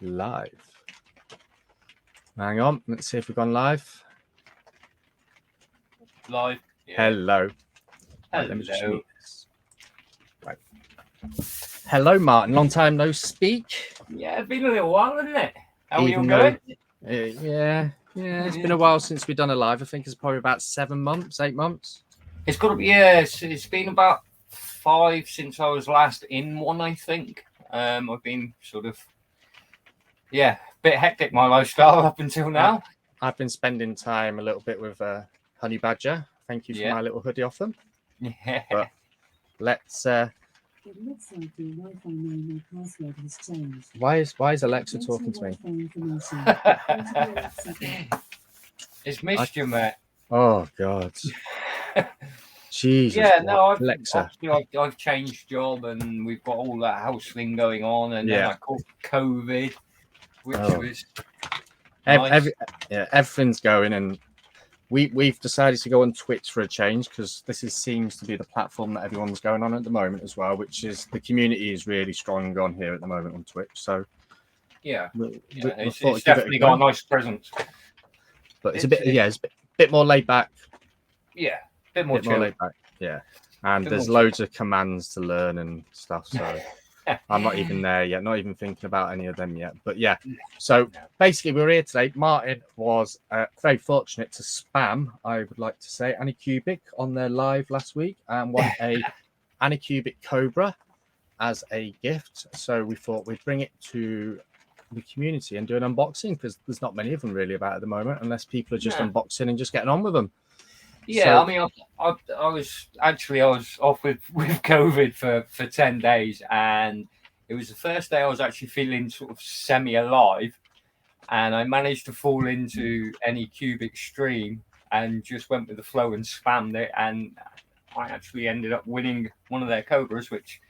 live. Hang on, let's see if we've gone live. Live. Yeah. Hello. Hello. Right, let me just mute this. Right. Hello, Martin. Long time no speak. Yeah, it's been a little while, hasn't it? How are you Even going? Yeah. It's been a while since we've done a live. I think it's probably about 7 months, 8 months. It's got to be, yeah, it's been about 5 since I was last in one, I think. I've been sort of, a bit hectic, my lifestyle up until now. I've been spending time a little bit with Honey Badger. Thank you for my little hoodie off them. Yeah. But let's... It looks like your Wi-Fi name or password has changed. Why is Alexa talking to me? It's missed you, mate. Oh, God. Jesus. Yeah, no, Alexa. I've changed job and we've got all that house thing going on, and then I caught COVID, which was nice. Everything's going, and we've decided to go on Twitch for a change because this seems to be the platform that everyone's going on at the moment as well, which is the community is really strong on here at the moment on Twitch. So it's definitely got a nice presence. But it's a bit more laid back. Yeah, a bit more laid back. Yeah, and there's loads of commands to learn and stuff. So I'm not even there yet, not even thinking about any of them yet. But yeah, so basically we're here today. Martin was very fortunate to spam, I would like to say, Anycubic on their live last week and won a Anycubic Kobra as a gift. So we thought we'd bring it to the community and do an unboxing because there's not many of them really about at the moment, unless people are just unboxing and just getting on with them. Yeah, so, I mean, I was off with COVID for 10 days, and it was the first day I was actually feeling sort of semi-alive, and I managed to fall into Anycubic stream and just went with the flow and spammed it, and I actually ended up winning one of their Cobras, which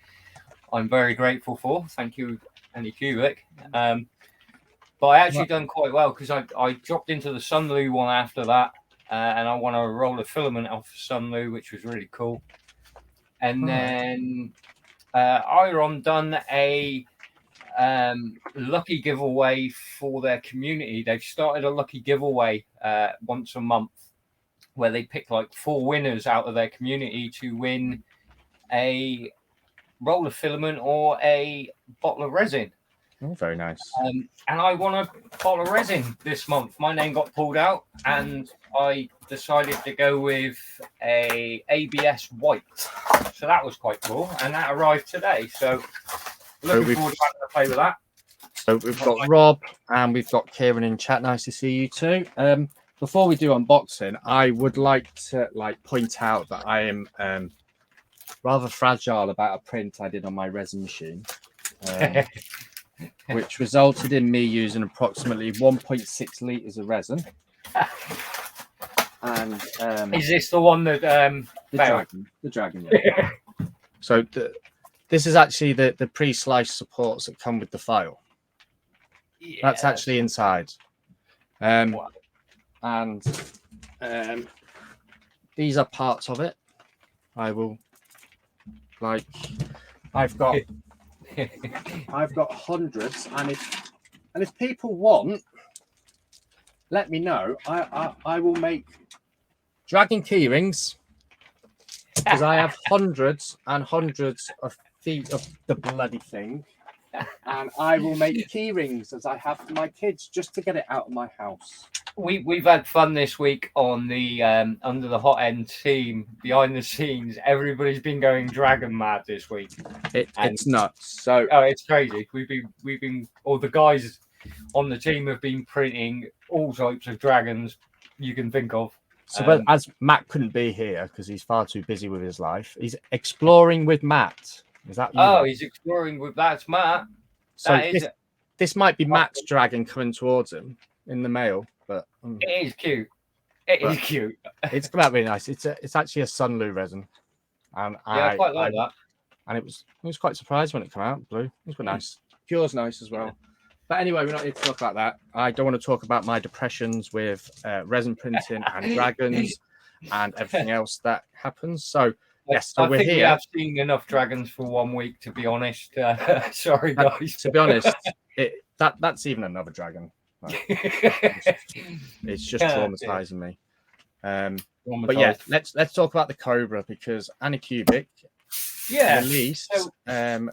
I'm very grateful for. Thank you, Anycubic. But I actually done quite well because I dropped into the Sunlu one after that. And I won a roll of filament off Sunlu, which was really cool. And then Iron done a lucky giveaway for their community. They've started a lucky giveaway once a month where they pick like 4 winners out of their community to win a roll of filament or a bottle of resin. Oh, very nice. And I won a bottle of resin this month. My name got pulled out, and I decided to go with a ABS white. So that was quite cool, and that arrived today. So looking forward to having a play with that. So we've got Rob and we've got Kieran in chat. Nice to see you too. Before we do unboxing, I would like to point out that I am rather fragile about a print I did on my resin machine. Which resulted in me using approximately 1.6 litres of resin. And is this the one that the dragon? Yeah. So this is actually the pre-sliced supports that come with the file. Yeah, that's actually inside. And these are parts of it. I've got hundreds, and if people want, let me know. I will make dragon key rings because I have hundreds and hundreds of feet of the bloody thing, and I will make key rings as I have for my kids just to get it out of my house. We've had fun this week on the under the hot end team behind the scenes. Everybody's been going dragon mad this week. It's nuts. So it's crazy. We've been all the guys on the team have been printing all types of dragons you can think of. So, but as Matt couldn't be here because he's far too busy with his life, he's exploring with Matt. Is that you? Oh, he's exploring with that's Matt. So this might be Matt's dragon coming towards him in the mail. But it is cute. It is cute. It's come out really nice. It's actually a Sunlu resin, and I quite like that. And it was quite surprised when it came out blue. It was quite nice. Pure's nice as well. Yeah. But anyway, we're not here to talk about that. I don't want to talk about my depressions with resin printing and dragons and everything else that happens. So yes, so we're here. We have seen enough dragons for 1 week, to be honest. Sorry, guys. To be honest, That's even another dragon. Like, it's just traumatizing me. But yeah, let's talk about the Kobra, because Anycubic released. So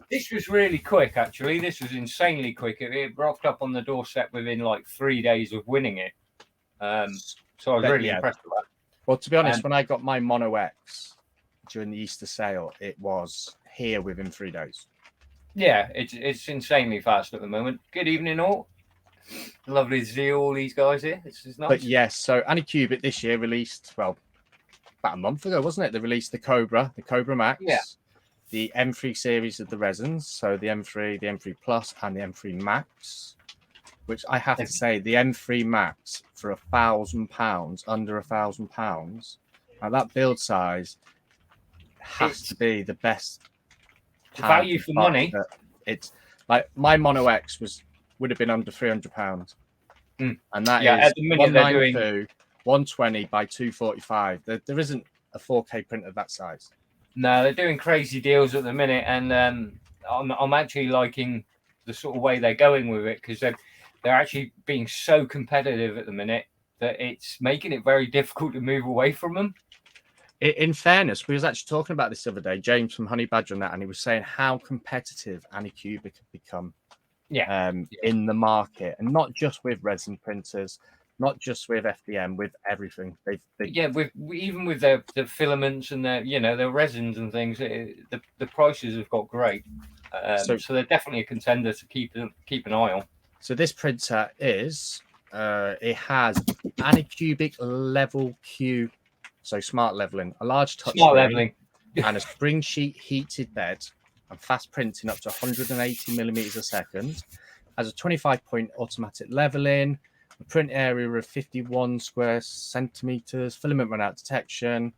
this was really quick, actually. This was insanely quick. It rocked up on the doorstep within like 3 days of winning it. So I was really impressed with that. Well, to be honest, when I got my Mono X during the Easter sale, it was here within 3 days. Yeah, it's insanely fast at the moment. Good evening, all. Lovely to see all these guys here. This is nice. But yes, so Anycubic this year released, well, about a month ago, wasn't it? They released the Kobra Max, the M3 series of the resins. So the M3, the M3 Plus, and the M3 Max, which I have to say, the M3 Max for £1,000, under £1,000, and that build size has to be the best value for money. It's like my Mono X would have been under £300, and that is at the minute 192, 120 by 245. There isn't a 4K print of that size. No, they're doing crazy deals at the minute, and I'm actually liking the sort of way they're going with it, because they're actually being so competitive at the minute that it's making it very difficult to move away from them. In fairness, we was actually talking about this the other day, James from Honey Badger, and that, and he was saying how competitive Anycubic have become in the market, and not just with resin printers, not just with FDM, with everything. Even with the filaments and their resins and things, the prices have got great. So they're definitely a contender to keep an eye on. So this printer is it has Anycubic level Q. So smart leveling, a large touch screen, and a spring sheet heated bed, and fast printing up to 180 millimeters a second. Has a 25-point automatic leveling, a print area of 51 square centimeters, filament run out detection,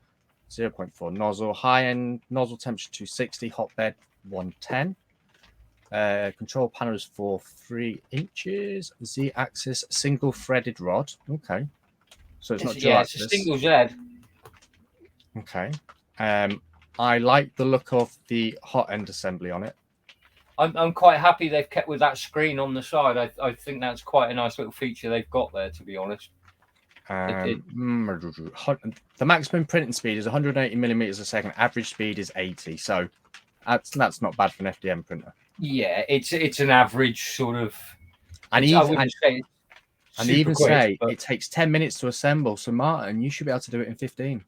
0.4 nozzle, high-end nozzle temperature 260, hotbed 110. Control panel is for 3 inches, Z-axis single threaded rod. Okay, so it's not dual axis. It's a single Z. Okay. I like the look of the hot end assembly on it. I'm quite happy they've kept with that screen on the side. I think that's quite a nice little feature they've got there, to be honest. The maximum printing speed is 180 millimeters a second. Average speed is 80. So that's not bad for an FDM printer. Yeah, it's an average sort of. And even say it takes 10 minutes to assemble. So Martin, you should be able to do it in 15.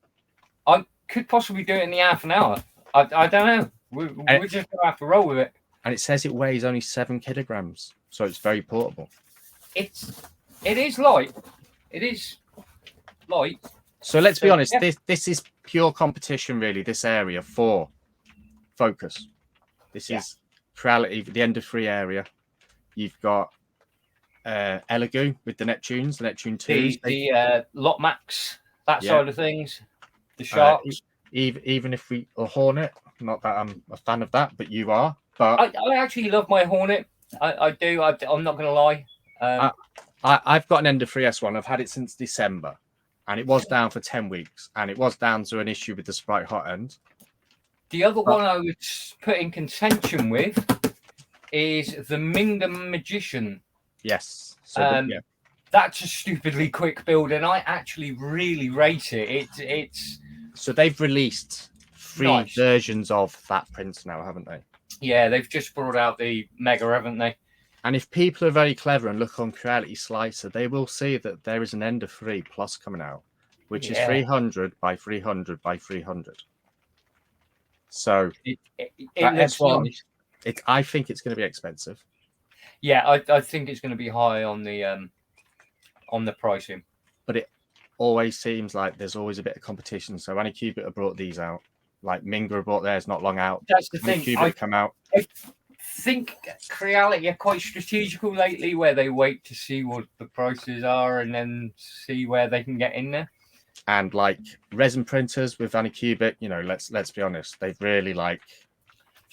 I could possibly do it in the half an hour. I don't know. We're just gonna have to roll with it. And it says it weighs only 7 kilograms, so it's very portable. It is light. It is light. So let's be honest. This is pure competition, really. This area for Focus. This is Creality, the Ender 3 area. You've got Elegoo with the Neptunes, the Neptune 2s. The Lot Max, that side of things. The Sharks. Even if or Hornet, not that I'm a fan of that, but you are. But I actually love my Hornet. I do. I'm not going to lie. I've got an Ender 3S1. I've had it since December, and it was down for 10 weeks, and it was down to an issue with the Sprite hot end. The other one I would put in contention with is the Mingdom Magician. Yes. So that's a stupidly quick build, and I actually really rate it. It's so they've released 3 versions of that printer now, haven't they? Yeah, they've just brought out the Mega, haven't they? And if people are very clever and look on Creality Slicer, they will see that there is an Ender 3 Plus coming out, which is 300 by 300 by 300. So S1, I think it's going to be expensive. Yeah, I think it's going to be high on the pricing. But it always seems like there's always a bit of competition. So Anycubic have brought these out. Like Minga brought theirs not long out. That's the thing. Anycubic come out. I think Creality are quite strategical lately, where they wait to see what the prices are and then see where they can get in there. And like resin printers with Anycubic, let's be honest, they've really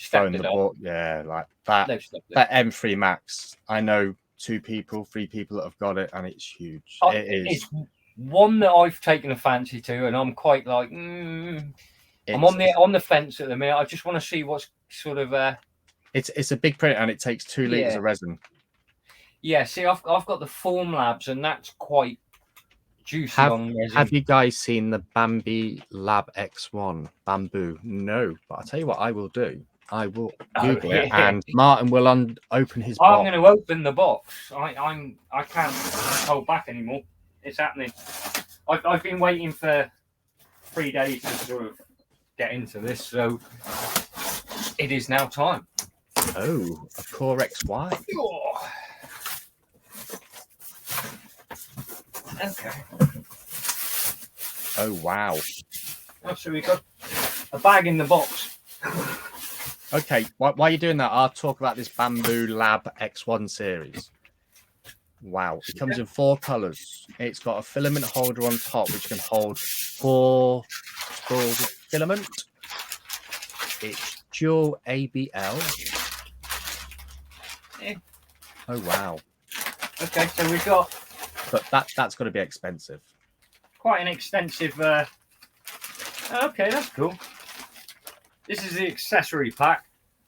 thrown the ball. Yeah, like that M3 Max. I know 2 people, 3 people that have got it, and it's huge. It's one that I've taken a fancy to, and I'm quite like, I'm on the fence at the minute. I just want to see what's sort of. It's a big print, and it takes 2 liters of resin. Yeah, see, I've got the Form Labs, and that's quite juicy on resin. Have you guys seen the Bambi Lab X1 Bamboo? No, but I'll tell you what I will do. I will Google it, and Martin will open his box. I'm going to open the box. I can't hold back anymore. It's happening. I've been waiting for 3 days to sort of get into this, so it is now time. Oh, a Core XY. Oh. Okay. Oh wow. Oh, so we got a bag in the box. Okay, while you're doing that, I'll talk about this Bamboo Lab X1 series. Wow, it comes in 4 colors. It's got a filament holder on top, which can hold 4 spools of filament. It's dual ABL. Yeah. Oh wow. Okay, so we've got. But that's got to be expensive. Quite an extensive. Okay, that's cool. This is the accessory pack,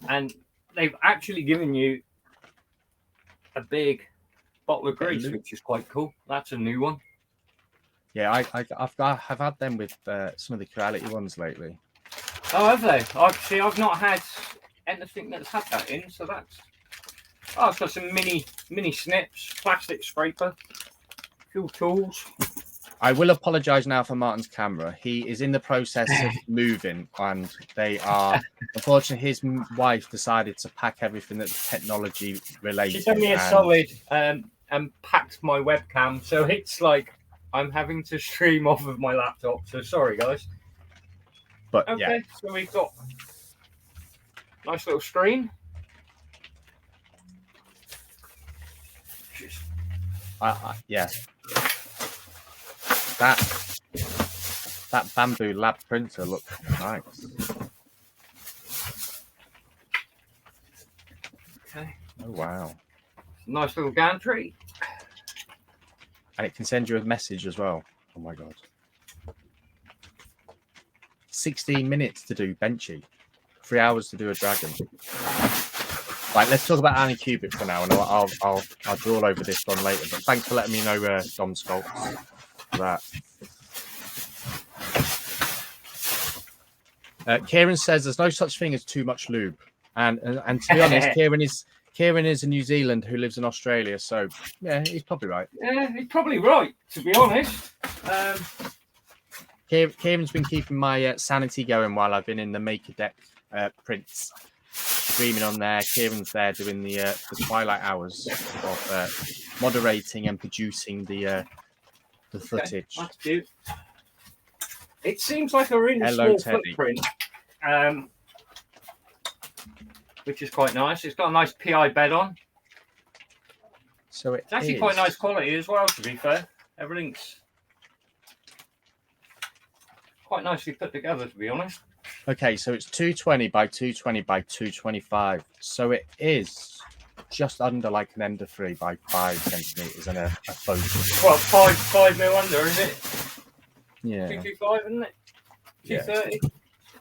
and they've actually given you a big bottle of grease, which is quite cool. That's a new one. Yeah, I've had them with some of the quality ones lately. Oh, have they? I've not had anything that's had that in, so that's. Oh, it's got some mini snips, plastic scraper, few tools. I will apologise now for Martin's camera. He is in the process of moving, and they are. Unfortunately, his wife decided to pack everything that's technology related. She sent me a solid and packed my webcam, so it's like I'm having to stream off of my laptop. So sorry, guys. But okay, yeah. So we've got nice little screen. Yeah. That Bamboo Lab printer looks nice. Okay. Oh wow. Nice little gantry. And it can send you a message as well. Oh my god. 16 minutes to do Benchy. 3 hours to do a dragon. Right, let's talk about Anycubic for now, and I'll draw over this one later. But thanks for letting me know, Dom Sculpts, for that. Kieran says there's no such thing as too much lube, and to be honest, Kieran is a New Zealand who lives in Australia, so yeah, he's probably right. Yeah, he's probably right, to be honest. Kieran's been keeping my sanity going while I've been in the Maker Deck prints. Streaming on there. Kieran's there doing the twilight hours of moderating and producing the footage. That's cute. It seems like a really small footprint, which is quite nice. It's got a nice PI bed on. So it's actually quite nice quality as well, to be fair. Everything's quite nicely put together, to be honest. Okay, so it's 220 by 220 by 225. So it is just under like an Ender 3 by 5 centimeters and a focus. What, 5 mil under, is it? Yeah. 225, isn't it? 230?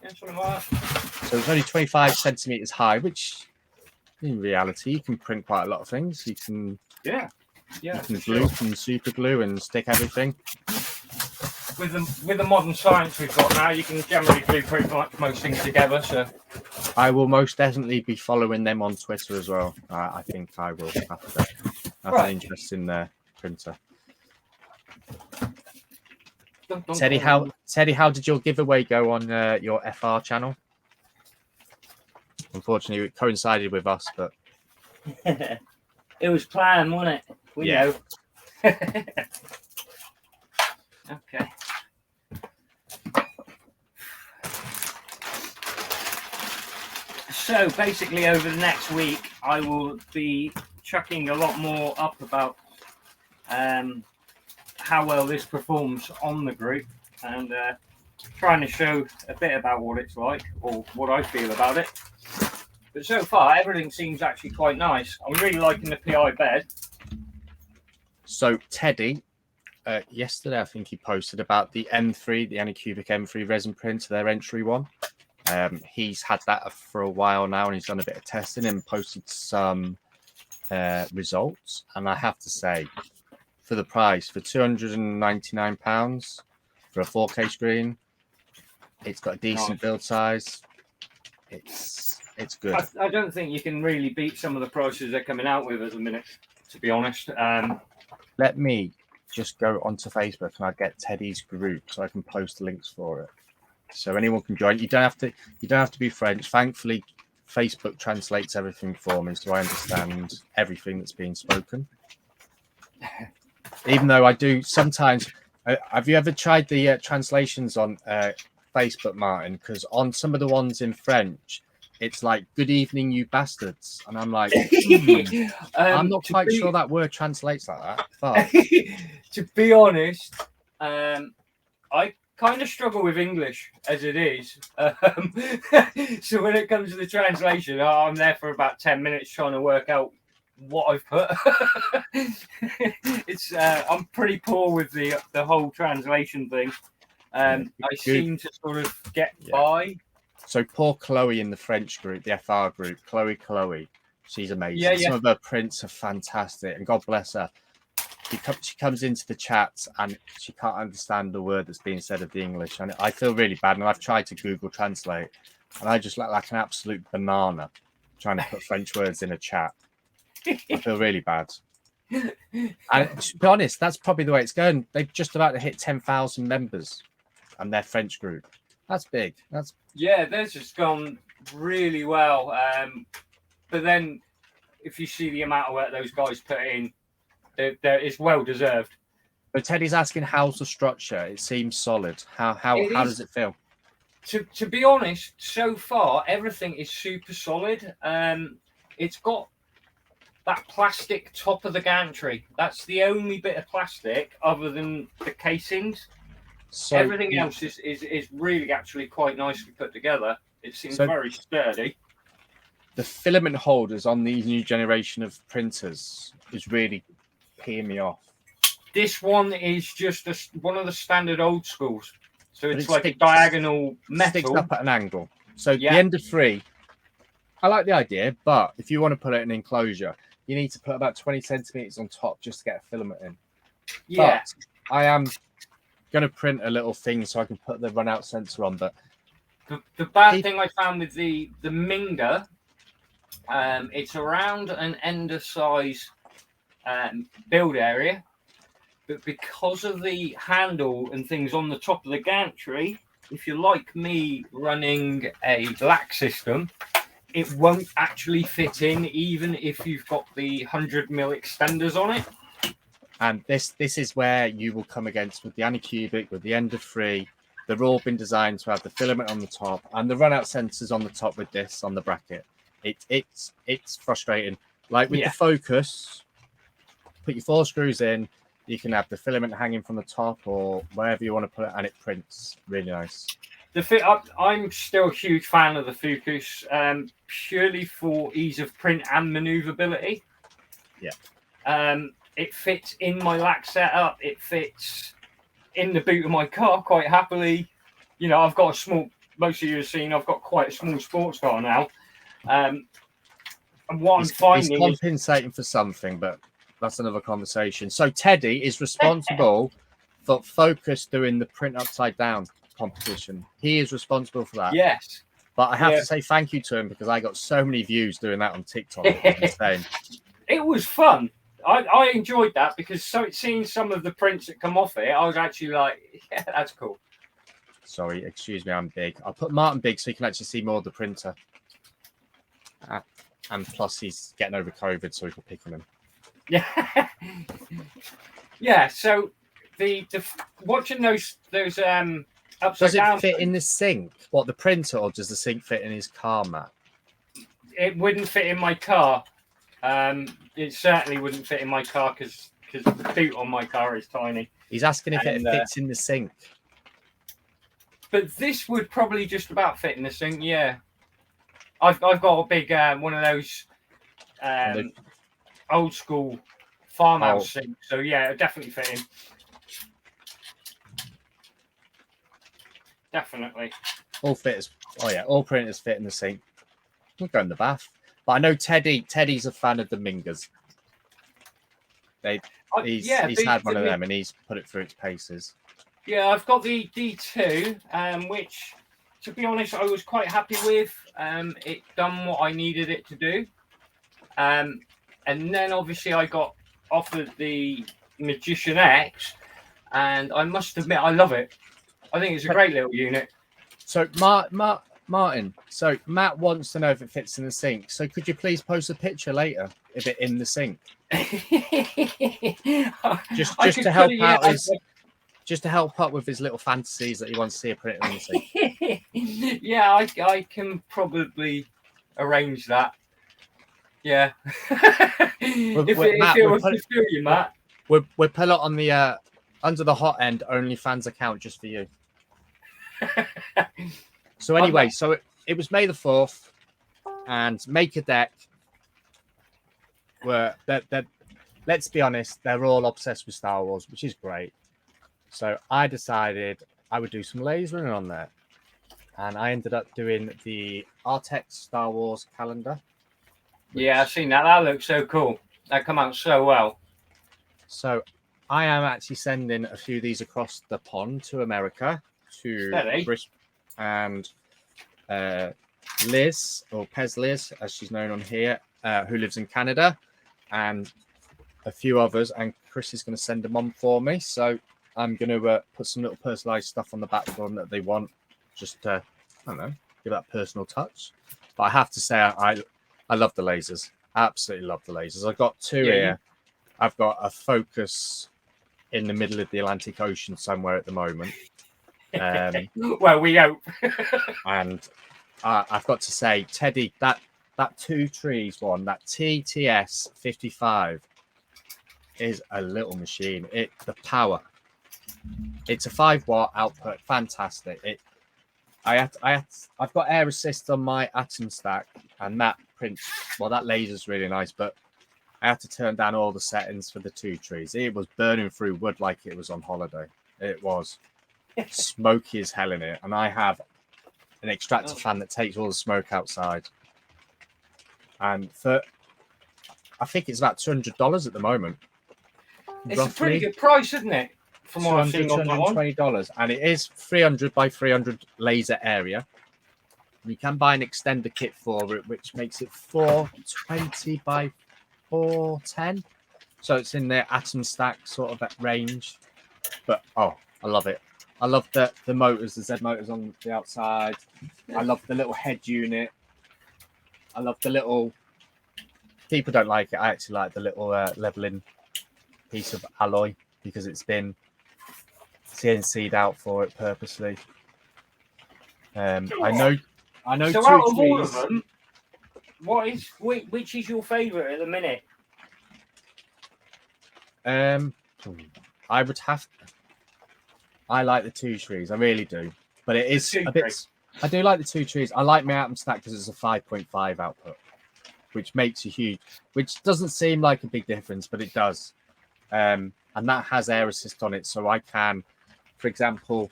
Yeah, something like that. So it's only 25 centimeters high, which in reality you can print quite a lot of things. You can you can glue and super glue and stick everything. With the modern science we've got now, you can generally glue pretty much most things together. So I will most definitely be following them on Twitter as well. I think I will after an interesting printer. Teddy, how did your giveaway go on your FR channel? Unfortunately, it coincided with us, but it was planned, wasn't it? We know. Okay. So basically, over the next week, I will be chucking a lot more up about how well this performs on the group, and trying to show a bit about what it's like or what I feel about it. But so far, everything seems actually quite nice. I'm really liking the PI bed. So Teddy, yesterday I think he posted about the M3, the Anycubic M3 resin printer, their entry one. He's had that for a while now, and he's done a bit of testing and posted some results, and I have to say, for the price, for £299 for a 4K screen, it's got a decent build size. It's good. I don't think you can really beat some of the prices they're coming out with at the minute, to be honest. Let me just go onto Facebook and I'll get Teddy's group so I can post links for it, so anyone can join. You don't have to be French. Thankfully, Facebook translates everything for me, so I understand everything that's being spoken. Even though I do sometimes. Have you ever tried the translations on Facebook, Martin? Because on some of the ones in French, it's like "Good evening, you bastards," and I'm like, I'm not quite sure that word translates like that. But to be honest, I kind of struggle with English as it is. So when it comes to the translation, I'm there for about 10 minutes trying to work out what I've put. I'm pretty poor with the whole translation thing. I seem to sort of get by. So poor Chloe in the French group, the FR group, Chloe, she's amazing. Yeah. Some of her prints are fantastic, and God bless her. She comes into the chat and she can't understand the word that's being said of the English, and I feel really bad. And I've tried to Google Translate, and I just look like an absolute banana trying to put French words in a chat. I feel really bad. And to be honest, that's probably the way it's going. They're just about to hit 10,000 members, and their French group. That's big. Theirs just gone really well. But then, if you see the amount of work those guys put in, it's well deserved. But Teddy's asking, how's the structure? It seems solid. How does it feel? To be honest, so far everything is super solid. It's got that plastic top of the gantry. That's the only bit of plastic other than the casings. So everything else is really actually quite nicely put together. It seems very sturdy. The filament holders on these new generation of printers is really peeing me off. This one is just one of the standard old schools. So it's like a diagonal metal. Sticks up at an angle. So the end of 3, I like the idea, but if you want to put it in an enclosure, you need to put about 20 centimeters on top just to get a filament in. Yeah. But I am going to print a little thing so I can put the run out sensor on. But the bad thing I found with the Minger, it's around an ender size build area, but because of the handle and things on the top of the gantry, if you're like me running a black system, it won't actually fit in even if you've got the 100mm extenders on it. And this is where you will come against with the Anycubic, with the Ender 3. They've all been designed to have the filament on the top and the run-out sensors on the top with this on the bracket. It's frustrating. Like with the Focus, put your 4 screws in, you can have the filament hanging from the top or wherever you want to put it, and it prints really nice. I'm still a huge fan of the Focus, purely for ease of print and maneuverability. Yeah. It fits in my lac setup. It fits in the boot of my car quite happily. You know, I've got a small. Most of you have seen I've got quite a small sports car now. And what I'm finding is compensating for something, but that's another conversation. So Teddy is responsible for Focus doing the print upside down competition. He is responsible for that. Yes. But I have to say thank you to him because I got so many views doing that on TikTok. It was insane. It was fun. I enjoyed that because seeing some of the prints that come off it, I was actually like, yeah, that's cool. Sorry, excuse me, I'm big. I'll put Martin big so you can actually see more of the printer. And plus he's getting over COVID, so we can pick on him. Yeah. Yeah, so the watching those upside does it down fit in the sink? What, the printer, or does the sink fit in his car, Matt? It wouldn't fit in my car. It certainly wouldn't fit in my car because the boot on my car is tiny. He's asking if it fits in the sink. But this would probably just about fit in the sink, yeah. I've got a big one of those old school farmhouse sinks, so yeah, it'll definitely fit in. Definitely. All printers fit in the sink. We'll go in the bath. But I know Teddy's a fan of the Mingers. He's the- had one the- of them and he's put it through its paces. Yeah, I've got the D2, which, to be honest, I was quite happy with. It done what I needed it to do. And then obviously I got offered the Magician X, and I must admit I love it. I think it's a great little unit. So Martin, so Matt wants to know if it fits in the sink. So could you please post a picture later if it in the sink? Just to help out just to help up with his little fantasies that he wants to see it put it in the sink. Yeah, I can probably arrange that. Yeah. if it was to do you, Matt. We'll put it on the under the hot end OnlyFans account just for you. So anyway, so it was May the 4th, and Make a Deck were that let's be honest, they're all obsessed with Star Wars, which is great. So I decided I would do some lasering on there, and I ended up doing the Artex Star Wars calendar. Yeah, I've seen that. That looks so cool. That come out so well. So I am actually sending a few of these across the pond to America to Chris and Liz, or Pez Liz, as she's known on here, who lives in Canada, and a few others. And Chris is going to send them on for me. So I'm going to put some little personalized stuff on the back for them that they want, just to, I don't know, give that personal touch. But I have to say, I love the lasers. Absolutely love the lasers. I've got two here. I've got a Focus in the middle of the Atlantic Ocean somewhere at the moment. Well, we hope. And I've got to say, Teddy, that Two Trees one, that TTS 55 is a little machine. The power. It's a 5-watt output. Fantastic. I've got air assist on my atom stack, and that print. Well, that laser's really nice, but I had to turn down all the settings for the Two Trees. It was burning through wood like it was on holiday. It was smoky as hell in it, and I have an extractor fan that takes all the smoke outside. And I think it's about $200 at the moment. It's roughly a pretty good price, isn't it? From what I've seen on that one. $220, and it is 300 by 300 laser area. You can buy an extender kit for it, which makes it 420 by 410. So it's in the atom stack sort of range. But I love it. I love the motors, the Z motors on the outside. I love the little head unit. I love the little. People don't like it. I actually like the little leveling piece of alloy because it's been CNC'd out for it purposely. I know. So out of all of them, which is your favourite at the minute? I would have. I like the Two Trees. I really do, but it is a bit. I do like the Two Trees. I like my atom stack because it's a 5.5 output, which makes a huge. Which doesn't seem like a big difference, but it does. And that has air assist on it, so I can, for example.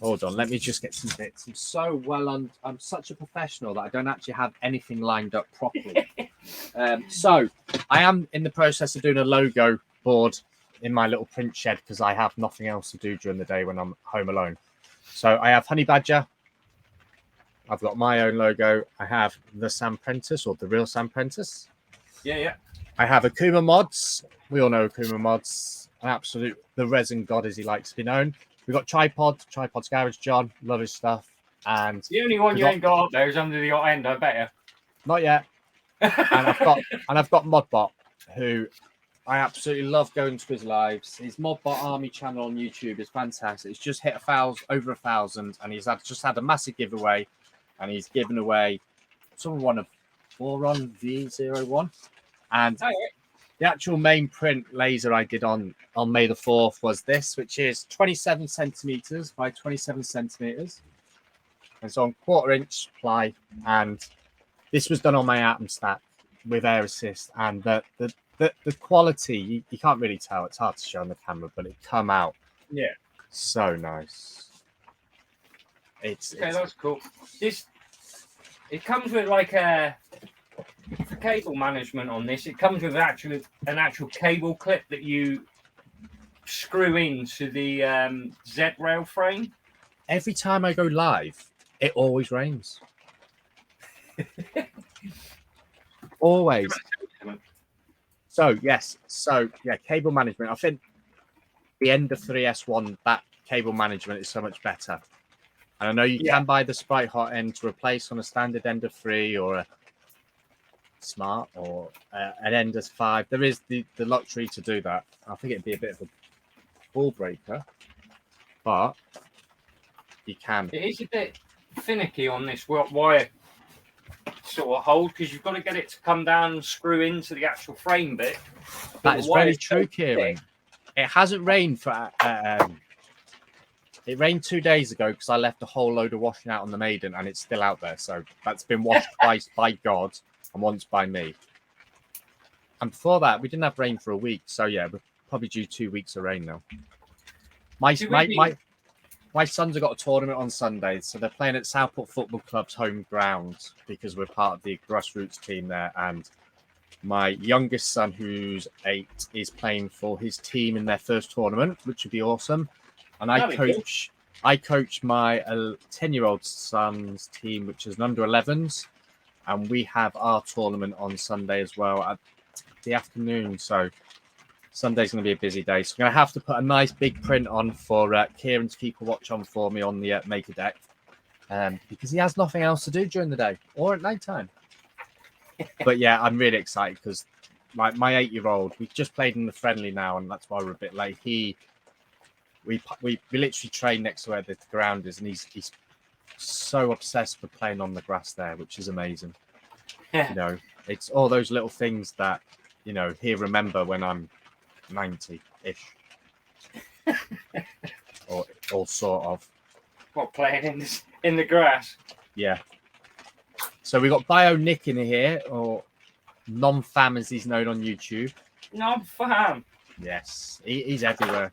Hold on, let me just get some bits. I'm so I'm such a professional that I don't actually have anything lined up properly. So I am in the process of doing a logo board in my little print shed because I have nothing else to do during the day when I'm home alone. So I have Honey Badger. I've got my own logo. I have the Sam Prentice, or the real Sam Prentice. Yeah. I have Akuma Mods. We all know Akuma Mods. An absolute, the resin god as he likes to be known. We've got Tripod's Garage John. Love his stuff. And the only one you ain't got up there is under the hot end, I bet you. Not yet. and I've got Modbot, who I absolutely love going to his lives. His Modbot Army channel on YouTube is fantastic. It's just hit over 1,000, and he's just had a massive giveaway, and he's given away one of Boron V01. And the actual main print laser I did on May the 4th was this, which is 27 centimeters by 27 centimeters. And so on 1/4-inch ply, and this was done on my atom stack with air assist, and the quality you can't really tell. It's hard to show on the camera, but it come out so nice. It's that's cool. It comes with like a for cable management on this, it comes with an actual cable clip that you screw into the Z rail frame. Every time I go live, it always rains. Always. So yes, cable management. I think the Ender 3S1, that cable management is so much better. And I know you can buy the Sprite Hot end to replace on a standard Ender 3 or a Smart or an Ender 5. There is the luxury to do that. I think it'd be a bit of a ball breaker, but you can. It is a bit finicky on this wire sort of hold because you've got to get it to come down and screw into the actual frame bit. That is very true, Kieran. It hasn't rained for it rained 2 days ago because I left a whole load of washing out on the Maiden and it's still out there. So that's been washed twice by God and once by me. And before that, we didn't have rain for a week. So yeah, we're probably due 2 weeks of rain now. My sons have got a tournament on Sunday, so they're playing at Southport Football Club's home ground because we're part of the grassroots team there. And my youngest son, who's 8, is playing for his team in their first tournament, which would be awesome. And I coach my 10-year-old son's team, which is an under-11s, and we have our tournament on Sunday as well at the afternoon. So Sunday's going to be a busy day. So I'm going to have to put a nice big print on for Kieran to keep a watch on for me on the Maker deck because he has nothing else to do during the day or at night time. But yeah, I'm really excited because my 8-year-old, we just played in the friendly now, and that's why we're a bit late. We literally train next to where the ground is, and he's so obsessed with playing on the grass there, which is amazing. Yeah. You know, it's all those little things that, you know, he'll remember when I'm 90-ish. or sort of. What, playing in the grass? Yeah. So we got Bio Nick in here, or Nonfam as he's known on YouTube. Nonfam. Yes, he's everywhere.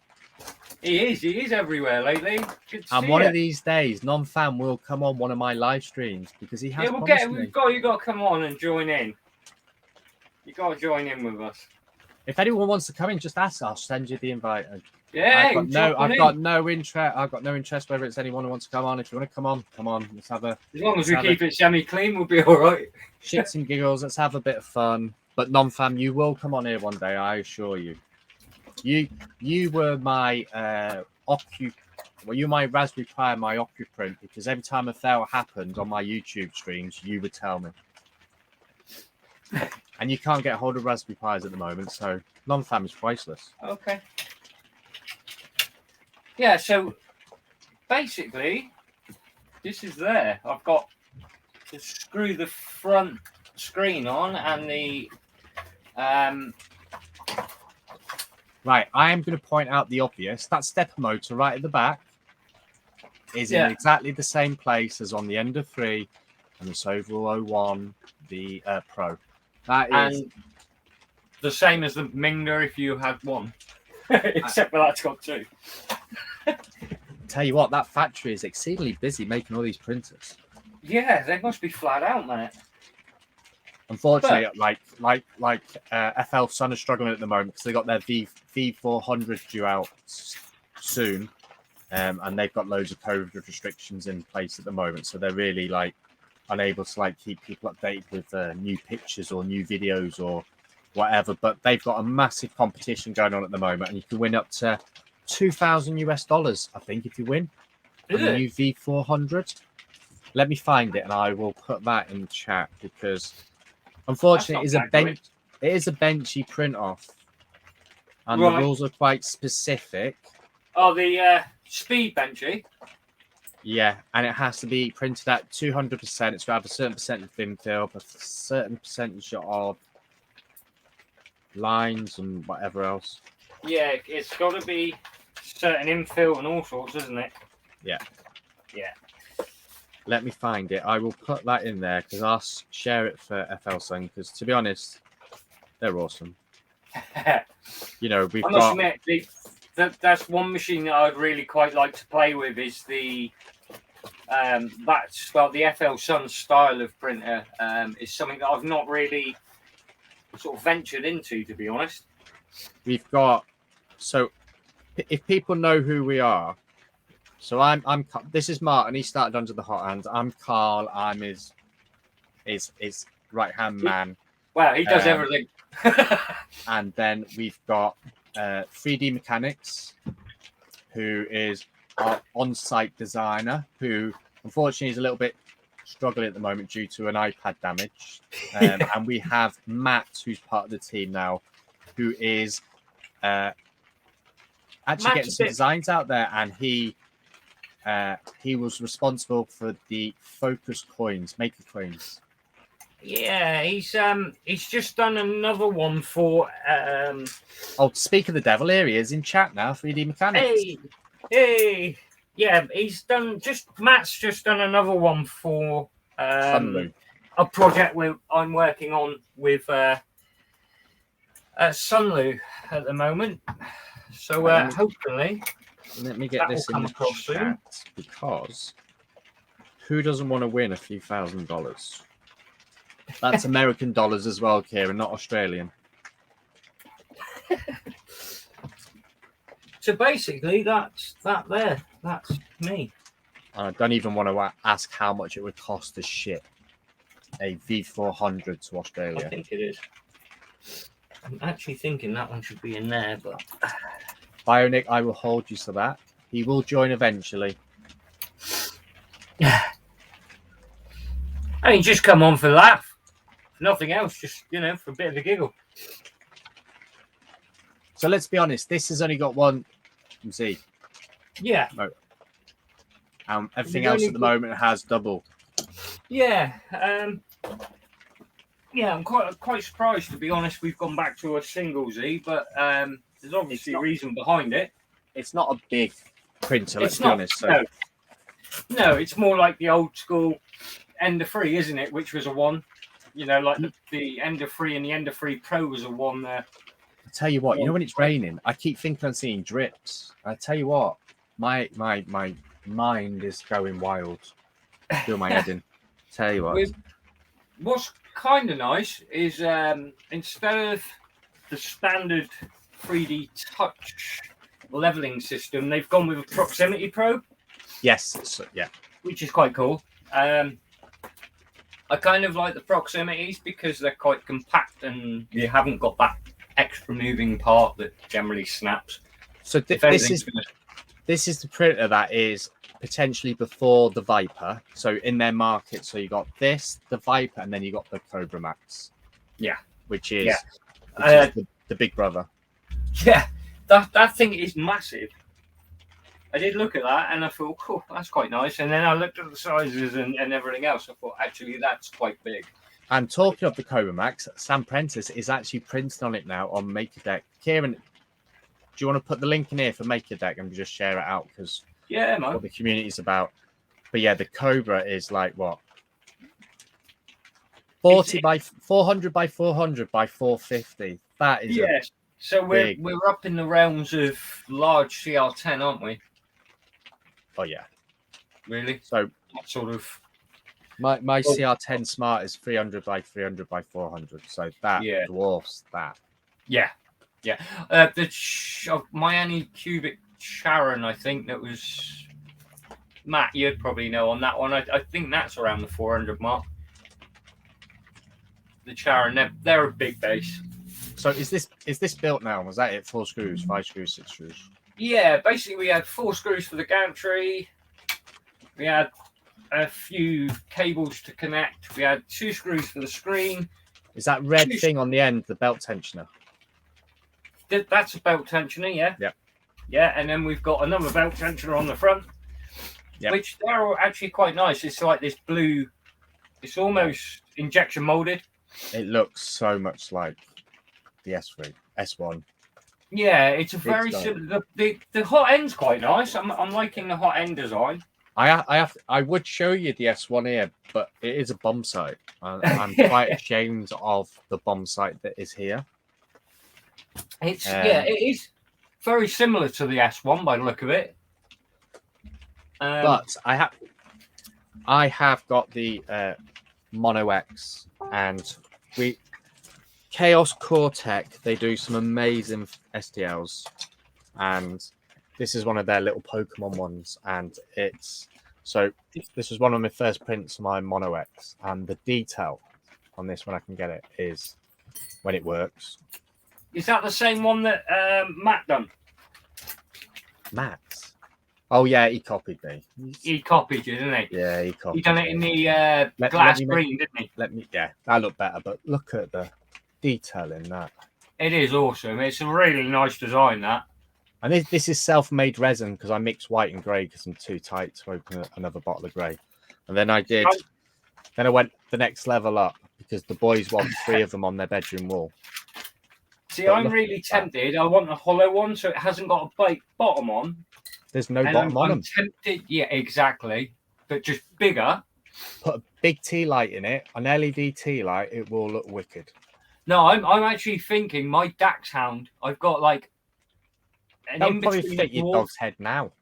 He is everywhere lately. Good to And see one it. of these days, Nonfam will come on one of my live streams because he has Yeah, you got to come on and join in. You got to join in with us. If anyone wants to come in, just ask. I'll send you the invite. Yeah, I've got no interest whether it's anyone who wants to come on. If you want to come on. Let's have a. As long as we keep it semi-clean, we'll be all right. Shits and giggles. Let's have a bit of fun. But Nonfam, you will come on here one day. I assure you. You were my you're my Raspberry Pi and my Occuprint because every time a fail happened on my YouTube streams, you would tell me. And you can't get hold of Raspberry Pis at the moment, so Nonfam is priceless. Okay. Yeah, so basically, this is there. I've got to screw the front screen on and the Right, I am going to point out the obvious. That stepper motor right at the back is in exactly the same place as on the Ender 3 and the Soval 01, the Pro. That is the same as the Mingda if you had one, except for that's got 2. Tell you what, that factory is exceedingly busy making all these printers. Yeah, they must be flat out, mate. Unfortunately, like FL Sun are struggling at the moment because they got their V400 due out soon, and they've got loads of COVID restrictions in place at the moment. So they're really unable to keep people updated with new pictures or new videos or whatever. But they've got a massive competition going on at the moment, and you can win up to $2,000, I think, if you win a new V400. Let me find it, and I will put that in the chat because. Unfortunately, it is a benchy print off, and the rules are quite specific. Oh, the speed benchy? Yeah, and it has to be printed at 200%. It's got to have a certain percentage of thin film, a certain percentage of lines and whatever else. Yeah, it's got to be certain infill and all sorts, isn't it? Yeah. Yeah. Let me find it. I will put that in there because I'll share it for FL Sun because, to be honest, they're awesome. You know, we've got... I must admit, that's one machine that I'd really quite like to play with is the That's well, the FL Sun style of printer is something that I've not really sort of ventured into, to be honest. We've got, so if people know who we are, so I'm this is Martin. He started under the hot hands. I'm Carl. I'm his right hand man. Well, he does everything. And then we've got 3D Mechanics, who is our on-site designer, who unfortunately is a little bit struggling at the moment due to an iPad damage. And we have Matt, who's part of the team now, who is actually getting some designs out there, and he was responsible for the Focus coins, Maker coins. Yeah, he's just done another one for. Oh, speak of the devil, here he is in chat now. 3D Mechanics. Hey, yeah, Matt's just done another one for a project I'm working on with Sunlu at the moment. So hopefully, let me get this in the chat soon. Because who doesn't want to win a few $1,000s? That's American dollars as well, Kieran, not Australian. So basically, that's that there. That's me. I don't even want to ask how much it would cost to ship a V400 to Australia. I think it is. I'm actually thinking that one should be in there, but Bionic, I will hold you to that. He will join eventually. I mean, just come on for laugh. For nothing else, just for a bit of a giggle. So let's be honest, this has only got one. Let me see. Yeah. No. Everything else at the moment has double. Yeah. Yeah, I'm quite surprised, to be honest. We've gone back to a single Z, but there's obviously a reason behind it. It's not a big printer, let's be honest. So. No, it's more like the old school Ender 3, isn't it? Which was a 1. Like the Ender 3 and the Ender 3 Pro was a 1 there. I tell you what, when it's raining, I keep thinking I'm seeing drips. I tell you what, my mind is going wild. Feel my head in. Tell you what. What's kind of nice is instead of the standard 3D touch leveling system, they've gone with a proximity probe. Yes, yeah. Which is quite cool. I kind of like the proximities because they're quite compact and you haven't got that extra moving part that generally snaps. So this is the printer that is potentially before the Viper. So in their market, so you got this, the Viper, and then you got the Kobra Max. Yeah, which is the big brother. Yeah, that thing is massive. I did look at that and I thought, cool, that's quite nice. And then I looked at the sizes and everything else. I thought, actually, that's quite big. And talking of the Kobra Max, Sam Prentice is actually printed on it now on MakerDeck. Kieran, do you want to put the link in here for MakerDeck and just share it out? Because what the community is about. But yeah, the Kobra is like what? 40 by 400 by 400 by 450. That is so we're up in the realms of large CR10, aren't we? Oh yeah, really. So sort of. My CR10 Smart is 300 by 300 by 400, so that dwarfs that. Yeah. My Anycubic Sharon, I think that was Matt. You'd probably know on that one. I think that's around the 400 mark. The Sharon, they're a big base. So is this built now? Was that it? 4 screws, 5 screws, 6 screws? Yeah, basically we had 4 screws for the gantry. We had a few cables to connect. We had 2 screws for the screen. Is that red thing on the end the belt tensioner? That's a belt tensioner, yeah. Yep. Yeah, and then we've got another belt tensioner on the front, which they're all actually quite nice. It's like this blue. It's almost injection molded. It looks so much like the S1. Yeah, it's a very similar. The hot end's quite nice. I'm liking the hot end design. I would show you the S1 here, but it is a bomb sight. I'm quite ashamed of the bomb sight that is here. It is very similar to the S1 by the look of it. But I have got the Mono X, and Chaos Core Tech. They do some amazing STLs, and this is one of their little Pokemon ones, and it's so this was one of my first prints of my Mono X, and the detail on this when I can get it is when it works. Is that the same one that Matt done? Matt? Oh yeah, he copied me. He copied you, didn't he? Yeah, he copied. He done it in the glass green, didn't he? Yeah, that looked better, but look at the detail in that. It is awesome. It's a really nice design, that. And this is self-made resin because I mixed white and grey because I'm too tight to open another bottle of grey. And then I went the next level up because the boys want 3 of them on their bedroom wall. See, I'm really tempted. I want a hollow one so it hasn't got a bottom on. There's no bottom on them. I'm tempted, yeah, exactly. But just bigger. Put a big tea light in it, an LED tea light, it will look wicked. No, I'm actually thinking my Dachshund, I've got like that would probably fit your dog's head now.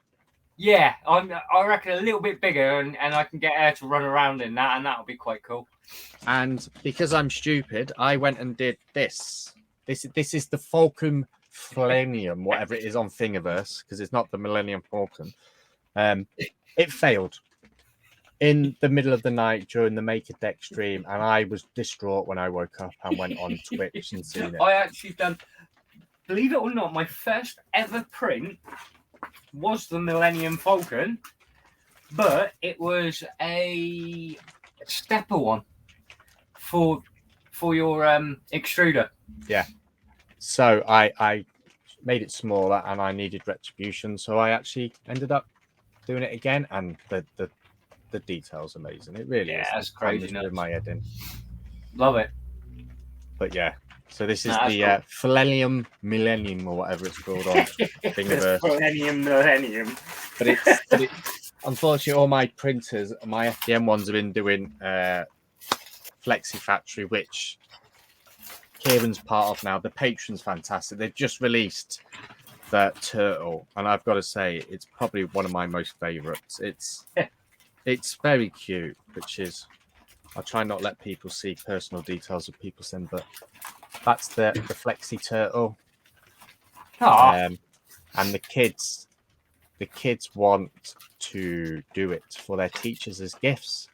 Yeah, I reckon a little bit bigger, and I can get air to run around in that, and that'll be quite cool. And because I'm stupid, I went and did this. This is the Falcon Flanium, whatever it is on Thingiverse, because it's not the Millennium Falcon. It failed in the middle of the night during the Make a Deck stream, and I was distraught when I woke up and went on Twitch and seen it. I actually done, believe it or not, my first ever print was the Millennium Falcon, but it was a stepper one for your extruder. Yeah. So I made it smaller and I needed retribution, so I actually ended up doing it again, and the detail's amazing. It really is. That's crazy. With my head in. Love it. But yeah, so this is the cool. Filament Millennium or whatever it's called on Thingiverse. Millennium. But it's unfortunately all my printers, my FDM ones have been doing Flexi Factory, which Kieran's part of now. The Patron's fantastic. They've just released the turtle, and I've got to say it's probably one of my most favorites. It's very cute, which is, I'll try not let people see personal details of people send, but that's the Flexi turtle. And the kids want to do it for their teachers as gifts.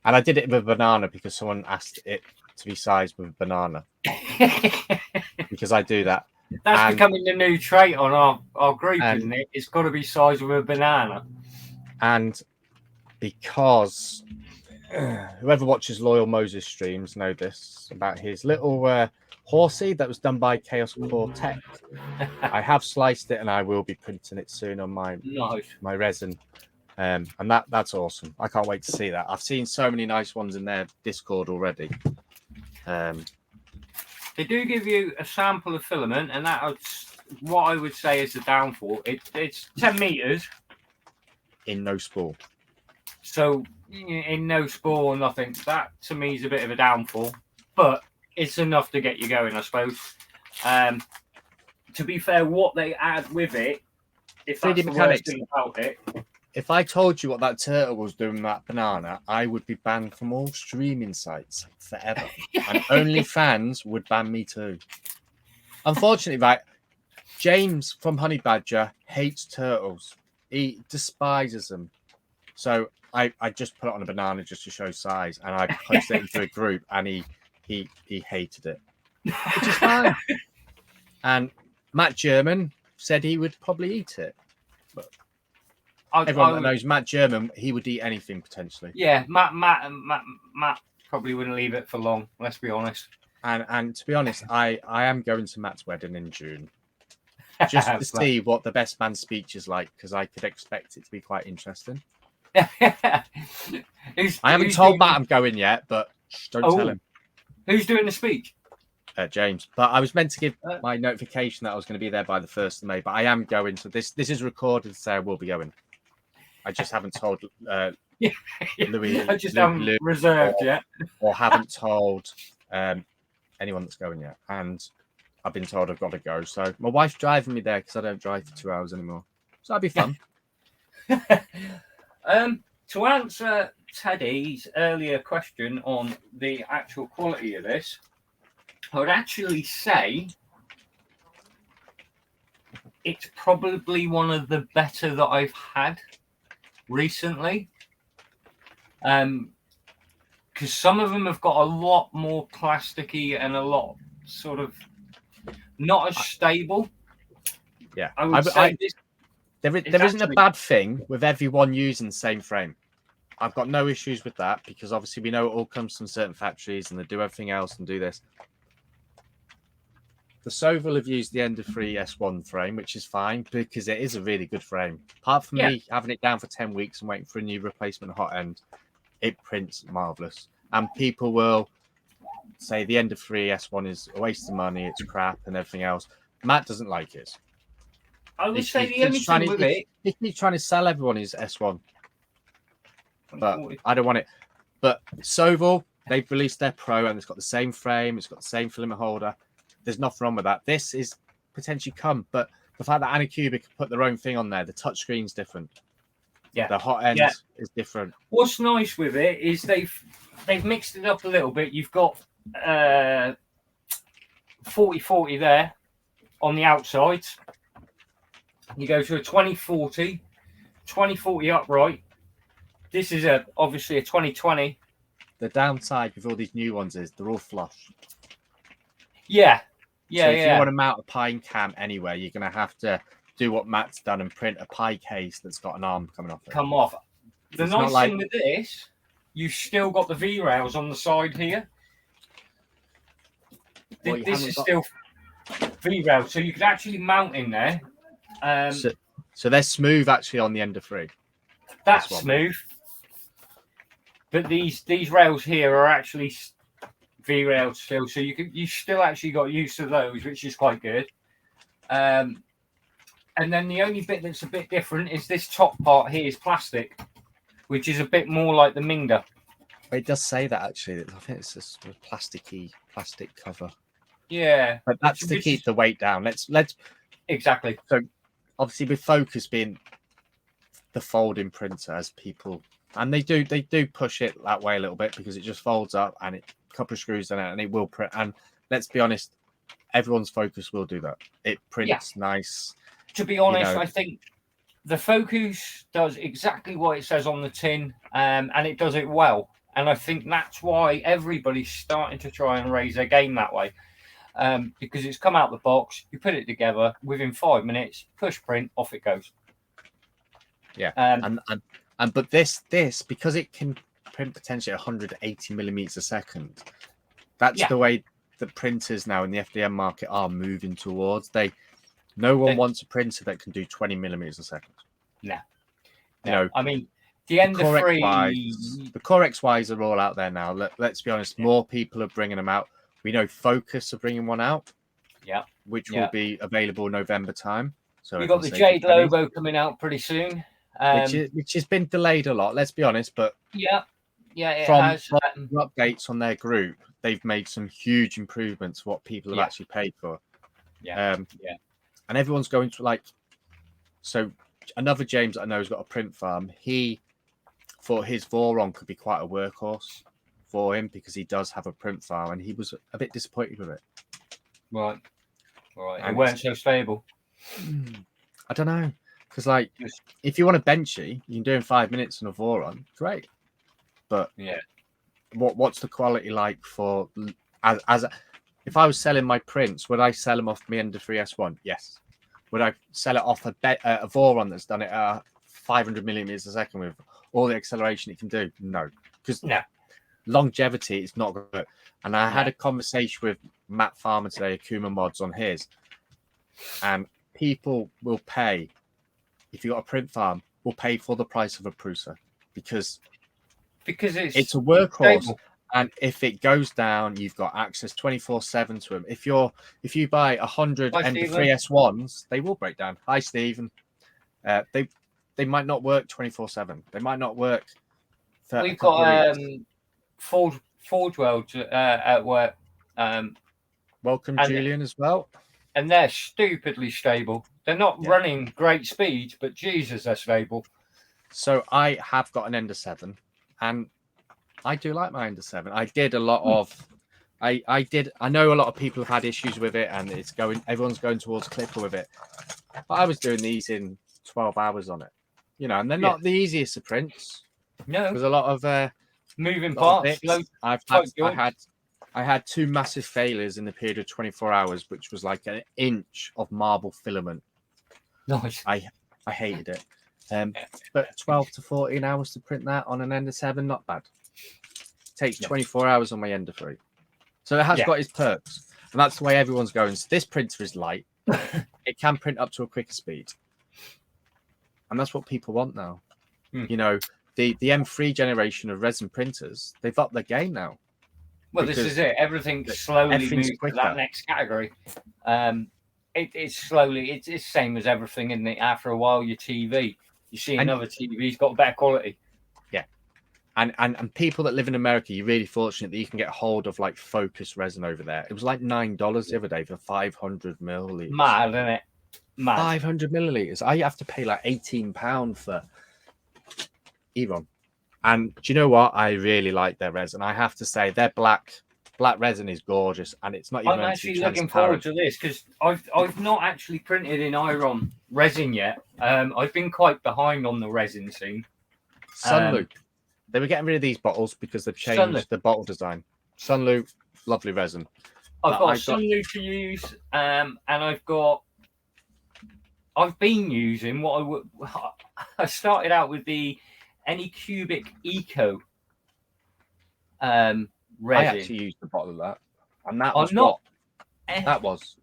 And I did it with a banana because someone asked it to be sized with a banana. Because I do that. That's becoming the new trait on our group, isn't it? It's got to be sized with a banana. And because whoever watches Loyal Moses streams know this about his little horsey that was done by Chaos Core Tech. I have sliced it and I will be printing it soon on my resin. And that's awesome. I can't wait to see that. I've seen so many nice ones in their Discord already. They do give you a sample of filament, and that's what I would say is the downfall. It's 10 meters in no spool. So in no spool or nothing. That to me is a bit of a downfall, but it's enough to get you going, I suppose. To be fair, what they add with it, if that's the worst thing about it. If I told you what that turtle was doing with that banana, I would be banned from all streaming sites forever. And only fans would ban me too. Unfortunately, right, James from Honey Badger hates turtles. He despises them. So I just put it on a banana just to show size, and I posted it into a group, and he hated it, which is fine. And Matt German said he would probably eat it, but everyone that knows Matt German, he would eat anything potentially. Yeah, Matt probably wouldn't leave it for long. Let's be honest. And to be honest, I am going to Matt's wedding in June, just to see what the best man speech is like, because I could expect it to be quite interesting. I haven't told Matt I'm going yet, but don't tell him. Who's doing the speech? James. But I was meant to give my notification that I was going to be there by the 1st of May, but I am going. So this is recorded to say I will be going. I just haven't told Louis. I just haven't reserved yet. Or haven't told anyone that's going yet. And I've been told I've got to go. So my wife's driving me there because I don't drive for 2 hours anymore. So that'd be fun. To answer Teddy's earlier question on the actual quality of this, I would actually say it's probably one of the better that I've had recently. Because some of them have got a lot more plasticky and a lot sort of not as stable. Yeah, I would say there isn't a bad thing with everyone using the same frame. I've got no issues with that because obviously we know it all comes from certain factories and they do everything else and do this. The Soval have used the Ender 3 S1 frame, which is fine because it is a really good frame. Apart from me having it down for 10 weeks and waiting for a new replacement hot end, it prints marvelous. And people will say the Ender 3 S1 is a waste of money, it's crap and everything else. Matt doesn't like it. I would say the only thing with it... He keeps trying to sell everyone his S1. But I don't want it. But Soval, they've released their Pro and it's got the same frame, it's got the same filament holder. There's nothing wrong with that. This is potentially but the fact that Anycubic put their own thing on there, the touchscreen's different. Yeah. The hot end is different. What's nice with it is they've mixed it up a little bit. You've got 40/40 there on the outside. You go to a 20/40, 20/40 upright. This is obviously a 20/20. The downside with all these new ones is they're all flush. Yeah. So if you want to mount a pine cam anywhere, you're going to have to do what Matt's done and print a pie case that's got an arm coming off it. The nice thing with this, you've still got the V-rails on the side here. This is still V-rails, so you could actually mount in there. So they're smooth actually on the Ender 3. That's smooth. But these rails here are actually V-rails still, so you still actually got used to those, which is quite good. And then the only bit that's a bit different is this top part here is plastic, which is a bit more like the Minger. It does say that actually. I think it's a sort of plastic cover. Yeah, but that's to keep the weight down. Let's exactly. So obviously with Focus being the folding printer, as people and they do push it that way a little bit because it just folds up and a couple of screws in it and it will print. And let's be honest, everyone's Focus will do that. It prints nice. To be honest, I think the Focus does exactly what it says on the tin, and it does it well. And I think that's why everybody's starting to try and raise their game that way, because it's come out the box, you put it together within 5 minutes, push print, off it goes. Yeah, but this because it can print potentially 180 millimeters a second. That's the way the printers now in the FDM market are moving towards. No one wants a printer that can do 20 millimeters a second. No. I mean, the Ender 3... The Core XYs are all out there now. Let's be honest, more people are bringing them out. We know Focus are bringing one out, which will be available November time. So we've got the Jade logo coming out pretty soon. Which has been delayed a lot, let's be honest. But it from has. updates on their group, they've made some huge improvements to what people have actually paid for. And everyone's going to so another James I know has got a print farm. He thought his Voron could be quite a workhorse for him because he does have a print farm, and he was a bit disappointed with it. Right. It weren't so stable. I don't know, because if you want to benchy, you can do in 5 minutes on a Voron, great. But what's the quality like for if I was selling my prints, would I sell them off my Ender 3 S1? Yes. Would I sell it off a Voron that's done it at 500 millimeters a second with all the acceleration it can do? No. Because longevity is not good. And I had a conversation with Matt Farmer today, Akuma Mods, on his. And people will pay, if you've got a print farm, will pay for the price of a Prusa. Because it's a workhorse. Stable. And if it goes down, you've got access 24/7 to them. If you buy 100 Ender 3 S1s, they will break down. Hi, Stephen. They might not work 24/7. They might not work. We've got Forge World at work. Welcome, Julian, as well. And they're stupidly stable. They're not running great speeds, but Jesus, they're stable. So I have got an Ender 7. and I do like my under 7. I did a lot of. I know a lot of people have had issues with it, and everyone's going towards clipper with it. But I was doing these in 12 hours on it, and they're not the easiest of prints. No, there's a lot of moving parts. I had 2 massive failures in the period of 24 hours, which was like an inch of marble filament. Nice. I hated it. But 12 to 14 hours to print that on an Ender 7, not bad. Takes 24 hours on my Ender 3. So it has got its perks. And that's the way everyone's going. So this printer is light. It can print up to a quicker speed. And that's what people want now. The M3 generation of resin printers, they've upped their game now. Well, this is it. Everything's slowly moves to that next category. It's slowly. It's the same as everything, isn't it? After a while, your TV, you see another TV's got better quality. Yeah, and people that live in America, you're really fortunate that you can get hold of like Focus resin over there. It was like $9 the other day for 500 milliliters. Mad, isn't it? Mad. 500 milliliters. I have to pay like £18 for Eron. And do you know what? I really like their resin. I have to say, their black resin is gorgeous, and it's not even. I'm actually looking forward to this because I've not actually printed in Iron resin yet. I've been quite behind on the resin scene. Sunloop. They were getting rid of these bottles because they've changed the bottle design. Sunloop, lovely resin. I've got Sunloop to use, and I've been using I started out with the Anycubic Eco resin. I actually used the bottle of that, and that was that was.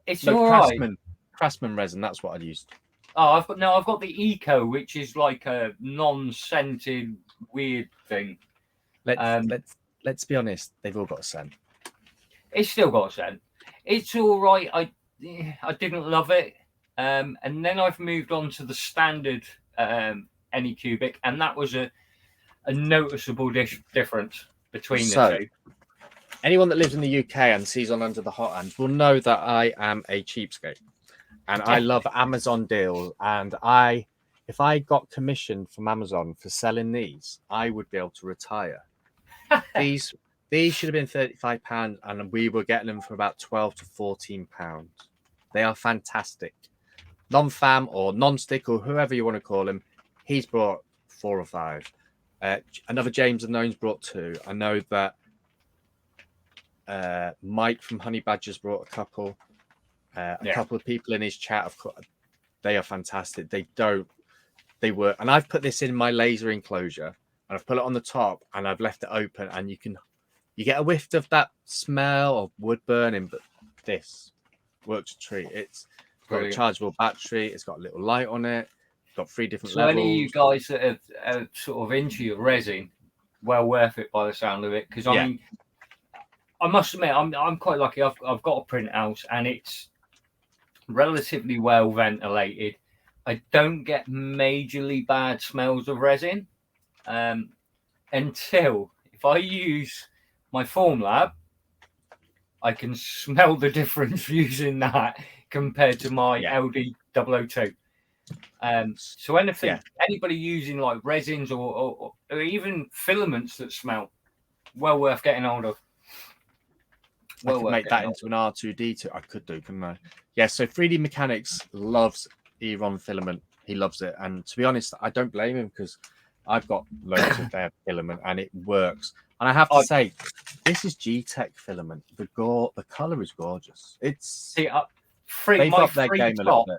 It's all right. Craftsman resin. That's what I used. Oh, I've got the Eco, which is like a non-scented weird thing. Let's be honest. They've all got a scent. It's still got a scent. It's all right. I didn't love it, and then I've moved on to the standard Anycubic, and that was a noticeable difference between the two. Anyone that lives in the UK and sees on Under the Hot Hands will know that I am a cheapskate, and I love Amazon deals. And if I got commission from Amazon for selling these, I would be able to retire. These should have been £35, and we were getting them for about £12 to £14. They are fantastic. Nonfam or non-stick or whoever you want to call him, he's brought 4 or 5. Another James Unknown's brought 2. I know that Mike from Honey Badgers brought a couple. A couple of people in his chat, they are fantastic. They work. And I've put this in my laser enclosure, and I've put it on the top, and I've left it open, and you get a whiff of that smell of wood burning, but this works a treat. It's got a chargeable battery. It's got a little light on it. It's got 3 different levels. Any of you guys that are sort of into your resin, well worth it by the sound of it. Because I mean, I must admit, I'm quite lucky. I've got a print house, and it's relatively well ventilated. I don't get majorly bad smells of resin until if I use my Formlab, I can smell the difference using that compared to my LD002. So anybody using like resins or even filaments that smell, well worth getting hold of. I could make that into an R2D2. I could do, couldn't I? Yeah, so 3D Mechanics loves Eron filament. He loves it. And to be honest, I don't blame him because I've got loads of their filament and it works. And I have to say, this is G-Tech filament. The color is gorgeous. It's they've upped their game a little bit.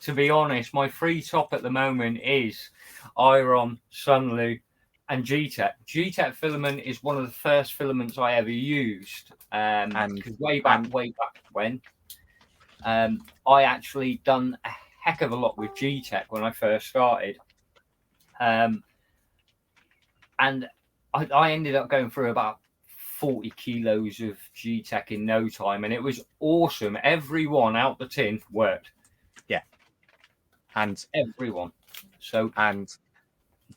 To be honest, my free top at the moment is Iron, Sunlu, and G-Tech. G-Tech filament is one of the first filaments I ever used. Because way back when, I actually done a heck of a lot with G-Tech when I first started. And I ended up going through about 40 kilos of G-Tech in no time, and it was awesome. Everyone out the tin worked. Yeah. And everyone. And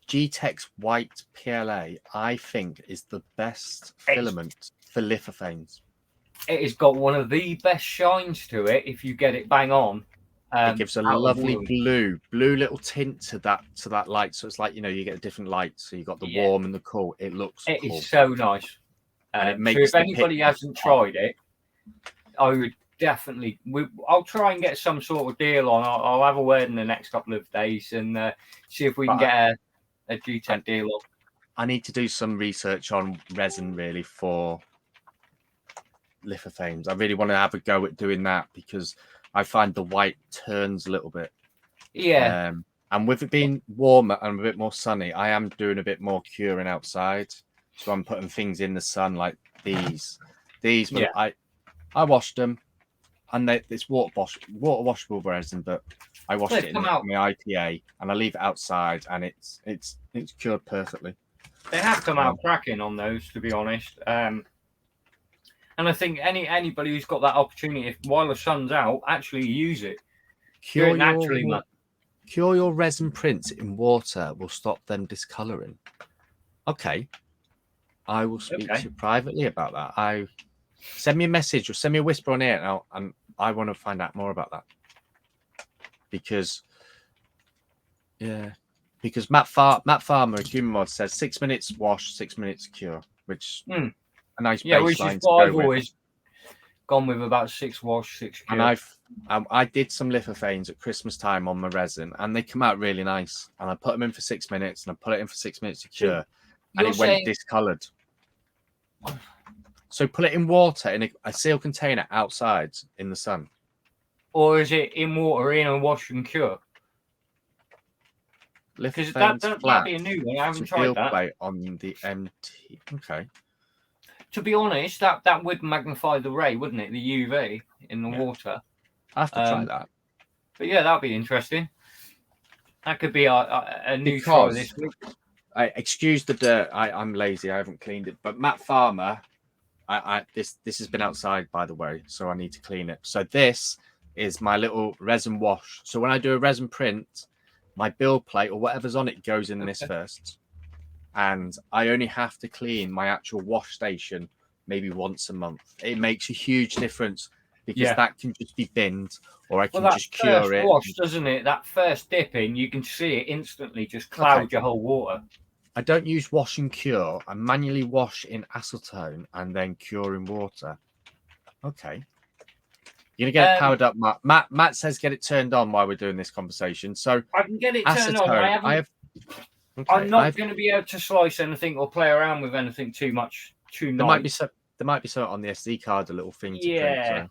G-Tech's white PLA, I think, is the best filament for lithophanes. It has got one of the best shines to it if you get it bang on. It gives a out of lovely wool. blue little tint to that light. So it's like, you know, you get a different light. So you got the warm and the cool. It looks It cool. is so nice. And it So makes if anybody hasn't tried it, I would definitely. I'll try and get some sort of deal on. I'll have a word in the next couple of days and see if we can get a G10 deal on. I need to do some research on resin really for lithofames. I really want to have a go at doing that because I find the white turns a little bit. Yeah. And with it being warmer and a bit more sunny, I am doing a bit more curing outside. So I'm putting things in the sun like these. These were, I washed them, and it's water washable resin, but I washed it in my IPA and I leave it outside, and it's cured perfectly. They have come out cracking on those, to be honest. And I think anybody who's got that opportunity, while the sun's out, actually use it. Cure it naturally, man. Cure your resin prints in water will stop them discoloring. Okay. I will speak to you privately about that. Send me a message or send me a whisper on air, and I want to find out more about that. Because Matt Farmer, Human Mod, says 6 minutes wash, 6 minutes cure, which a nice baseline which is to what go I've always gone with, about 6 wash, 6 cure. And I did some lithofanes at Christmas time on my resin, and they come out really nice. And I put them in for 6 minutes, and I put it in for 6 minutes to cure, and it went discolored. So put it in water in a sealed container outside in the sun. Or is it in water in a wash and cure? Because that'd be a new one. I haven't tried that. Plate on the MT. Okay. To be honest, that would magnify the ray, wouldn't it? The UV in the water. I have to try that. But yeah, that'd be interesting. That could be a new try this week. Excuse the dirt. I'm lazy. I haven't cleaned it. But Matt Farmer, this has been outside, by the way, so I need to clean it. So this is my little resin wash. So when I do a resin print, my build plate or whatever's on it goes in this first. And I only have to clean my actual wash station maybe once a month. It makes a huge difference because that can just be binned, or I can just cure it. Wash, doesn't it? That first dip in, you can see it instantly just cloud your whole water. I don't use wash and cure. I manually wash in acetone and then cure in water. Okay. You're going to get it powered up, Matt. Matt says get it turned on while we're doing this conversation. So I can get it turned on. I'm not going to be able to slice anything or play around with anything too much tonight. There might be something on the SD card, a little thing to print. So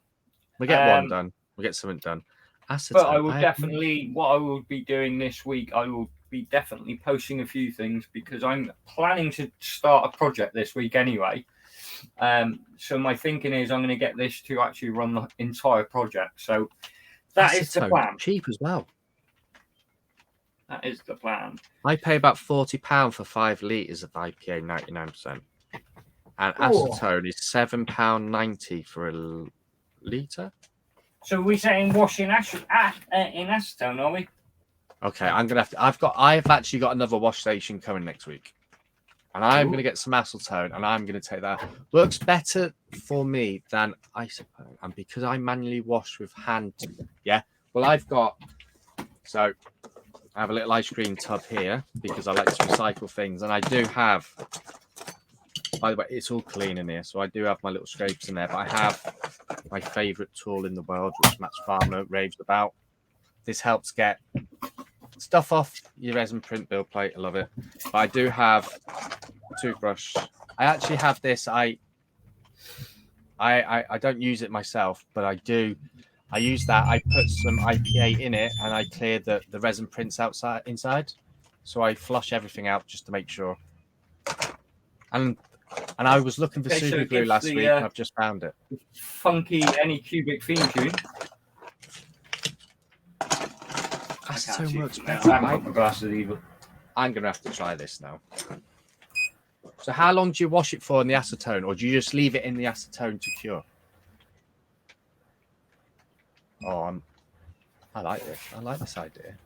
we'll get one done. We'll get something done. Acetone, but I will definitely, what I will be doing this week, I will be definitely posting a few things because I'm planning to start a project this week anyway. So my thinking is I'm going to get this to actually run the entire project. So that is the plan. Cheap as well. That is the plan. I pay about £40 for 5 litres of IPA 99%. And acetone is £7.90 for a litre. So we're saying wash in acetone, are we? Okay, I'm gonna have to. I've actually got another wash station coming next week, and I'm gonna get some acetone, and I'm gonna take that. Works better for me than isopone, and because I manually wash with hand. Yeah. Well, I have a little ice cream tub here because I like to recycle things, and I do have. By the way, it's all clean in here, so I do have my little scrapes in there. But I have my favourite tool in the world, which Matt Farmer raves about. This helps get stuff off your resin print build plate. I love it. But I do have a toothbrush. I actually have this. I don't use it myself, but I do. I use that. I put some IPA in it, and I clear the resin prints inside. So I flush everything out just to make sure. And I was looking for super glue last week, and I've just found it. Funky Anycubic theme tune. Acetone works better. I haven't got my glasses either. I'm going to have to try this now. So how long do you wash it for in the acetone, or do you just leave it in the acetone to cure? Oh, I like this. I like this idea.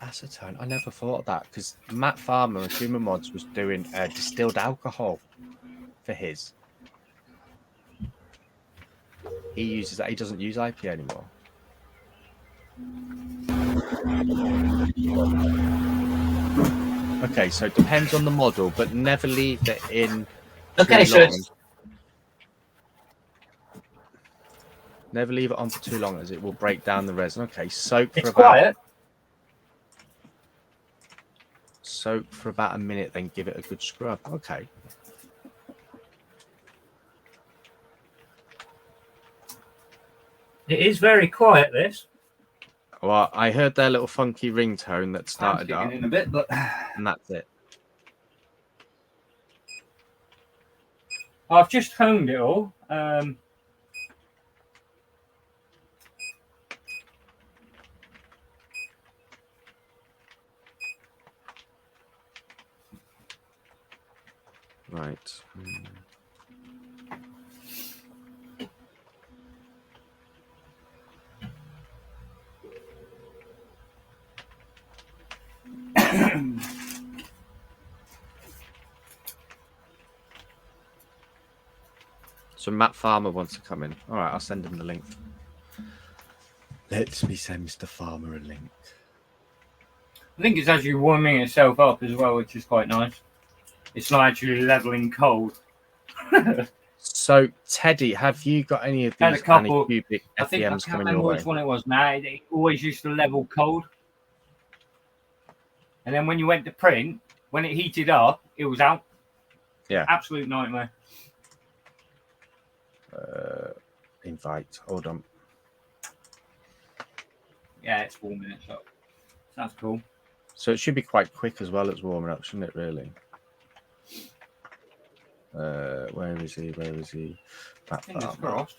Acetone. I never thought of that because Matt Farmer of Human Mods was doing distilled alcohol for his. He uses that. He doesn't use IPA anymore. Okay, so it depends on the model, but never leave it in Okay, too so long. Never leave it on for too long as it will break down the resin. Okay, soak for about a minute, then give it a good scrub. Okay. It is very quiet, this. Well, I heard their little funky ringtone that started up, in a bit, but and that's it. I've just honed it all. Right. So Matt Farmer wants to come in. All right, I'll send him the link. Let me send Mr. Farmer a link. I think it's actually warming itself up as well, which is quite nice. It's not actually leveling cold. So, Teddy, have you got any of these Anycubic FEMs coming your way? Which one it was now. It always used to level cold. And then when you went to print, when it heated up, it was out. Yeah. Absolute nightmare. Invite. Hold on. Yeah, it's warming it up. That's cool. So it should be quite quick as well as warming up, shouldn't it, really? Where is he? Where is he? Fingers crossed.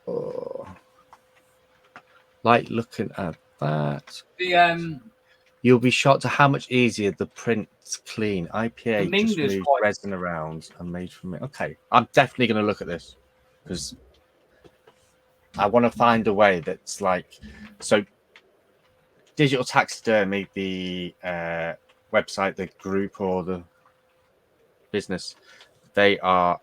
Oh. Like looking at that. The You'll be shocked at how much easier the print's clean. IPA just moves quite resin around and made from it. Okay, I'm definitely going to look at this because I want to find a way that's like so. Digital Taxidermy, the website, the group, or the business, they are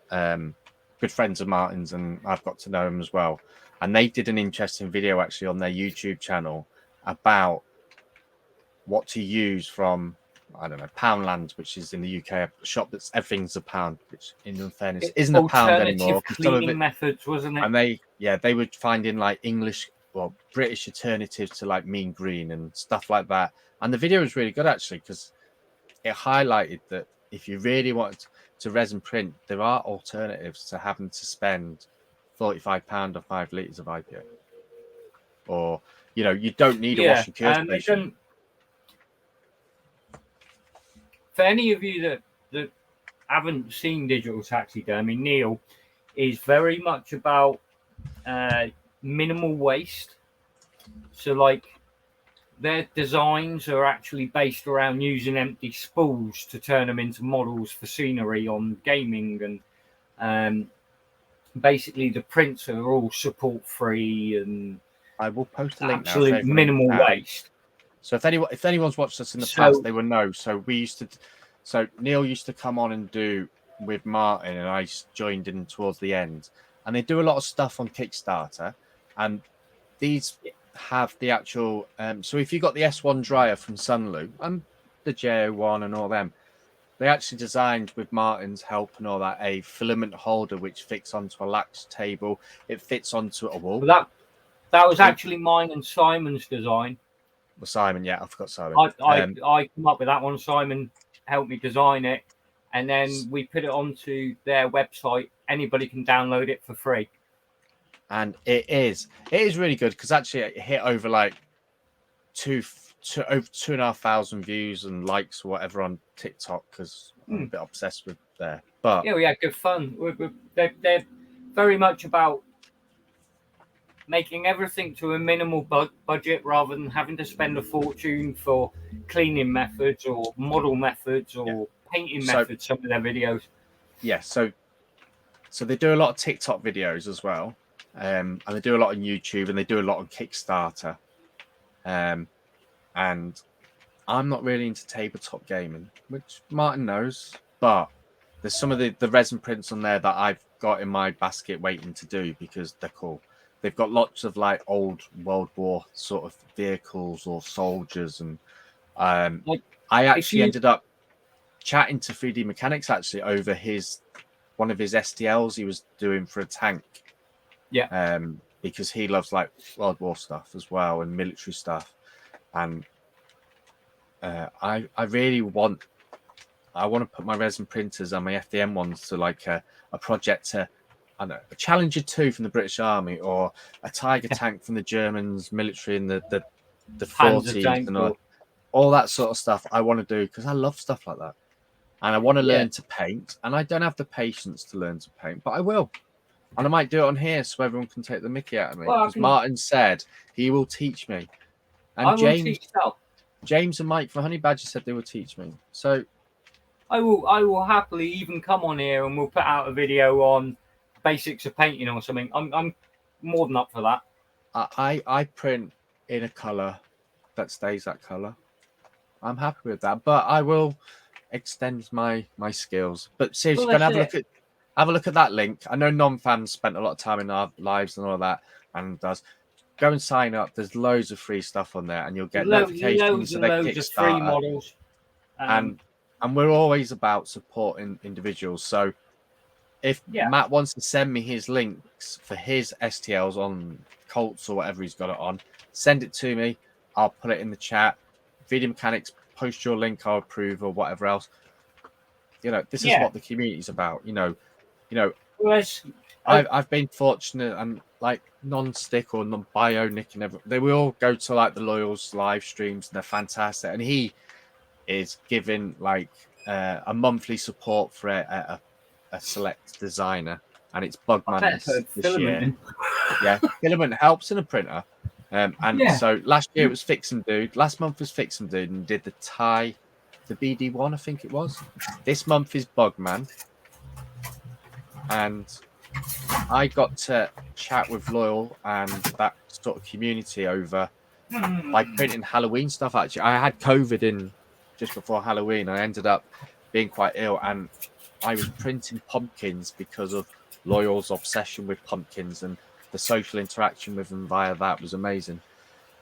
good friends of Martin's, and I've got to know them as well. And they did an interesting video actually on their YouTube channel about what to use from, I don't know, Poundland, which is in the UK, a shop that's everything's a pound, which in fairness isn't a pound anymore. Cleaning methods, wasn't it? And they were finding like English, well, British alternatives to like mean green and stuff like that. And the video was really good actually because it highlighted that if you really want to resin print, there are alternatives to having to spend £45 or 5 litres of IPA. Or, you know, you don't need a washing cure station. For any of you that haven't seen Digital Taxidermy, Neil is very much about minimal waste. So, like, their designs are actually based around using empty spools to turn them into models for scenery on gaming, and basically the prints are all support free, and I will post a link now. Absolute minimal waste. So if anyone's watched us in the past, they will know. So Neil used to come on and do with Martin, and I joined in towards the end. And they do a lot of stuff on Kickstarter, and these have the actual. So if you got the S1 dryer from Sunlu and the JO1 and all them, they actually designed with Martin's help and all that a filament holder which fits onto a lax table. It fits onto a wall. Well, that was actually mine and Simon's design. Well, Simon, yeah, I forgot Simon. I come up with that one. Simon helped me design it, and then we put it onto their website. Anybody can download it for free. And it is really good because actually it hit over like over 2,500 views and likes or whatever on TikTok because I'm a bit obsessed with there. But yeah, we had good fun. They're very much about making everything to a minimal budget rather than having to spend a fortune for cleaning methods or model methods or painting methods. Some of their videos. Yeah, so they do a lot of TikTok videos as well, and they do a lot on YouTube, and they do a lot on Kickstarter. And I'm not really into tabletop gaming, which Martin knows, but there's some of the resin prints on there that I've got in my basket waiting to do because they're cool. They've got lots of like old World War sort of vehicles or soldiers, and I actually ended up chatting to 3D Mechanics actually over one of his STLs he was doing for a tank. Yeah. Because he loves like World War stuff as well and military stuff, and I really want to put my resin printers and my FDM ones to like a project to, I don't know, a Challenger 2 from the British Army or a Tiger tank from the Germans military in the 40s and all that sort of stuff. I want to do because I love stuff like that, and I want to learn to paint, and I don't have the patience to learn to paint, but I will. And I might do it on here so everyone can take the mickey out of me. Because Martin said he will teach me. And James and Mike for Honey Badger said they will teach me. So I will happily even come on here and we'll put out a video on basics of painting or something. I'm more than up for that. I print in a colour that stays that colour. I'm happy with that. But I will extend my skills. But seriously, have a look at that link. I know Nonfam spent a lot of time in our lives and all that, and does. Go and sign up. There's loads of free stuff on there, and you'll get notifications of their Kickstarter. Free models. And we're always about supporting individuals. So if Matt wants to send me his links for his STLs on Colts or whatever he's got it on, send it to me. I'll put it in the chat. Video Mechanics, post your link, I'll approve, or whatever else. You know, this is what the community is about. I've been fortunate, and like Non-Stick or Non-Bionic and everything, they will all go to like the Loyals live streams, and they're fantastic. And he is giving like a monthly support for a select designer, and it's Bugman this year. Filament helps in a printer. So last year it was Fix and Dude. Last month was Fix and Dude, and did the BD1, I think it was. This month is Bugman. And I got to chat with Loyal and that sort of community over by printing Halloween stuff. Actually, I had COVID in just before Halloween. I ended up being quite ill, and I was printing pumpkins because of Loyal's obsession with pumpkins, and the social interaction with them via that was amazing.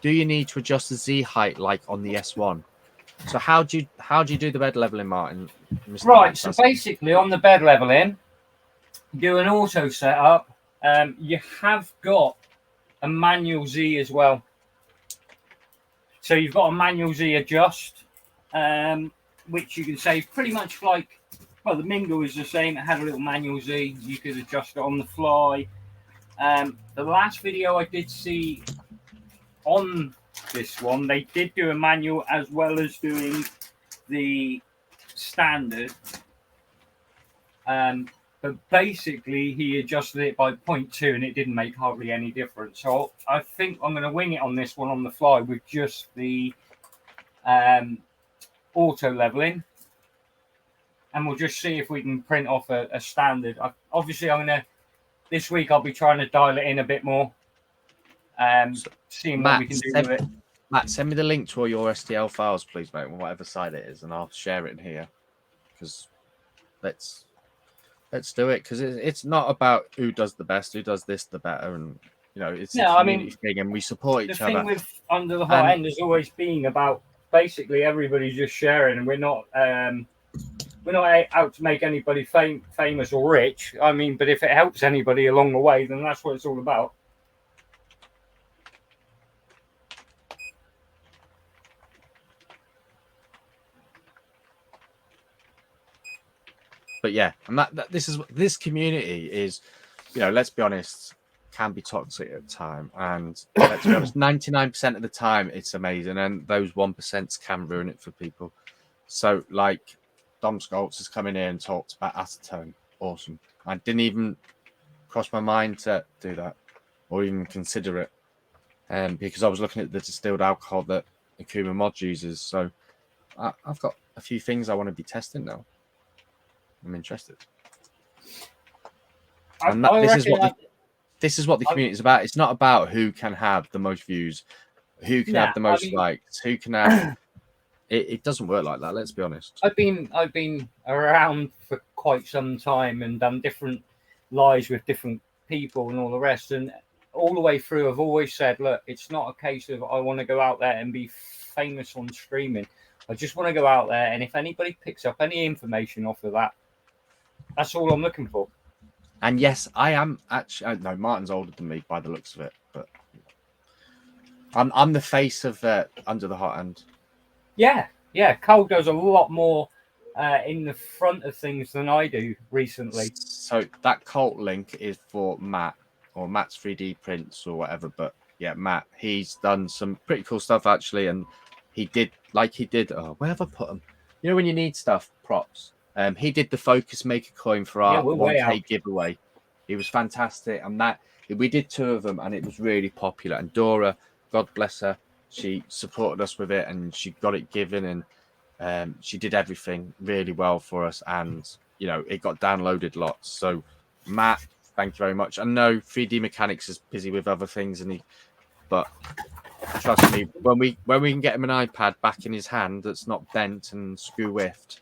Do you need to adjust the Z height like on the S1? So how do you do the bed leveling, Martin? Right. So basically, on the bed leveling, do an auto setup. You have got a manual Z as well. So you've got a manual Z adjust, which you can save pretty much like, well, the Mingo is the same. It had a little manual Z. You could adjust it on the fly. The last video I did see on this one, they did do a manual as well as doing the standard. But basically, he adjusted it by 0.2 and it didn't make hardly any difference. So I think I'm going to wing it on this one on the fly with just the auto leveling. And we'll just see if we can print off a standard. Obviously, this week I'll be trying to dial it in a bit more. Seeing what we can do with it. Matt, send me the link to all your STL files, please, mate, on whatever side it is, and I'll share it in here. Because let's do it, because it's not about who does the best, who does this the better, and it's a community thing, and we support each other. The thing with Under the Hot End has always been about basically everybody just sharing, and we're not out to make anybody famous or rich. I mean, but if it helps anybody along the way, then that's what it's all about. But yeah, and this community is, let's be honest, can be toxic at the time, and let's be honest, 99% of the time it's amazing, and those 1% can ruin it for people. So like Dom Scholz has come in here and talked about acetone. Awesome. I didn't even cross my mind to do that. or even consider it, because I was looking at the distilled alcohol that Akuma Mod uses. So I've got a few things I want to be testing now. I'm interested. And this is what the community is about. It's not about who can have the most views, who can have the most likes, who can have. It doesn't work like that. Let's be honest. I've been around for quite some time and done different lives with different people and all the rest. And all the way through, I've always said, look, it's not a case of I want to go out there and be famous on streaming. I just want to go out there, and if anybody picks up any information off of that, that's all I'm looking for. And yes, I am actually. No, Martin's older than me by the looks of it, but I'm the face of Under the Hot Hand. Yeah. Cole does a lot more in the front of things than I do recently. So that cult link is for Matt or Matt's 3D prints or whatever. But yeah, Matt, he's done some pretty cool stuff actually, and he did. Oh, where have I put them? You know when you need stuff, props. He did the Focus Maker coin for our 1K giveaway. He was fantastic, and that we did 2 of them, and it was really popular. And Dora, God bless her, she supported us with it, and she got it given, and she did everything really well for us, and it got downloaded lots. So Matt, thank you very much. I know 3D Mechanics is busy with other things, but trust me, when we can get him an iPad back in his hand that's not bent and screw whiffed,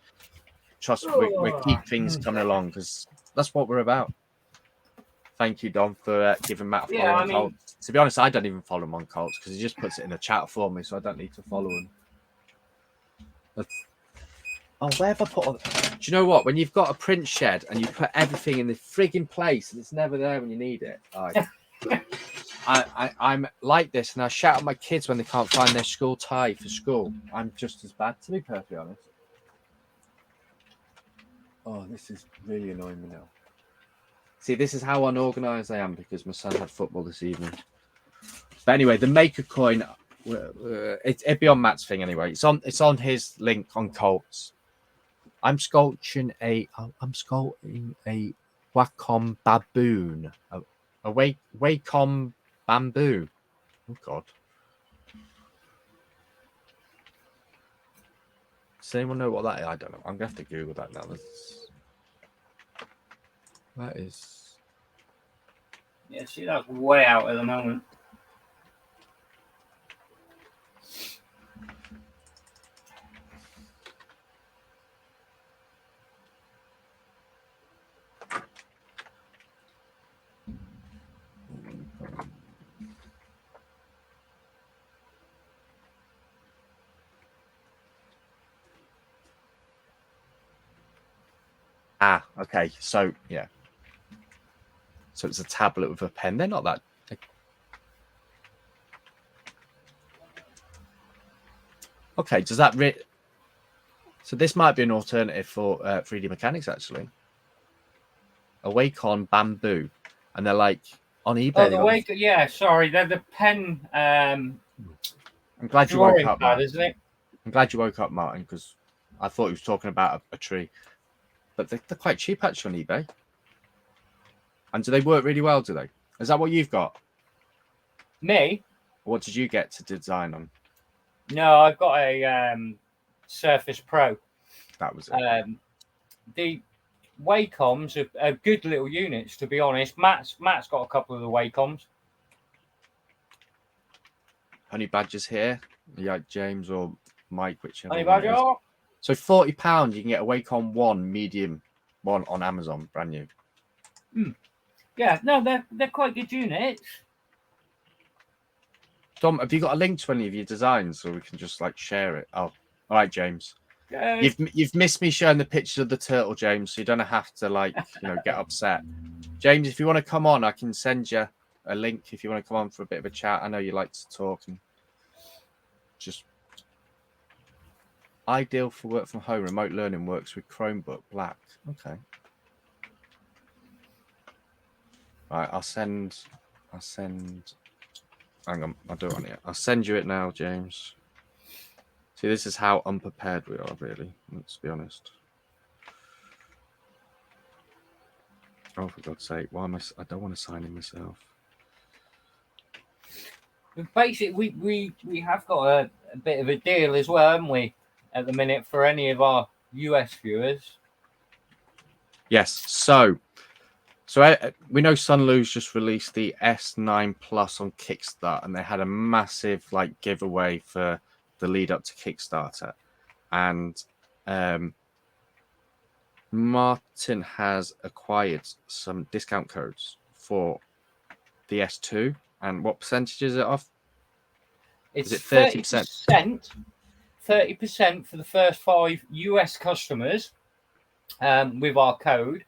trust me, we keep things coming along, because that's what we're about. Thank you, Dom, for giving Matt a follow on Colts. To be honest, I don't even follow him on Colts because he just puts it in the chat for me, so I don't need to follow him. Oh, where have I put all... Do you know what? When you've got a print shed and you put everything in the frigging place and it's never there when you need it, I'm like this, and I shout at my kids when they can't find their school tie for school. I'm just as bad, to be perfectly honest. Oh, this is really annoying me now. See, this is how unorganized I am because my son had football this evening. But anyway, the Maker coin, it'd be on Matt's thing anyway. It's on his link on Colts. I'm sculpting a Wacom baboon, a Wacom bamboo. Oh God. Does anyone know what that is? I don't know. I'm gonna have to Google that now. That is. Yeah, see, that's way out at the moment. Okay. So yeah. So it's a tablet with a pen. They're not that. Okay. Does that So this might be an alternative for 3D Mechanics actually. A Wacom bamboo, and they're like on eBay. Yeah, sorry, they're the pen. I'm glad you woke up, Martin. Isn't it? I'm glad you woke up, Martin, because I thought he was talking about a tree. But they're quite cheap actually on eBay. And do they work really well? Do they? Is that what you've got? Me? What did you get to design on? No, I've got a Surface Pro. That was it. The Wacoms are good little units, to be honest. Matt's got a couple of the Wacoms. Honey Badger's here. Yeah, James or Mike, whichever. Honey Badger. So £40, you can get a Wacom 1 medium one on Amazon, brand new. Yeah, no, they're quite good units. Dom, have you got a link to any of your designs so we can just like share it? Oh, all right, James. You've missed me showing the pictures of the turtle, James, so you don't have to get upset. James, if you want to come on, I can send you a link if you want to come on for a bit of a chat. I know you like to talk and just ideal for work from home. Remote learning works with Chromebook Black. Okay. Right, I'll send. Hang on, I'll do it on here. I'll send you it now, James. See, this is how unprepared we are, really. Let's be honest. Oh, for God's sake, why am I don't want to sign in myself. Basically, we have got a bit of a deal as well, haven't we, at the minute for any of our US viewers? Yes. So we know Sunlu's just released the S9 Plus on Kickstarter, and they had a massive like giveaway for the lead up to Kickstarter, and Martin has acquired some discount codes for the S2. And what percentage is it off? It's Is it 30%? 30% for the first 5 US customers with our code.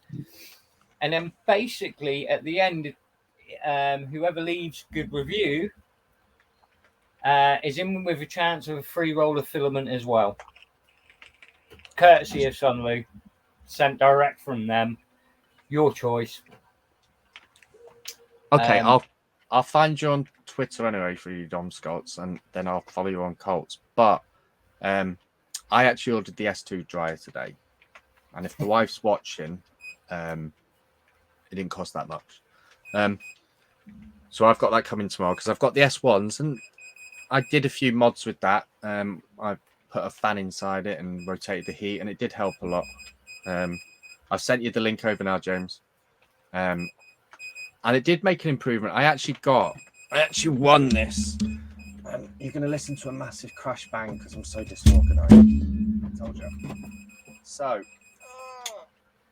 And then basically at the end, whoever leaves good review is in with a chance of a free roll of filament as well. Courtesy of Sunlu, sent direct from them. Your choice. Okay, I'll find you on Twitter anyway for you, Dom Scots, and then I'll follow you on Colts. But I actually ordered the S2 dryer today, and if the wife's watching, it didn't cost that much. So I've got that coming tomorrow because I've got the S1s, and I did a few mods with that. I put a fan inside it and rotated the heat, and it did help a lot. I've sent you the link over now, James. And it did make an improvement. I actually won this. You're going to listen to a massive crash bang because I'm so disorganized. I told you. So,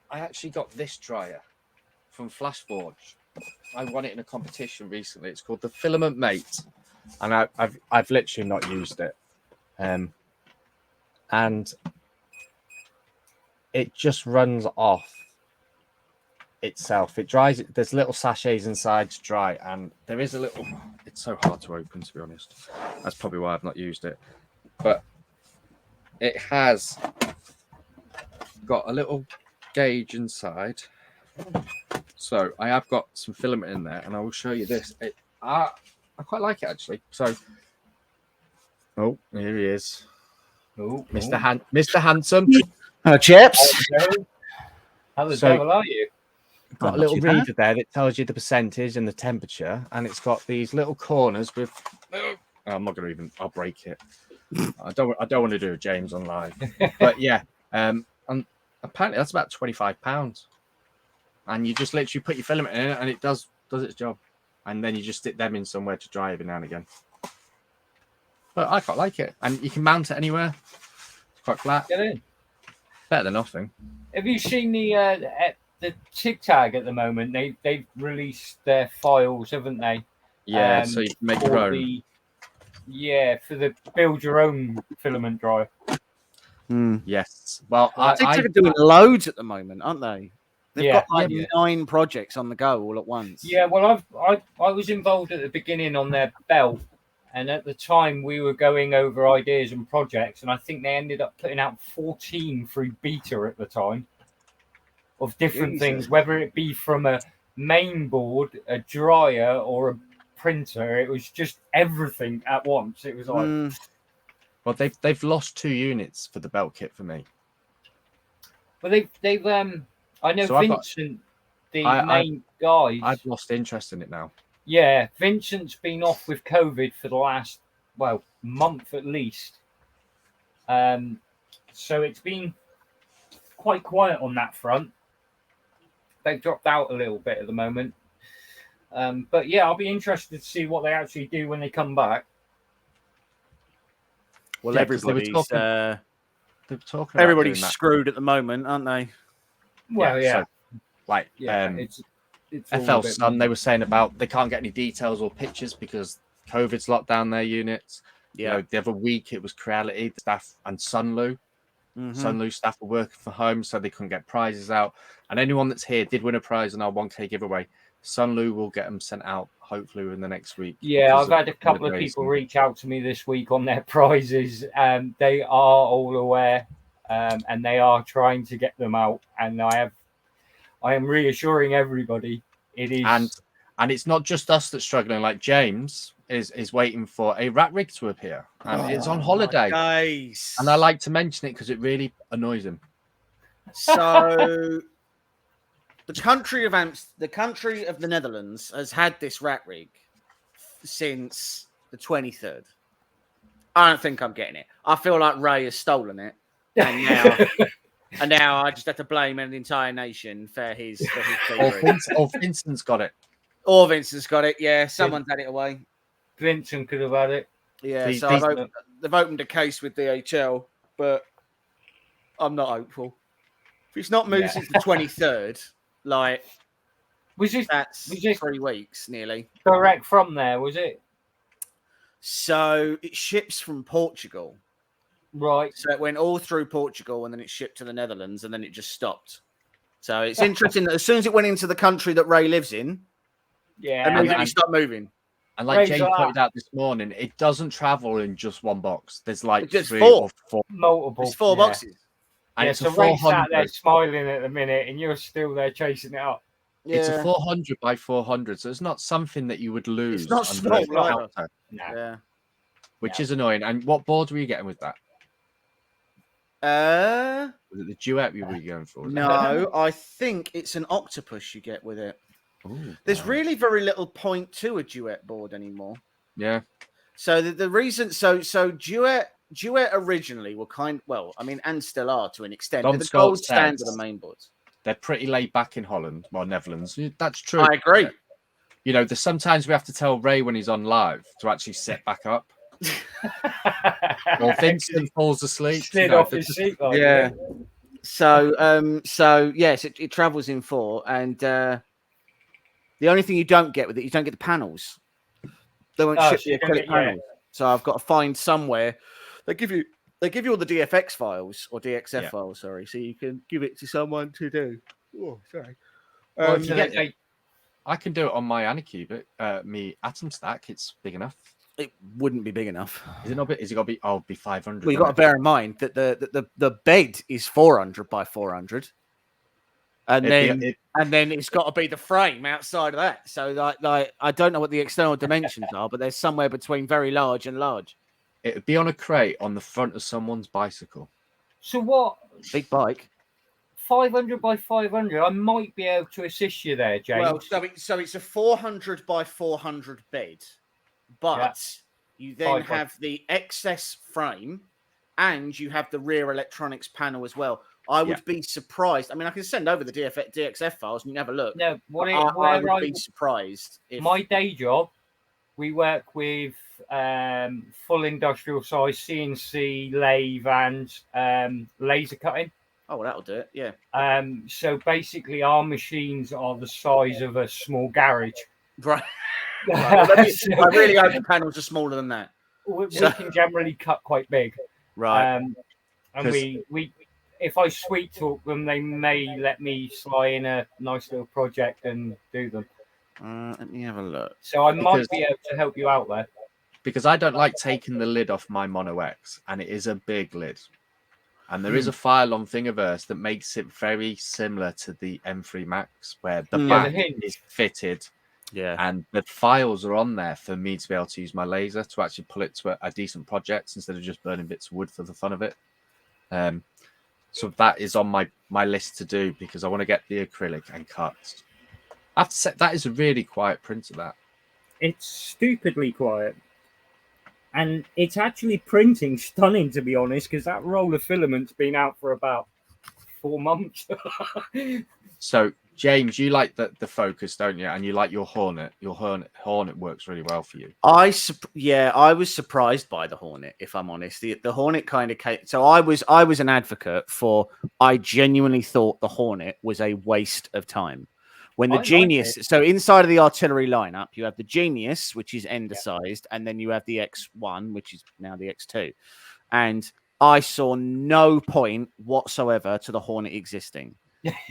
I actually got this dryer from Flashforge. I won it in a competition recently. It's called the Filament Mate, and I've literally not used it. And it just runs off itself. It dries. There's little sachets inside to dry, and there is a little. It's so hard to open, to be honest. That's probably why I've not used it. But it has got a little gauge inside. So I have got some filament in there, and I will show you this. I quite like it actually. So, oh, here he is, Mr. Handsome. Chaps. How the devil are you? Got a little reader there that tells you the percentage and the temperature, and it's got these little corners with. I'm not going to even. I'll break it. I don't want to do a James on live, but yeah. And apparently that's about £25, and you just literally put your filament in it, and it does its job, and then you just stick them in somewhere to dry every now and again. But I quite like it, and you can mount it anywhere. It's quite flat. Get in. Better than nothing. Have you seen the Tig Tag at the moment? They've released their files, haven't they? Yeah, so you can make your own. For the build your own filament dryer. Yes. Well, I think they're doing loads at the moment, aren't they? They've got like 9 projects on the go all at once. Yeah, well, I was involved at the beginning on their belt, and at the time we were going over ideas and projects, and I think they ended up putting out 14 through beta at the time of different things, whether it be from a main board, a dryer, or a printer. It was just everything at once. It was like, well, they've lost 2 units for the belt kit for me. Well, they've I know so Vincent, the main guy. I've lost interest in it now. Yeah, Vincent's been off with COVID for the last month at least. So it's been quite quiet on that front. They've dropped out a little bit at the moment. But yeah, I'll be interested to see what they actually do when they come back. Well, everybody's screwed at the moment, aren't they? Well, yeah. So, like, it's FL Sun, they were saying about they can't get any details or pictures because COVID's locked down their units. Yeah. You know, the other week it was Creality staff and Sunlu. Sunlu staff were working from home, so they couldn't get prizes out. And anyone that's here did win a prize in our 1K giveaway. Sunlu will get them sent out hopefully in the next week. Yeah, I've had a couple of people reach out to me this week on their prizes. They are all aware, and they are trying to get them out. And I am reassuring everybody it is. And it's not just us that's struggling. Like James is waiting for a rat rig to appear, and it's on holiday. Nice. And I like to mention it because it really annoys him. So the country of the Netherlands has had this rat rig since the 23rd. I don't think I'm getting it. I feel like Ray has stolen it, and now I just have to blame an entire nation for his Or Vincent's got it. Or Vincent's got it. Yeah, someone's had it away. Vincent could have had it. Yeah, so they've opened a case with DHL, but I'm not hopeful. If it's not moved since the 23rd, like that's 3 weeks nearly. Direct from there, was it? So it ships from Portugal. Right. So it went all through Portugal and then it shipped to the Netherlands and then it just stopped. So it's interesting that as soon as it went into the country that Ray lives in, immediately stopped moving. And like Jane pointed out this morning, it doesn't travel in just one box. There's like just 3 4. or 4. Multiple. It's 4 boxes. And it's so a Ray's 400. sat there smiling at the minute and you're still there chasing it up. Yeah. It's a 400 by 400, so it's not something that you would lose. It's not small, either. No. Yeah. Which is annoying. And what board were you getting with that? Was it the duet you were going for? No, I think it's an octopus you get with it. Ooh, There's really very little point to a duet board anymore. Yeah. So the reason, so duet originally were and still are to an extent. They're the gold standard of main boards. They're pretty laid back in Holland, Netherlands. That's true. I agree. You know, there's sometimes we have to tell Ray when he's on live to actually sit back up. Or Vincent falls asleep. Slid off his seat. Yeah. So yes, it travels in 4, and the only thing you don't get with it, you don't get the panels. They won't ship the acrylic panels. So I've got to find somewhere. They give you all the DFX files or DXF files, sorry, so you can give it to someone to do. Oh, sorry. I can do it on my Anycubic, me Atom Stack. It's big enough. It wouldn't be big enough. Is it not big? Is it got to be? Oh, it'd be 500. Well, you got to bear in mind that the bed is 400 by 400, and then it's got to be the frame outside of that. So like I don't know what the external dimensions are, but there's somewhere between very large and large. It'd be on a crate on the front of someone's bicycle. So what? Big bike. 500 by 500. I might be able to assist you there, James. Well, so it's a 400 by 400 bed. But you then have the excess frame and you have the rear electronics panel as well. I would be surprised. I mean, I can send over the DXF files and you can have a look. No, I would be surprised. My day job, we work with full industrial size CNC lathe and laser cutting. Oh, well, that'll do it. Yeah. So basically, our machines are the size of a small garage. Right. Well, I really hope the panels are smaller than that. We can generally cut quite big, right? And we if I sweet talk them, they may let me slide in a nice little project and do them. Let me have a look. So I might be able to help you out there. Because I don't like taking the lid off my Mono X, and it is a big lid. And there is a file on Thingiverse that makes it very similar to the M3 Max, where the back is fitted. Yeah, and the files are on there for me to be able to use my laser to actually pull it to a decent project instead of just burning bits of wood for the fun of it. So that is on my list to do because I want to get the acrylic and cut. I have to say that is a really quiet printer. That it's stupidly quiet, and it's actually printing stunning, to be honest, because that roll of filament's been out for about 4 months. So. James, you like the Focus, don't you? And you like your Hornet. Your Hornet works really well for you. I was surprised by the Hornet, if I'm honest. The Hornet kind of came. So I was an advocate for. I genuinely thought the Hornet was a waste of time. When the Genius, so inside of the artillery lineup, you have the Genius, which is ender-sized, and then you have the X1, which is now the X2, and I saw no point whatsoever to the Hornet existing.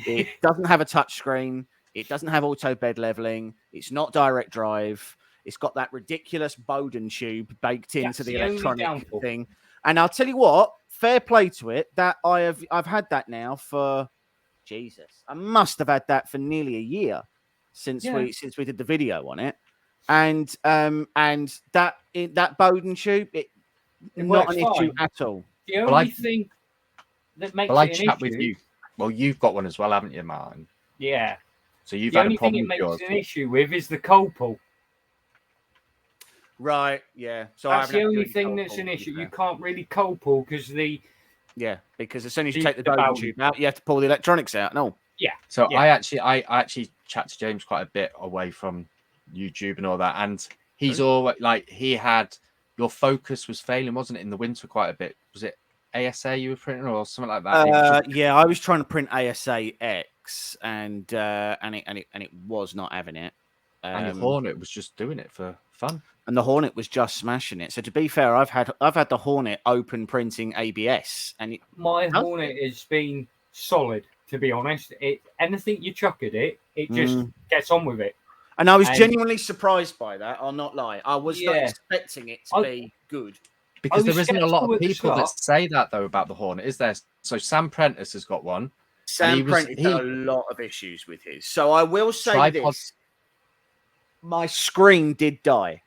It doesn't have a touch screen. It doesn't have auto bed leveling. It's not direct drive. It's got that ridiculous Bowden tube baked into the electronic thing. And I'll tell you what, fair play to it. That I've had that now for Jesus. I must have had that for nearly a year since we did the video on it. And that Bowden tube, it not an issue at all. The only thing that makes it an issue with you. Well, you've got one as well, haven't you, Martin? Yeah. So you've had a problem with yours. The only thing it makes an issue with is the cold pull. Right. Yeah. So That's the only any thing cold that's pull, an to be issue. You fair. can't really cold pull because Yeah, because as soon as you The- take the the Dover valve. tube out, you have to pull the electronics out. No. So Yeah. I actually chat to James quite a bit away from YouTube and all that, and he's always like he had your focus was failing, wasn't it, in the winter quite a bit? Was it ASA you were printing or something like that? It was just- Yeah, I was trying to print ASA-X, and it was not having it. and your Hornet was just doing it for fun. And the Hornet was just smashing it. So to be fair, I've had the Hornet open printing ABS, and my does Hornet has been solid. To be honest, anything you chuck at it, it just gets on with it. and I was And- genuinely surprised by that. I'll not lie. I was not Yeah. expecting it to be good. Because was there isn't a lot sceptical of at the people that start. say that though about the Hornet, is there? So Sam Prentice has got one. Sam Prentice had a lot of issues with his. So I will say Tripod- this: my screen did die.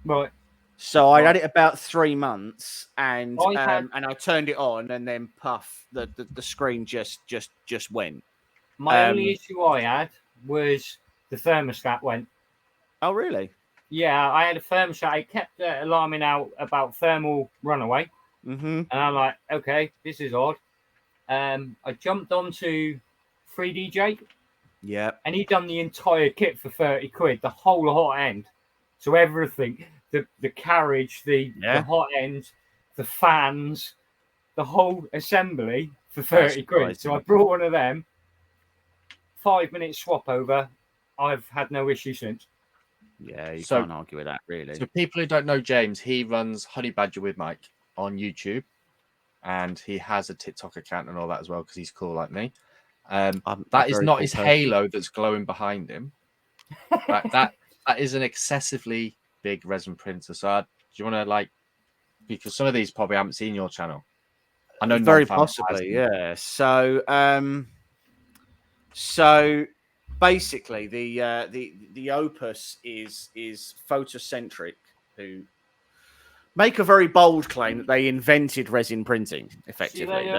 Right. So I Right. had it about 3 months, and I had- and I turned it on, and then puff, the screen just went. My only issue I had was the thermostat went. Oh, really? Yeah, I had a thermostat. It kept alarming out about thermal runaway. Mm-hmm. And I'm like, okay, this is odd. I jumped onto 3D Jake, Yeah. and he done the entire kit for 30 quid, the whole hot end. So everything, the carriage, the hot end, the fans, the whole assembly for 30 quid. So I brought one of them. 5-minute swap over. I've had no issue since. Yeah, you So- can't argue with that, really. So people who don't know James, he runs Honey Badger with Mike on YouTube, and he has a TikTok account and all that as well because he's cool like me. I'm a That is very not cool his person. halo that's glowing behind him. that is an excessively big resin printer. So do you want to because some of these probably haven't seen your channel. I know Very Nonfam possibly, hasn't. yeah. So basically, the Opus is Photocentric, who make a very bold claim that they invented resin printing. Effectively,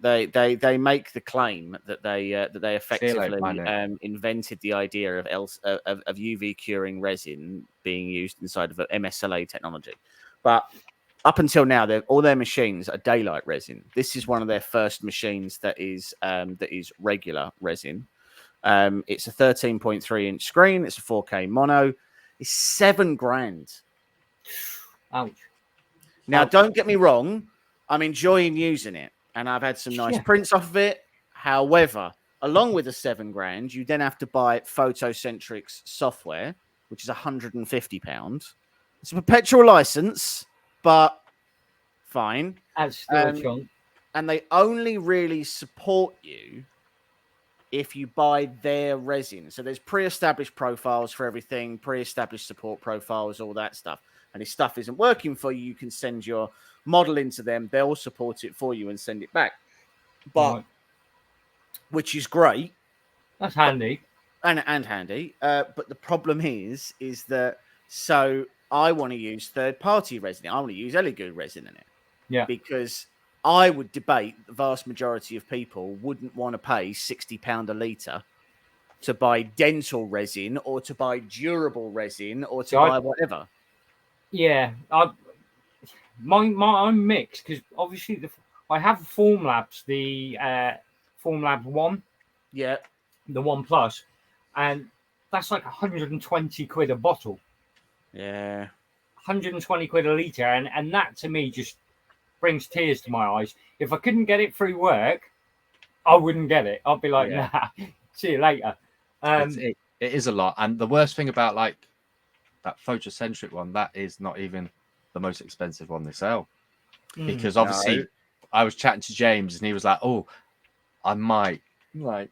they make the claim that they effectively invented the idea of UV curing resin being used inside of MSLA technology, but up until now, all their machines are daylight resin. This is one of their first machines that is regular resin. It's a 13.3-inch screen. It's a 4K mono. It's $7,000. Ouch. Now, don't get me wrong. I'm enjoying using it, and I've had some nice prints off of it. However, along with the $7,000, you then have to buy Photocentric's software, which is £150. It's a perpetual license, but fine. That's still a chunk. And they only really support you if you buy their resin. So there's pre-established profiles for everything, pre-established support profiles, all that stuff. And if stuff isn't working for you, you can send your model into them. They'll support it for you and send it back. But which is great. That's handy. And handy. But the problem is that so I want to use third-party resin. I want to use Anycubic resin in it. Yeah. Because I would debate the vast majority of people wouldn't want to pay £60 a litre to buy dental resin or to buy durable resin or to buy whatever. Yeah. I'm mixed because obviously I have Formlabs, the Formlab 1. Yeah. The 1 Plus. And that's like 120 quid a bottle. Yeah. 120 quid a litre. And that to me just brings tears to my eyes. If I couldn't get it through work, I wouldn't get it. I'd be like, nah, see you later. It is a lot. And the worst thing about that Photocentric one, that is not even the most expensive one they sell. Because obviously I was chatting to James and he was like, oh, I might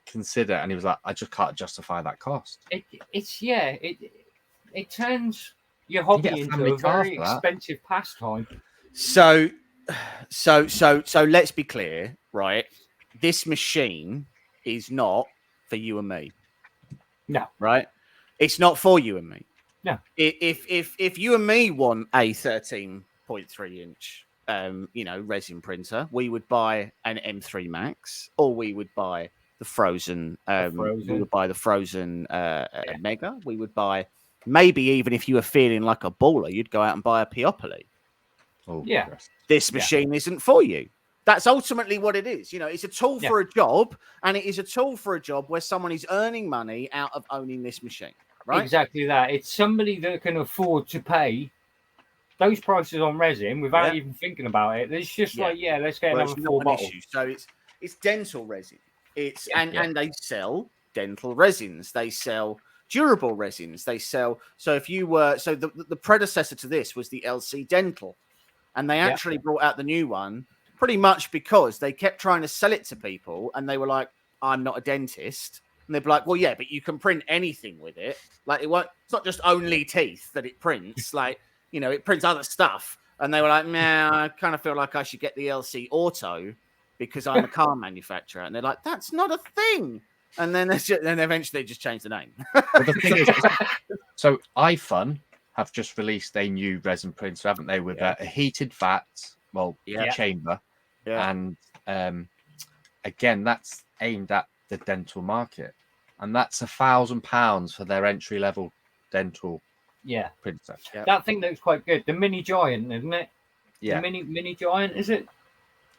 consider. And he was like, I just can't justify that cost. It turns your hobby into a very expensive pastime. So let's be clear, right? This machine is not for you and me. No. Right? It's not for you and me. No. If you and me want a 13.3-inch resin printer, we would buy an M3 Max, or we would buy the Frozen. We would buy the Frozen Mega. We would buy maybe even if you were feeling like a baller, you'd go out and buy a Peopoly. Oh, Yeah. yes. This machine isn't for you. That's ultimately what it is. You know, it's a tool for a job, and it is a tool for a job where someone is earning money out of owning this machine, right? Exactly that. It's somebody that can afford to pay those prices on resin without even thinking about it. It's just like, let's get another it's 4 not an bottles. issue. So it's dental resin. It's and they sell dental resins. They sell durable resins. They sell. So if you were the predecessor to this was the LC Dental, and they actually brought out the new one pretty much because they kept trying to sell it to people, and they were like, "I'm not a dentist." And they'd be like, "Well, yeah, but you can print anything with it. Like it won't. It's not just only teeth that it prints. Like, you know, it prints other stuff." And they were like, "Nah, I kind of feel like I should get the LC Auto because I'm a car manufacturer." And they're like, "That's not a thing." And then then eventually they just changed the name. But the thing is, so iFun have just released a new resin printer, haven't they? With a heated vat, chamber, and again, that's aimed at the dental market, and that's £1,000 for their entry level dental printer. That thing looks quite good. The Mini Giant, isn't it? Yeah, the Mini Giant, is it?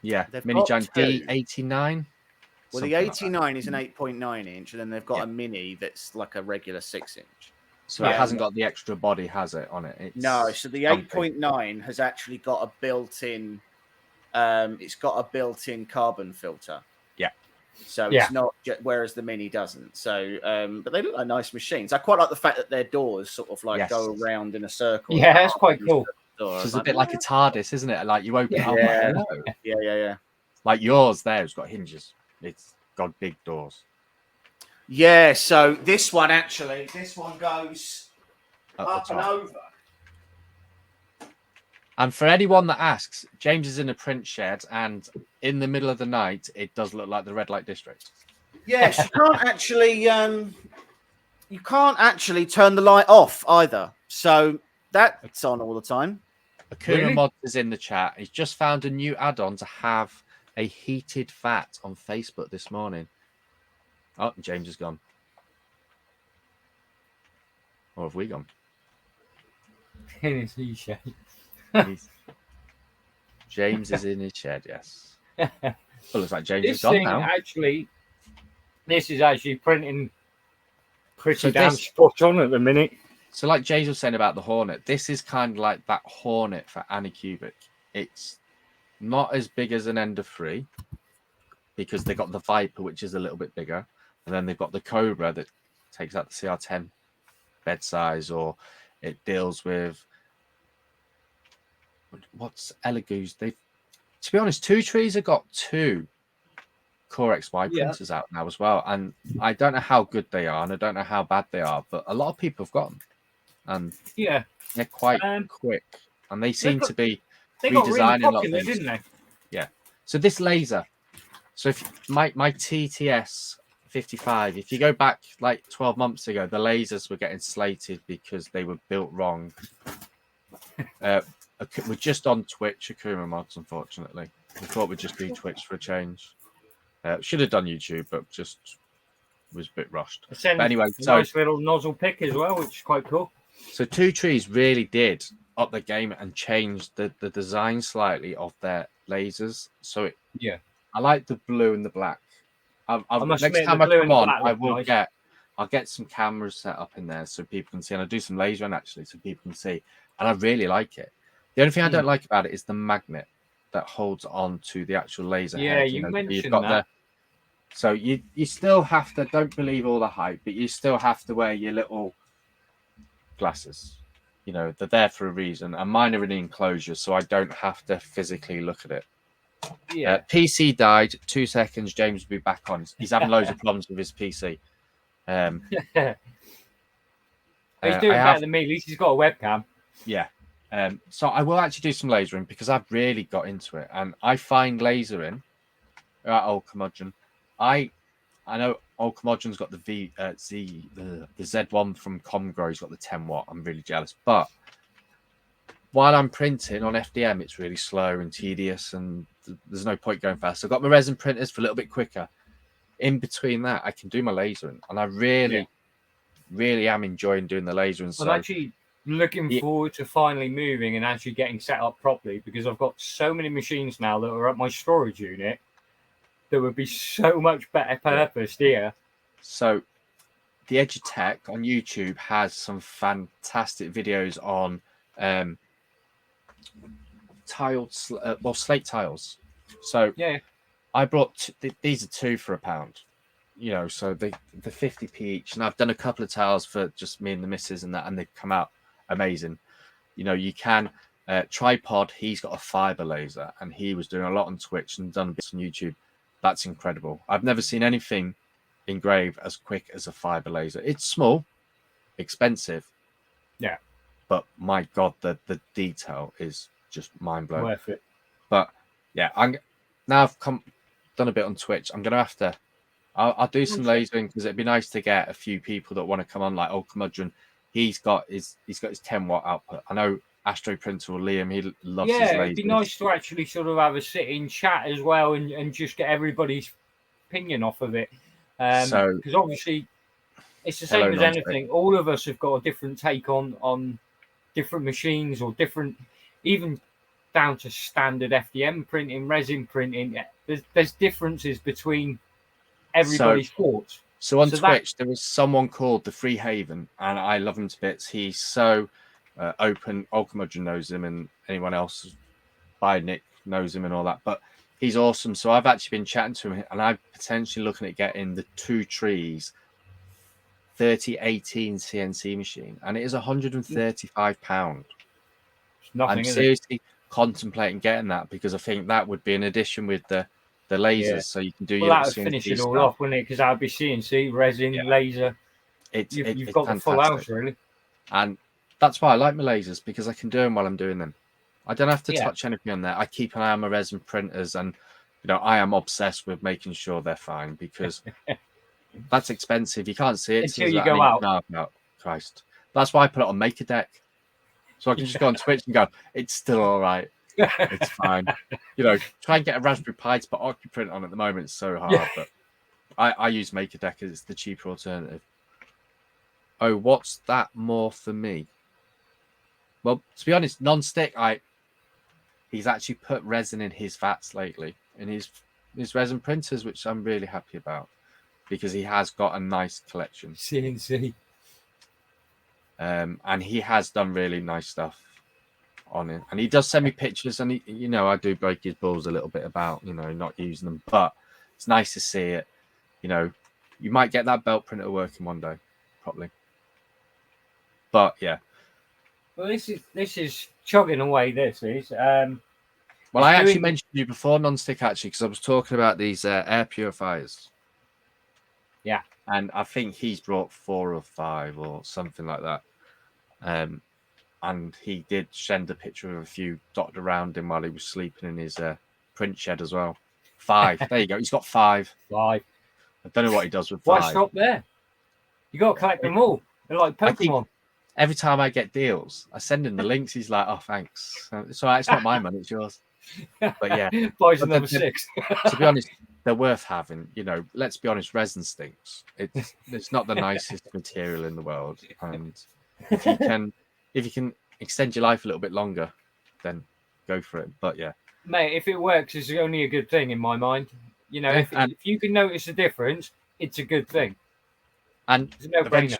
Yeah, They've Mini got Giant two. D89. Well, the 89 is an 8.9 inch, and then they've got a mini that's like a regular 6-inch. So it hasn't got the extra body, has it, on it? No, so the 8.9 has actually got a built-in. It's got a built-in carbon filter. Yeah. So it's not, whereas the mini doesn't. So, but they look like nice machines. I quite like the fact that their doors sort of like go around in a circle. Yeah, that's quite cool. So it's a bit like a TARDIS, isn't it? Like you open it up. Yeah. Like yours there has got hinges. It's got big doors. Yeah, so this one goes up and over. And for anyone that asks, James is in a print shed, and in the middle of the night, it does look like the red light district. Yes, you can't actually turn the light off either. So that's on all the time. Akuma Mod is in the chat. He's just found a new add-on to have a heated vat on Facebook this morning. Oh, James is gone. Or have we gone? In his shed. James is in his shed, yes. Well, looks like James This is gone thing now. This is actually printing pretty damn spot on at the minute. So like James was saying about the Hornet, this is kind of like that Hornet for Anycubic. It's not as big as an Ender 3 because they got the Viper, which is a little bit bigger. And then they've got the Cobra that takes out the CR10 bed size, or it deals with what's Elegoo's. To be honest, Two Trees have got 2 Core XY printers out now as well. And I don't know how good they are and I don't know how bad they are, but a lot of people have got them. And they're quite quick. And they seem to be redesigning a lot of things. Didn't they? Yeah. So this laser. So if my TTS 55, if you go back like 12 months ago, the lasers were getting slated because they were built wrong. We're just on Twitch, Akuma Mods, unfortunately. We thought we'd just do Twitch for a change. Should have done YouTube, but just was a bit rushed. But anyway, nice little nozzle pick as well, which is quite cool. So Two Trees really did up the game and changed the design slightly of their lasers. So I like the blue and the black. Next time I come on, I'll get some cameras set up in there so people can see, and I'll do some lasering actually so people can see. And I really like it. The only thing I don't like about it is the magnet that holds on to the actual laser head. You mentioned that. So you still have to, don't believe all the hype, but you still have to wear your little glasses. You know, they're there for a reason. And mine are in the enclosure, so I don't have to physically look at it. Yeah. PC died. 2 seconds. James will be back on. He's having loads of problems with his PC. He's doing better than me. At least he's got a webcam. Yeah. So I will actually do some lasering because I've really got into it, and I find lasering at Old Curmudgeon. I know Old Curmudgeon's got the Z1 from Comgrow. He's got the 10 watt. I'm really jealous, but while I'm printing on FDM, it's really slow and tedious, and there's no point going fast. I've got my resin printers for a little bit quicker. In between that, I can do my lasering, and I really really am enjoying doing the laser. And so I'm actually looking forward to finally moving and actually getting set up properly, because I've got so many machines now that are at my storage unit that would be so much better purposed here. So the Edge of Tech on YouTube has some fantastic videos on slate tiles. So Yeah. I brought these are 2 for £1. You know, so the 50p each, and I've done a couple of tiles for just me and the missus and that, and they've come out amazing. You know, you can Tripod. He's got a fiber laser, and he was doing a lot on Twitch and done bits on YouTube. That's incredible. I've never seen anything engrave as quick as a fiber laser. It's small, expensive, but my god, the detail is just mind blowing. Worth it. But yeah, now I've done a bit on Twitch. I'm gonna have to. I'll do some lasering, because it'd be nice to get a few people that want to come on, like Curmudgeon. He's got his 10-watt output. I know Astro Printer or Liam, he loves his lasers. Yeah, it'd be nice to actually sort of have a sit-in chat as well, and just get everybody's opinion off of it. Because obviously it's the same as anything. All of us have got a different take on different machines, or different, even down to standard FDM printing, resin printing. There's differences between everybody's thoughts. So on Twitch, there was someone called the Free Haven, and I love him to bits. He's so open. Curmudgeon knows him, and anyone else by Nick knows him and all that. But he's awesome. So I've actually been chatting to him, and I'm potentially looking at getting the 2 trees 3018 CNC machine, and it is £135. I'm seriously contemplating getting that, because I think that would be an addition with the lasers, so you can do your that would finish it all off, wouldn't it? Because I'd be CNC, resin, laser. You've got the full house, really. And that's why I like my lasers, because I can do them while I'm doing them. I don't have to touch anything on there. I keep an eye on my resin printers, and you know, I am obsessed with making sure they're fine, because that's expensive. You can't see it until you go out. No, Christ. That's why I put it on Maker Deck, so I can just go on Twitch and go, it's still all right. It's fine. You know, try and get a Raspberry Pi to put OcuPrint on at the moment. It's so hard, but I use Maker Deck as it's the cheaper alternative. Oh, what's that more for me? Well, to be honest, non-stick, he's actually put resin in his vats lately, in his resin printers, which I'm really happy about, because he has got a nice collection. CNC. And he has done really nice stuff on it, and he does send me pictures, and he, I do break his balls a little bit about not using them, but it's nice to see it. You might get that belt printer working one day properly, but yeah. Well, this is chugging away. This is well, I actually mentioned you before, non-stick, actually, because I was talking about these air purifiers. Yeah, and I think he's brought 4 or 5 or something like that. And he did send a picture of a few dotted around him while he was sleeping in his print shed as well. 5. There you go. He's got 5. 5. I don't know what he does with 5. Why stop there? You got to collect them all. They're like Pokemon. Every time I get deals, I send him the links. He's like, "Oh, thanks." It's all right. It's not my money. It's yours. But yeah, buys number 6. To be honest, they're worth having. Let's be honest. Resin stinks. It's not the nicest material in the world, and if you can extend your life a little bit longer, then go for it. But yeah, mate, if it works, it's only a good thing in my mind. If you can notice a difference, it's a good thing. And it's a no-brainer.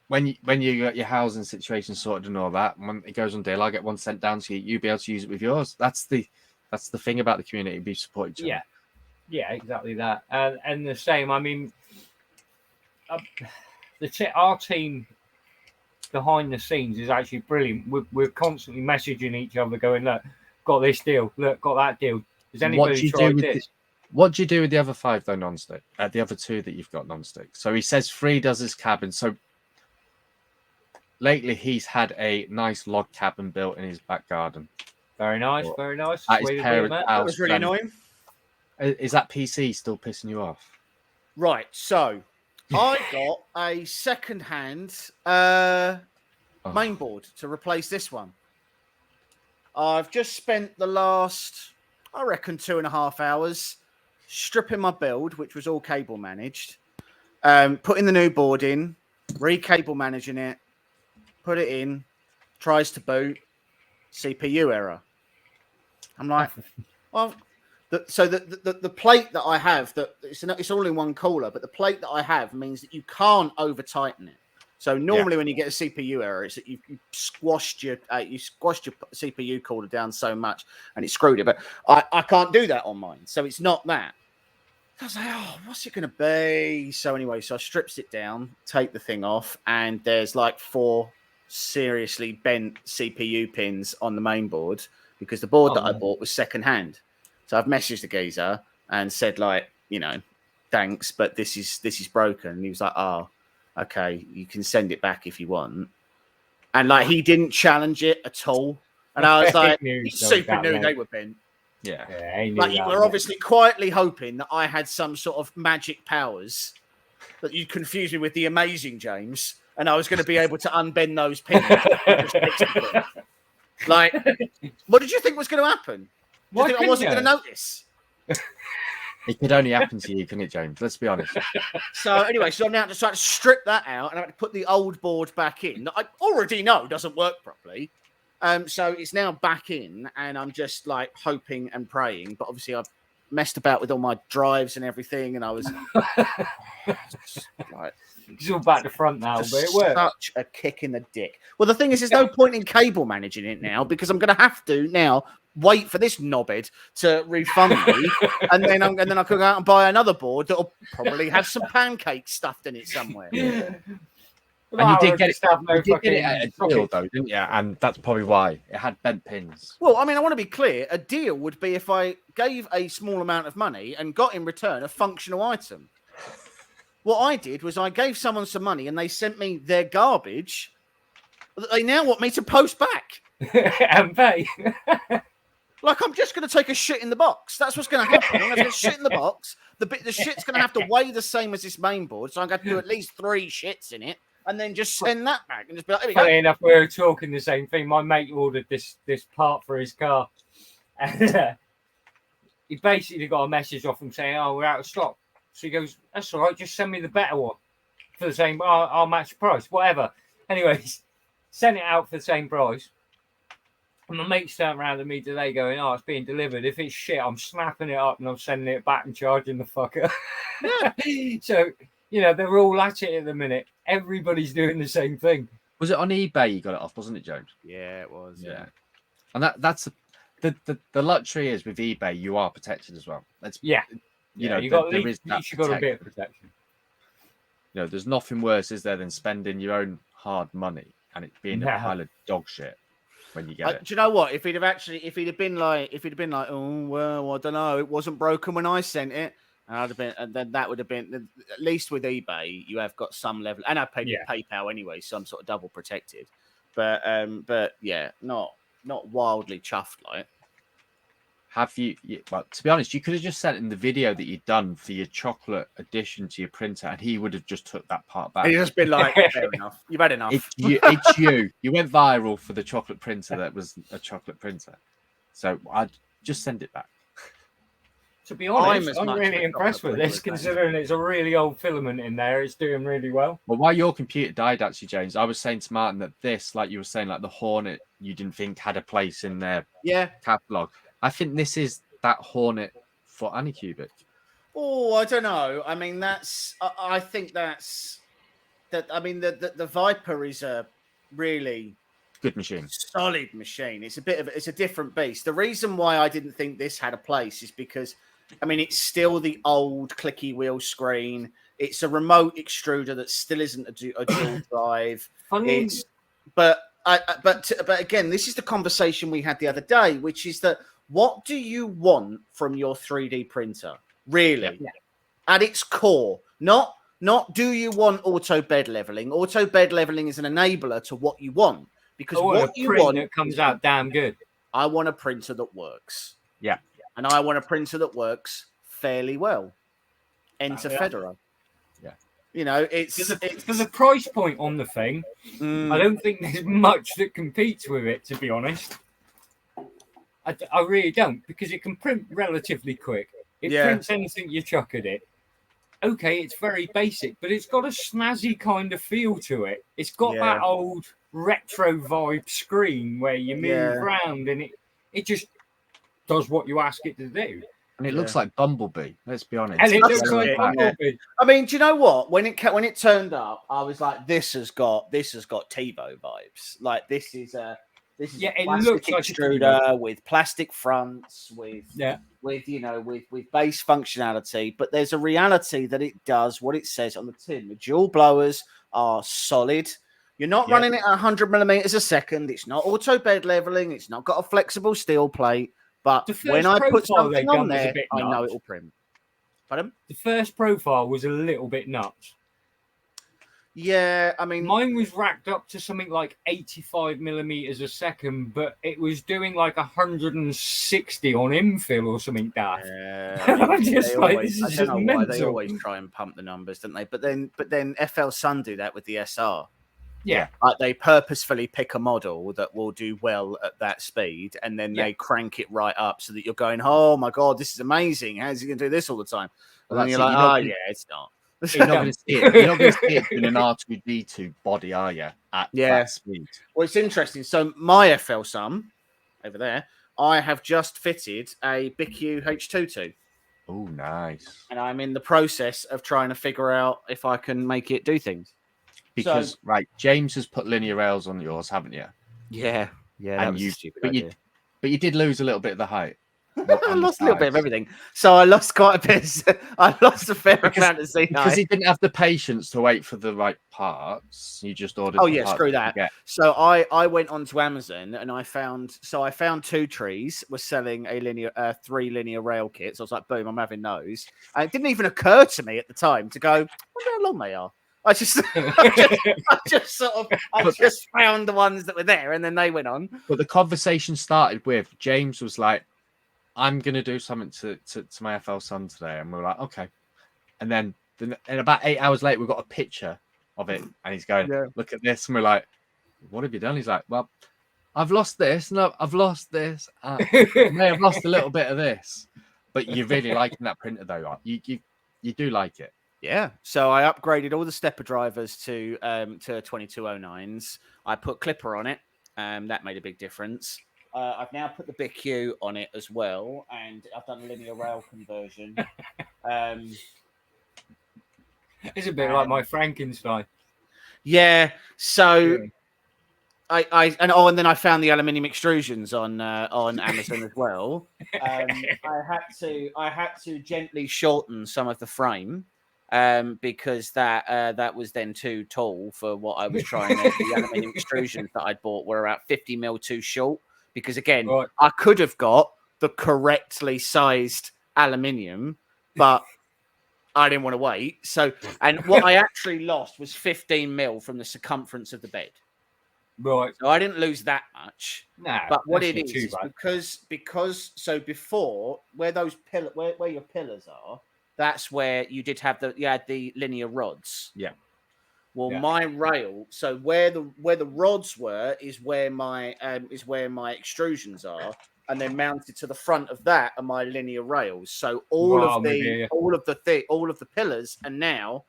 When you got your housing situation sorted and all that, when it goes on deal, I get one sent down to you. You'll be able to use it with yours. That's the thing about the community. Be support each other. Yeah, exactly that. And the same. I mean, our team behind the scenes is actually brilliant. We're constantly messaging each other, going, "Look, got this deal. Look, got that deal. Has anybody tried this?" What do you do with the other 5 though, non-stick? The other 2 that you've got non-stick. So he says Free does his cabin. So lately he's had a nice log cabin built in his back garden. Very nice, very nice. At his parents' house. That was really annoying. Is that PC still pissing you off? Right. So I got a second-hand mainboard to replace this one. I've just spent the last, I reckon, 2.5 hours stripping my build, which was all cable managed, putting the new board in, Re-cable managing it, put it in, tries to boot, CPU error. I'm like, well, the plate that I have, that it's all in one cooler, but the plate that I have means that you can't over tighten it. So normally when you get a CPU error, it's that you squashed your CPU cooler down so much and it screwed it. But I can't do that on mine, so it's not that. I was like, oh, what's it going to be? So anyway, so I strips it down, take the thing off, and there's like 4 seriously bent CPU pins on the main board because the board that I bought was second hand. So I've messaged the geezer and said, like, you know, thanks, but this is broken. And he was like, oh, okay, you can send it back if you want. And like, he didn't challenge it at all. And I was like, he super knew they were bent. Yeah. Like, you were obviously quietly hoping that I had some sort of magic powers, that you'd confuse me with the amazing James, and I was going to be able to unbend those pins. Like, what did you think was going to happen? Do you think I wasn't going to notice? It could only happen to you, couldn't it, James? Let's be honest. So anyway, so I'm now just trying to strip that out and I have to put the old board back in that I already know doesn't work properly. So it's now back in, and I'm just like hoping and praying. But obviously, I've messed about with all my drives and everything, and I was like, it's all back to front now, but it works. Such a kick in the dick. Well, the thing is, there's no point in cable managing it now because I'm going to have to now wait for this knobhead to refund me, and then I could go out and buy another board that'll probably have some pancakes stuffed in it somewhere. Yeah. And you did get it at a deal, though, didn't you? And that's probably why it had bent pins. Well, I mean, I want to be clear. A deal would be if I gave a small amount of money and got in return a functional item. What I did was I gave someone some money and they sent me their garbage that they now want me to post back. And pay. Like, I'm just going to take a shit in the box. That's what's going to happen. I'm going to get shit in the box. The shit's going to have to weigh the same as this main board, so I'm going to do at least 3 shits in it. And then just send that back and just be like, there we go. Funny enough, we were talking the same thing. My mate ordered this part for his car, and he basically got a message off him saying, "Oh, we're out of stock." So he goes, "That's all right. Just send me the better one for the same. I'll match the price, whatever." Anyways, sent it out for the same price. And my mate's turned around to me today, going, "Oh, it's being delivered. If it's shit, I'm snapping it up and I'm sending it back and charging the fucker." Yeah. So, you know, they're all at it at the minute. Everybody's doing the same thing. Was it on eBay you got it off, wasn't it, James? Yeah, it was. Yeah. And that's the luxury is with eBay, you are protected as well. You know, you got there is that you got a bit of protection. You know, there's nothing worse, is there, than spending your own hard money and it being a pile of dog shit when you get it. Do you know what? If he'd have been like, oh well, I don't know, it wasn't broken when I sent it. And I'd have been, and then that would have been, at least with eBay, you have got some level, and I paid with PayPal anyway, so I'm sort of double protected. But yeah, not wildly chuffed like. Have you? Well, to be honest, you could have just sent him the video that you'd done for your chocolate addition to your printer, and he would have just took that part back. He'd just been like, "Fair enough, you've had enough." It's you. You went viral for the chocolate printer that was a chocolate printer, so I'd just send it back. To be honest, I'm really impressed with this, considering it's a really old filament in there. It's doing really well. Well, while your computer died, actually, James, I was saying to Martin that this, like you were saying, like the Hornet, you didn't think had a place in their catalog. I think this is that Hornet for Anycubic. Oh, I don't know. I mean, I think that's that. I mean, the Viper is a really good machine, solid machine. It's a different beast. The reason why I didn't think this had a place is because, I mean, it's still the old clicky wheel screen. It's a remote extruder that still isn't a dual drive. But again, this is the conversation we had the other day, which is that what do you want from your 3D printer, really? Yeah. At its core, not do you want auto bed leveling? Auto bed leveling is an enabler to what you want. Because what you want, it comes out damn good. I want a printer that works. Yeah. And I want a printer that works fairly well. Enter Fedora. Yeah. You know, there's a price point on the thing. I don't think there's much that competes with it, to be honest. I really don't, because it can print relatively quick. It prints anything you chuck at it. okay, it's very basic, but it's got a snazzy kind of feel to it. It's got Yeah. that old retro vibe screen where you move Yeah. around and it just does what you ask it to do. And it looks like Bumblebee. Let's be honest. And it That's looks like it, Bumblebee. I mean, do you know what? When it turned up, I was like, this has got TiVo vibes. Like this is a Yeah, it plastic looks like a extruder with plastic fronts, with Yeah. with base functionality. But there's a reality that it does what it says on the tin. The dual blowers are solid. You're not running it at 100 millimeters a second. It's not auto bed leveling. It's not got a flexible steel plate. But The first when I put profile they something done on was a there, bit I know nuts. it will print. Pardon? The first profile was a little bit nuts. Yeah, I mean, Mine was racked up to something like 85 millimeters a second, but it was doing like 160 on infill or something daft. I'm just like, this is I don't just know why they mental. always try and pump the numbers, don't they? But then FL Sun do that with the SR. Yeah. Like they purposefully pick a model that will do well at that speed, and then Yeah. they crank it right up so that you're going, oh my god, this is amazing. How's he going to do this all the time? And then that's you're it. like, You're not oh gonna- yeah, it's not. You're not going to see it. You're not going to see it in an R2D2 body, are you? At that speed. Well, it's interesting. So my FL Sun over there, I have just fitted a BQ H22. Oh, nice. And I'm in the process of trying to figure out if I can make it do things. Because right, James has put linear rails on yours, haven't you? Yeah, that And was you, a stupid but idea. you did lose a little bit of the height. I lost a little bit of everything. So I lost quite a bit. I lost a fair amount of Z because he didn't have the patience to wait for the right parts. You just ordered. Oh the yeah, parts screw you that. could get. So I went onto Amazon and I found Two Trees was selling a 3 linear rail kits. I was like, boom, I'm having those. And it didn't even occur to me at the time to go, I wonder how long they are. I just found the ones that were there and then they went on. But the conversation started with James was like, I'm going to do something to my FL Sun today. And we were like, okay. And then and about 8 hours later, we got a picture of it. And he's going, look at this. And we're like, what have you done? He's like, well, I've lost this. No, I've lost this. I may have lost a little bit of this. But you're really liking that printer, though. You do like it. Yeah. So I upgraded all the stepper drivers to 2209s. I put Clipper on it. That made a big difference. I've now put the BQ on it as well, and I've done a linear rail conversion. It's a bit like my Frankenstein. Yeah. So and then I found the aluminium extrusions on Amazon as I had to gently shorten some of the frame. Because that was then too tall for what I was trying to. The aluminium extrusions that I'd bought were about 50 mil too short. Because again, I could have got the correctly sized aluminium, but I didn't want to wait. So, and what I actually lost was 15 mil from the circumference of the bed. Right. So I didn't lose that much. Nah, but what it is because so before where those where your pillars are. That's where you did have the linear rods. Yeah. Well, my rail. So where the rods were is where my extrusions are, and then mounted to the front of that are my linear rails. So all of the pillars are now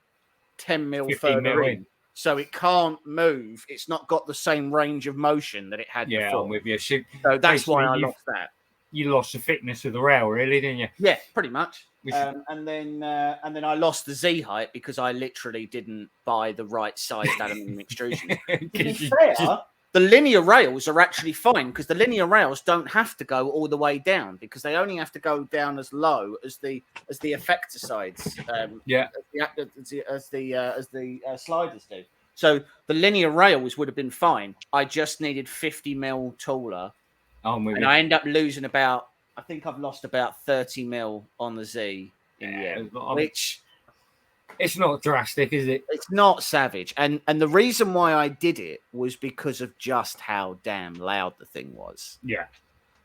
10 mil further in. So it can't move. It's not got the same range of motion that it had before. Yeah, I'm with you. So that's why I lost that. You lost the thickness of the rail, really, didn't you? Yeah, pretty much. And then I lost the Z height because I literally didn't buy the right sized aluminium extrusion. To be fair, the linear rails are actually fine because the linear rails don't have to go all the way down because they only have to go down as low as the effector sides. As the sliders do. So the linear rails would have been fine. I just needed 50 mil taller. I end up losing I think I've lost about 30 mil on the Z in the end, which it's not drastic, is it? It's not savage. And the reason why I did it was because of just how damn loud the thing was. Yeah.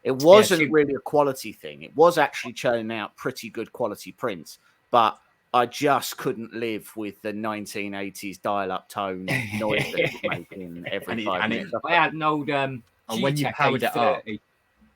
It wasn't really a quality thing. It was actually churning out pretty good quality prints, but I just couldn't live with the 1980s dial-up tone noise that it was making every 5 minutes. I had an old and when you powered it up,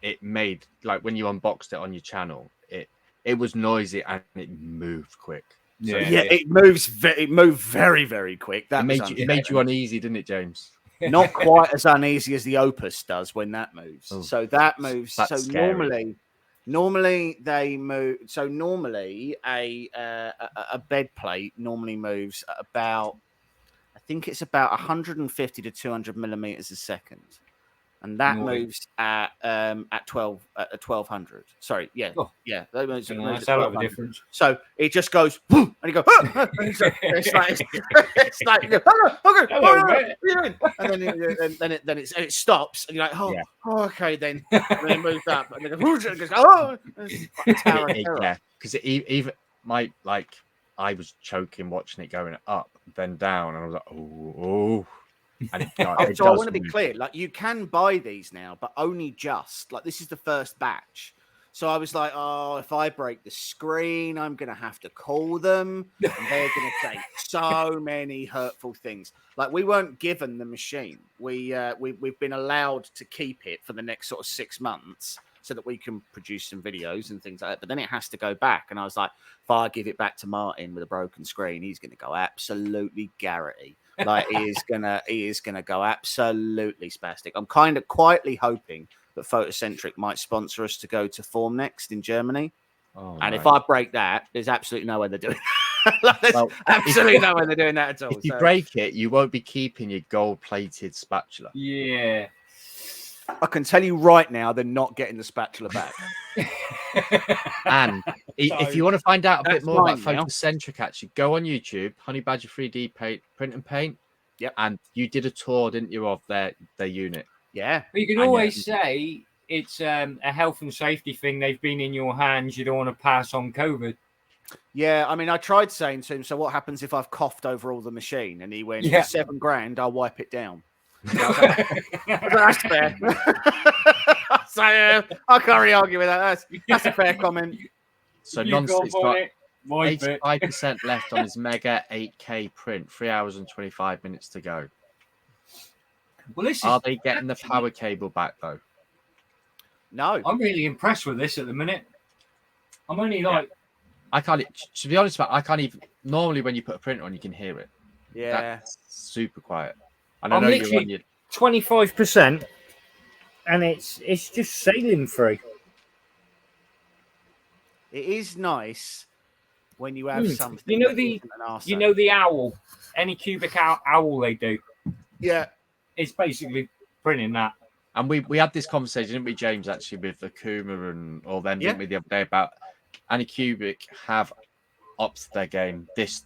it made, like when you unboxed it on your channel, it was noisy and it moved quick. So, Yeah, it moves. It moved very, very quick. That it made you uneasy, didn't it, James? Not quite as uneasy as the Opus does when that moves. Oh, so that moves. that's So scary. normally they move. So normally a bed plate normally moves at about, I think it's about 150 to 200 millimeters a second, and that moves at 1200. Sorry, yeah, Oh. yeah, that moves, Yeah, moves that's at a lot of 1200. difference. So it just goes, and you go, "Ah!" And so it's like, you go, "Oh, okay, Hello, oh, mate." what are you doing?" And then it stops, and you're like, Yeah. okay, then. And then it moves up, and then it goes, and it goes, oh, it's like Tower of Terror. Yeah, because even I was choking watching it going up, then down, and I was like, oh. And it So I does want to be move. clear, like you can buy these now, but only just. Like this is the first batch. So I was like, oh, if I break the screen, I'm gonna have to call them. And they're gonna say so many hurtful things. Like we weren't given the machine. We've been allowed to keep it for the next sort of 6 months so that we can produce some videos and things like that. But then it has to go back. And I was like, if I give it back to Martin with a broken screen, he's gonna go absolutely garrety. Like he is gonna go absolutely spastic. I'm kind of quietly hoping that Photocentric might sponsor us to go to Form Next in Germany. Oh, And if nice. I break that, there's absolutely no way they're doing that. Like, there's Well, absolutely no way they're doing that at all. If you So break it, you won't be keeping your gold-plated spatula. Yeah. I can tell you right now, they're not getting the spatula back. And if you want to find out a bit That's more about mine now. Photocentric, actually, go on YouTube, Honey Badger 3D print and paint. Yep. And you did a tour, didn't you, of their unit? Yeah. But you can And, always say it's a health and safety thing. They've been in your hands. You don't want to pass on COVID. Yeah, I mean, I tried saying to him, so what happens if I've coughed over all the machine? And he went, Yeah. for $7,000, I'll wipe it down. That's fair. So I can't really argue with that. That's a fair comment. So You go Nonstick's for got it. Wipe it. 85% left on his Mega 8K print, 3 hours and 25 minutes to go. Well, this Are is they getting the power cable back, though? No. I'm really impressed with this at the minute. I'm only like, I can't, to be honest, I can't even. Normally, when you put a printer on, you can hear it. Yeah. That's super quiet. And I I'm know you're literally on your. 25%, and it's just sailing free. It is nice when you have something. You know that the- isn't an arsehole. you know, the owl, Anycubic owl they do. Yeah. It's basically printing that. And we had this conversation, didn't we, James, actually, with Akuma and all them, didn't we, the other day about Anycubic have upped their game. This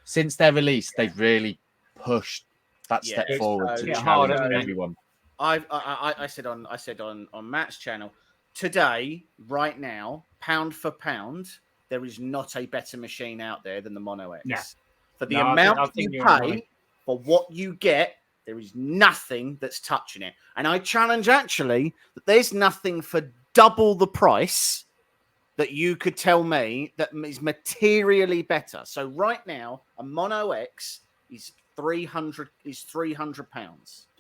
since their release, they've really pushed that step Yeah, forward so- to Yeah, challenge hard, haven't they? everyone. I said on Matt's channel today, right now, pound for pound, there is not a better machine out there than the Mono X. Yeah. For the No, I amount think you you're right. pay for what you get, there is nothing that's touching it. And I challenge actually that there's nothing for double the price that you could tell me that is materially better. So right now, a Mono X is £300.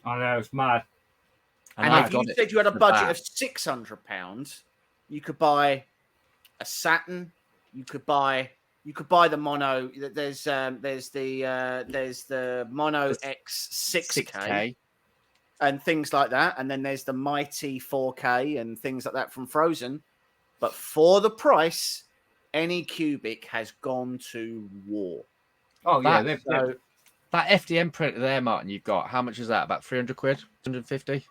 I know, it's mad. And I've if you got it said you had a for budget that. of £600, you could buy a Saturn. You could buy the Mono. There's the Mono X 6K and things like that. And then there's the Mighty 4K and things like that from Frozen. But for the price, Anycubic has gone to war. Oh, yeah. That- They're, That FDM printer there, Martin, you've got, how much is that? About 300 quid? 150?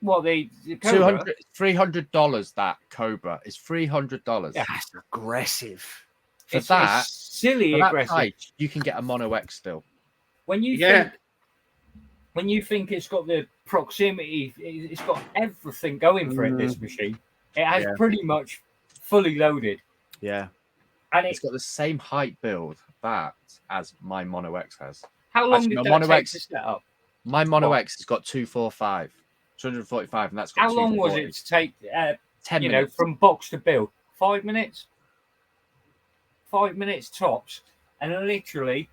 well, the Cobra, $300 that Cobra is $300. Yeah. That's aggressive. For it's that, silly for that aggressive. price, you can get a Mono X still. When you think it's got the proximity, it's got everything going for it. This machine, it has pretty much fully loaded, Yeah. and It's got the same height build that as my Mono X has. how long Actually, did my that Mono take X to set up? My Mono What? X has got 245, and that's got How long was 240. it to take? 10 you minutes. know, from box to build, 5 minutes. 5 minutes tops, and then literally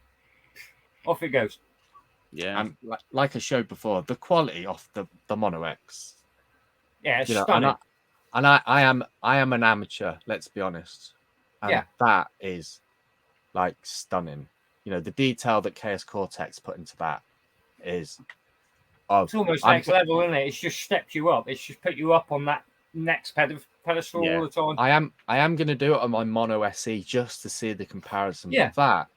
off it goes. Yeah. And like I showed before, the quality of the Mono X. Yeah, it's You know, stunning. I am an amateur. Let's be honest. And Yeah. that is like stunning. You know, the detail that Chaos Cortex put into that is. It's almost next level, isn't it? It's just stepped you up. It's just put you up on that next pedestal all the time. I am going to do it on my Mono SE just to see the comparison. Yeah. But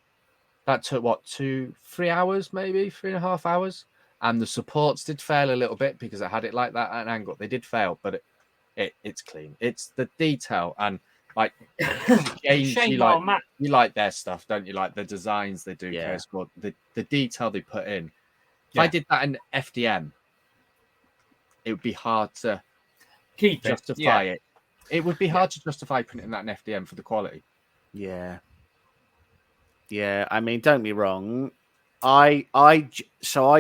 that took what 3 hours, maybe 3.5 hours, and the supports did fail a little bit because I had it like that at an angle. They did fail, but it's clean. It's the detail and like James, you like their stuff, don't you? Like the designs they do, Yeah. the detail they put in. If I did that in FDM, it would be hard to justify it. It would be hard to justify printing that in FDM for the quality. Yeah. Yeah, I mean, don't be wrong. I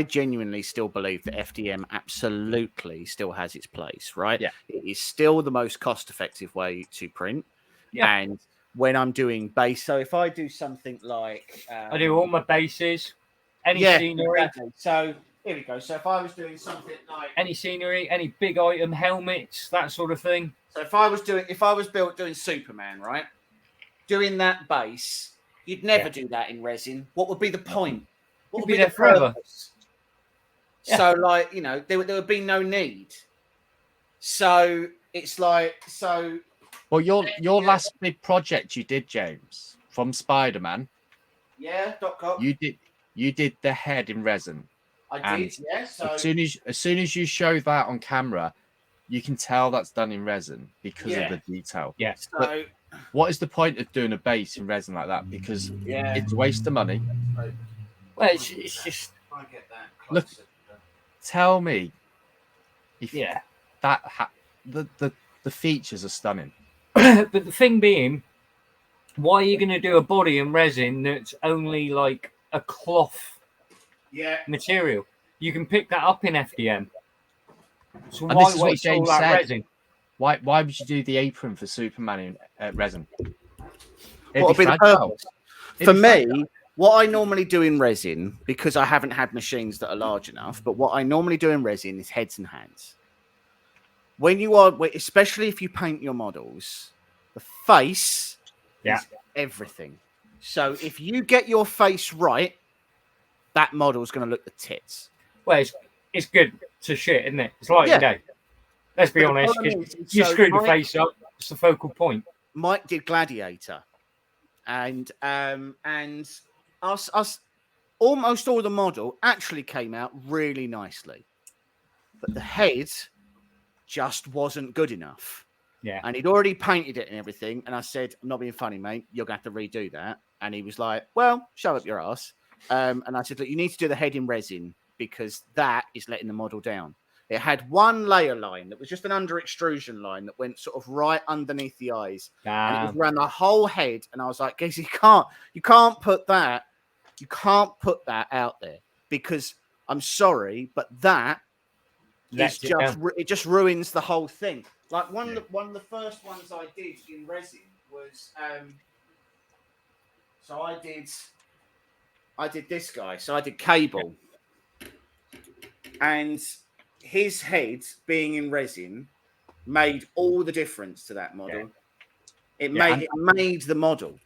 genuinely still believe that FDM absolutely still has its place, right? Yeah. It is still the most cost-effective way to print. Yeah. And when I'm doing base, so if I do something like... I do all my bases, any scenery. Exactly. So here we go. So if I was doing something like... Any scenery, any big item, helmets, that sort of thing. So if I was doing Superman, right? Doing that base... You'd never do that in resin. What would be the point? What would be there forever? Yeah. So, like, you know, there would be no need. So it's like, Well, your last big project you did, James, from Spider-Man. Yeah, .com. You did the head in resin. I did, yeah. So as soon as you show that on camera, you can tell that's done in resin because of the detail. Yeah. So what is the point of doing a base in resin like that? Because it's a waste of money. Well, it's just. I get that. Look, tell me if that the features are stunning. But the thing being, why are you going to do a body in resin that's only like a cloth material? You can pick that up in FDM. So And why waste all that resin? Why would you do the apron for Superman in resin? What would be the purpose? For me, what I normally do in resin, because I haven't had machines that are large enough, but what I normally do in resin is heads and hands. When you are, especially if you paint your models, the face is everything. So if you get your face right, that model is going to look the tits. Well, it's good to shit, isn't it? It's like, you know, let's be honest, you screwed the face up, it's the focal point. Mike did Gladiator, and us almost all the model actually came out really nicely, but the head just wasn't good enough. Yeah. And he'd already painted it and everything, and I said, I'm not being funny, mate, you're going to have to redo that. And he was like, well, shove up your ass. And I said, look, you need to do the head in resin because that is letting the model down. It had one layer line that was just an under extrusion line that went sort of right underneath the eyes. And it was around the whole head. And I was like, guys, you can't put that out there because I'm sorry, but that it just ruins the whole thing. Like one of the first ones I did in resin was so I did this guy. So I did Cable. And his head being in resin made all the difference to that model. It made the model.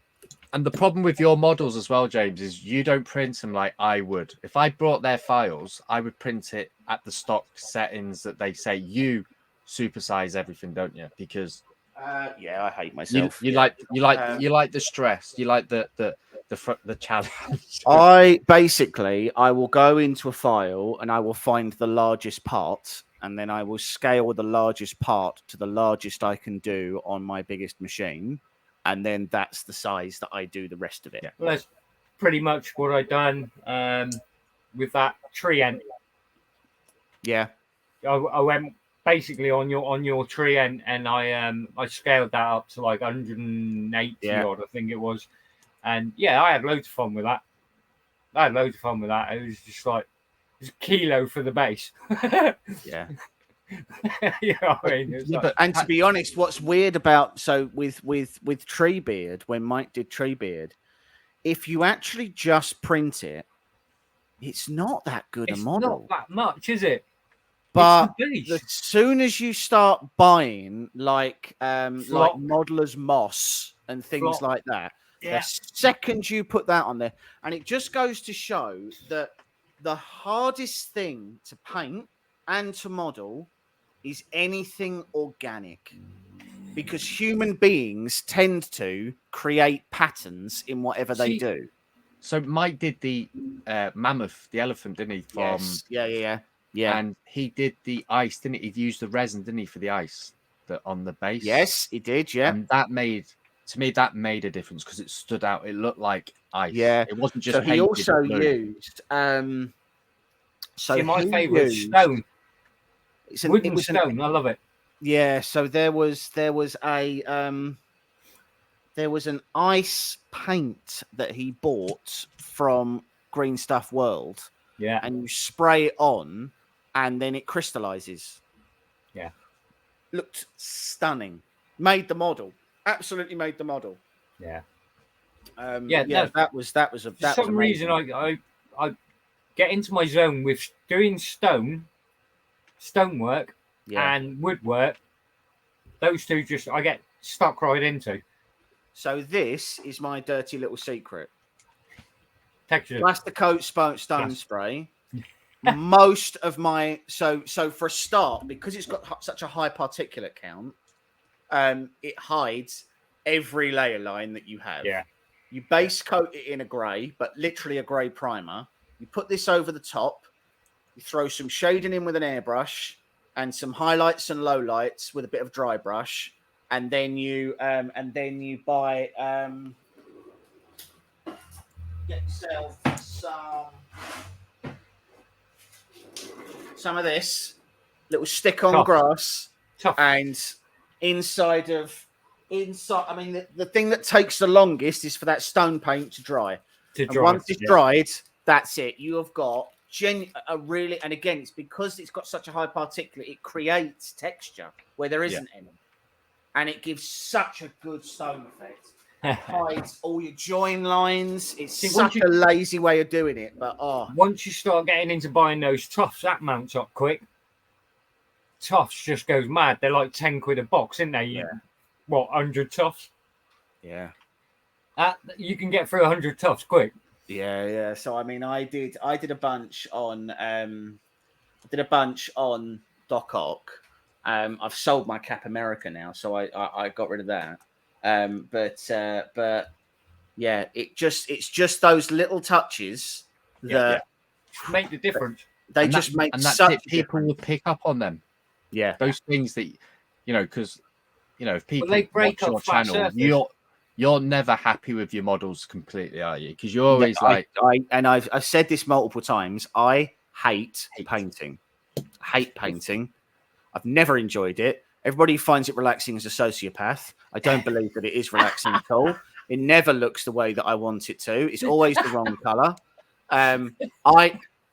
And the problem with your models as well, James, is you don't print them like I would. If I brought their files, I would print it at the stock settings that they say. You supersize everything, don't you? Because I hate myself. You like the stress. You like the challenge. I will go into a file and I will find the largest part, and then I will scale the largest part to the largest I can do on my biggest machine. And then that's the size that I do the rest of it. Yeah. Well, that's pretty much what I've done with that tree end. Yeah. I went basically on your tree end, and I scaled that up to like 180 odd, I think it was. And I had loads of fun with that. It was just like it was a kilo for the base. Yeah. You know what I mean? And to be honest, what's weird about with Treebeard, when Mike did Treebeard, if you actually just print it, it's not that good a model. It's not that much, is it? But as soon as you start buying like modelers moss and things like that, The second you put that on there, and it just goes to show that the hardest thing to paint and to model is anything organic, because human beings tend to create patterns in whatever they do. So Mike did the mammoth, the elephant, didn't he? From Yeah. And he did the ice, didn't he? He used the resin, didn't he, for the ice on the base? Yes, he did. Yeah, and that made a difference because it stood out. It looked like ice. Yeah, it wasn't just. So he also used. My favourite stone. It was stone. I love it. Yeah. So there was an ice paint that he bought from Green Stuff World. Yeah. And you spray it on, and then it crystallizes. Yeah. Looked stunning. Made the model. Absolutely made the model. Yeah. That was for some reason I get into my zone with doing stonework and woodwork. Those two I get stuck right into. So this is my dirty little secret. Texture. Plasticoat stone spray. Most of my so for a start, because it's got such a high particulate count, it hides every layer line that you have. Yeah. You base coat it in a grey, but literally a grey primer. You put this over the top. You throw some shading in with an airbrush and some highlights and lowlights with a bit of dry brush, and then you buy get yourself some of this little stick on grass. And inside. I mean, the thing that takes the longest is for that stone paint to dry. Once it's dried, that's it. You have got and again, it's because it's got such a high particulate, it creates texture where there isn't any, and it gives such a good stone effect. It hides all your join lines. It's such a lazy way of doing it, but once you start getting into buying those tufts, that mounts up quick. Tufts just goes mad. They're like 10 quid a box, isn't they? Yeah. 100 tufts? Yeah. You can get through 100 tufts quick. Yeah. So I mean, I did a bunch on Doc Ock. I've sold my Cap America now, so I got rid of that. But yeah, it's just those little touches that make the difference. They just make such people will pick up on them. Yeah, those things that because if people they break watch up your channel, you're never happy with your models completely, are you? Because you're always I've said this multiple times. I hate painting. Hate painting. I've never enjoyed it. Everybody finds it relaxing as a sociopath. I don't believe that it is relaxing at all. It never looks the way that I want it to. It's always the wrong color.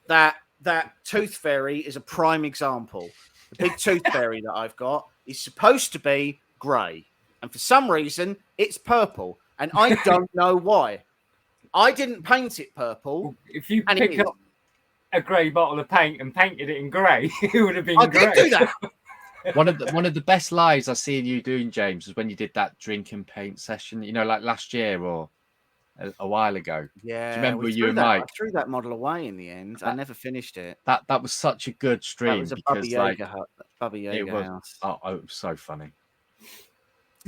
That tooth fairy is a prime example. The big tooth fairy that I've got is supposed to be grey, and for some reason it's purple, and I don't know why. I didn't paint it purple. If you pick up a grey bottle of paint and painted it in grey, it would have been grey. I did do that. One of the best lies I've seen you doing, James, was when you did that drink and paint session. Like last year or a while ago. Yeah, do you remember you and Mike? I threw that model away in the end. I never finished it. That was such a good stream. That was a Bubba Yaga house. Oh, it was so funny.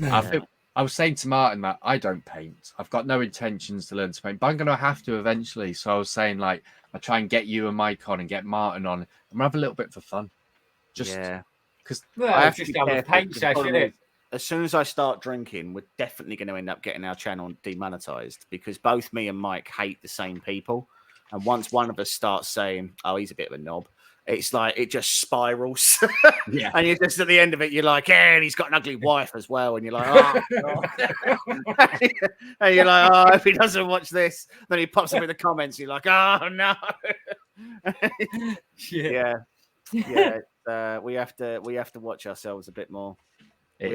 I was saying to Martin that I don't paint. I've got no intentions to learn to paint, but I'm going to have to eventually. So I was saying, I try and get you and Mike on and get Martin on, and we'll have a little bit for fun. Because I have to have a paint session. As soon as I start drinking, we're definitely going to end up getting our channel demonetized, because both me and Mike hate the same people. And once one of us starts saying, "Oh, he's a bit of a knob," it's like it just spirals. Yeah. And you're just at the end of it, you're like, "Yeah, and he's got an ugly wife as well." And you're like, "Oh," and you're like, "Oh, if he doesn't watch this," then he pops up in the comments. You're like, "Oh no." Yeah. We have to watch ourselves a bit more. I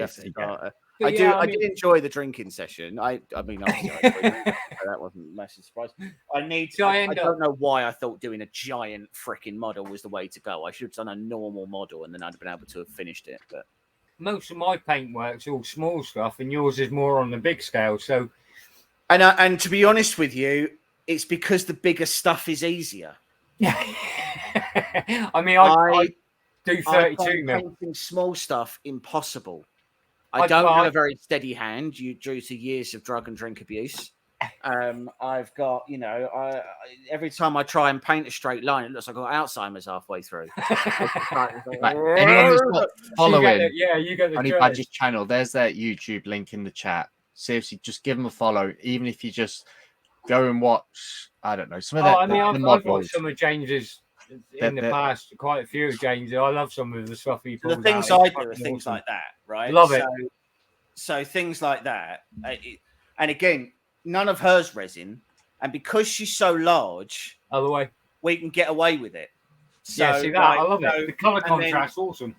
did enjoy the drinking session. I mean, that wasn't a massive surprise. I don't know why I thought doing a giant freaking model was the way to go. I should have done a normal model, and then I'd have been able to have finished it. But most of my paintwork's all small stuff, and yours is more on the big scale. So And to be honest with you, it's because the bigger stuff is easier. I mean, I do 32 mil. Painting small stuff impossible. I don't have a very steady hand due to years of drug and drink abuse. I've got, every time I try and paint a straight line, it looks like I've got Alzheimer's halfway through. Right. Anyone who's not following you get the Honey dread. Badger's channel, there's their YouTube link in the chat. Seriously, just give them a follow, even if you just go and watch, I don't know, some of I mean, the I've models. watched some of James's in the past, quite a few of James. I love some of the stuff he pulls The things out. I do are things like that, right? Love it. So things like that. And again, none of hers resin. And because she's so large, Other way. we can get away with it. So, Yeah, see that? I love it. The colour contrast, awesome.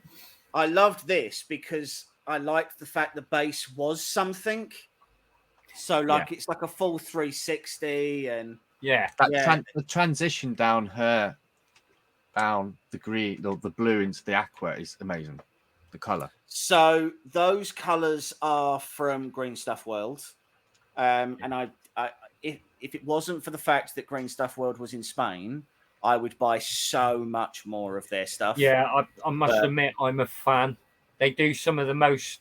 I loved this because I liked the fact the base was something. So, it's like a full 360 and... Yeah. The transition down the green or the blue into the aqua is amazing. The color. So those colors are from Green Stuff World, and if it wasn't for the fact that Green Stuff World was in Spain, I would buy so much more of their stuff. Yeah, I must admit I'm a fan. They do some of the most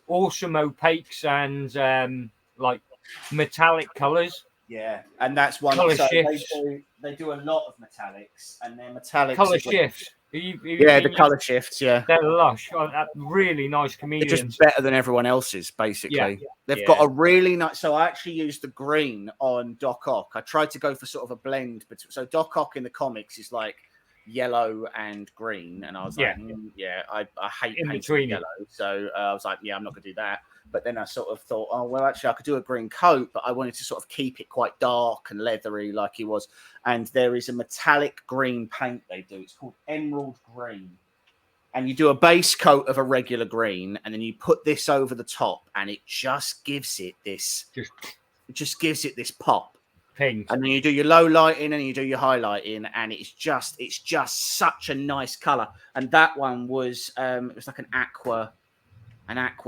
awesome opaques and metallic colors. Yeah, and that's one. Color so shifts. They do a lot of metallics, and their metallics. Color shifts. The color shifts. Yeah, they're lush. Really nice chameleons. They're just better than everyone else's, basically. Yeah. They've got a really nice. So I actually used the green on Doc Ock. I tried to go for sort of a blend, but so Doc Ock in the comics is like yellow and green, and I was like, I hate in painting between yellow. So I was like, I'm not gonna do that. But then I sort of thought, oh, well, actually, I could do a green coat, but I wanted to sort of keep it quite dark and leathery like he was. And there is a metallic green paint they do. It's called Emerald Green. And you do a base coat of a regular green, and then you put this over the top, and it just gives it this, this pop. Pink. And then you do your low lighting and you do your highlighting, and it's just such a nice color. And that one was, it was like an aqua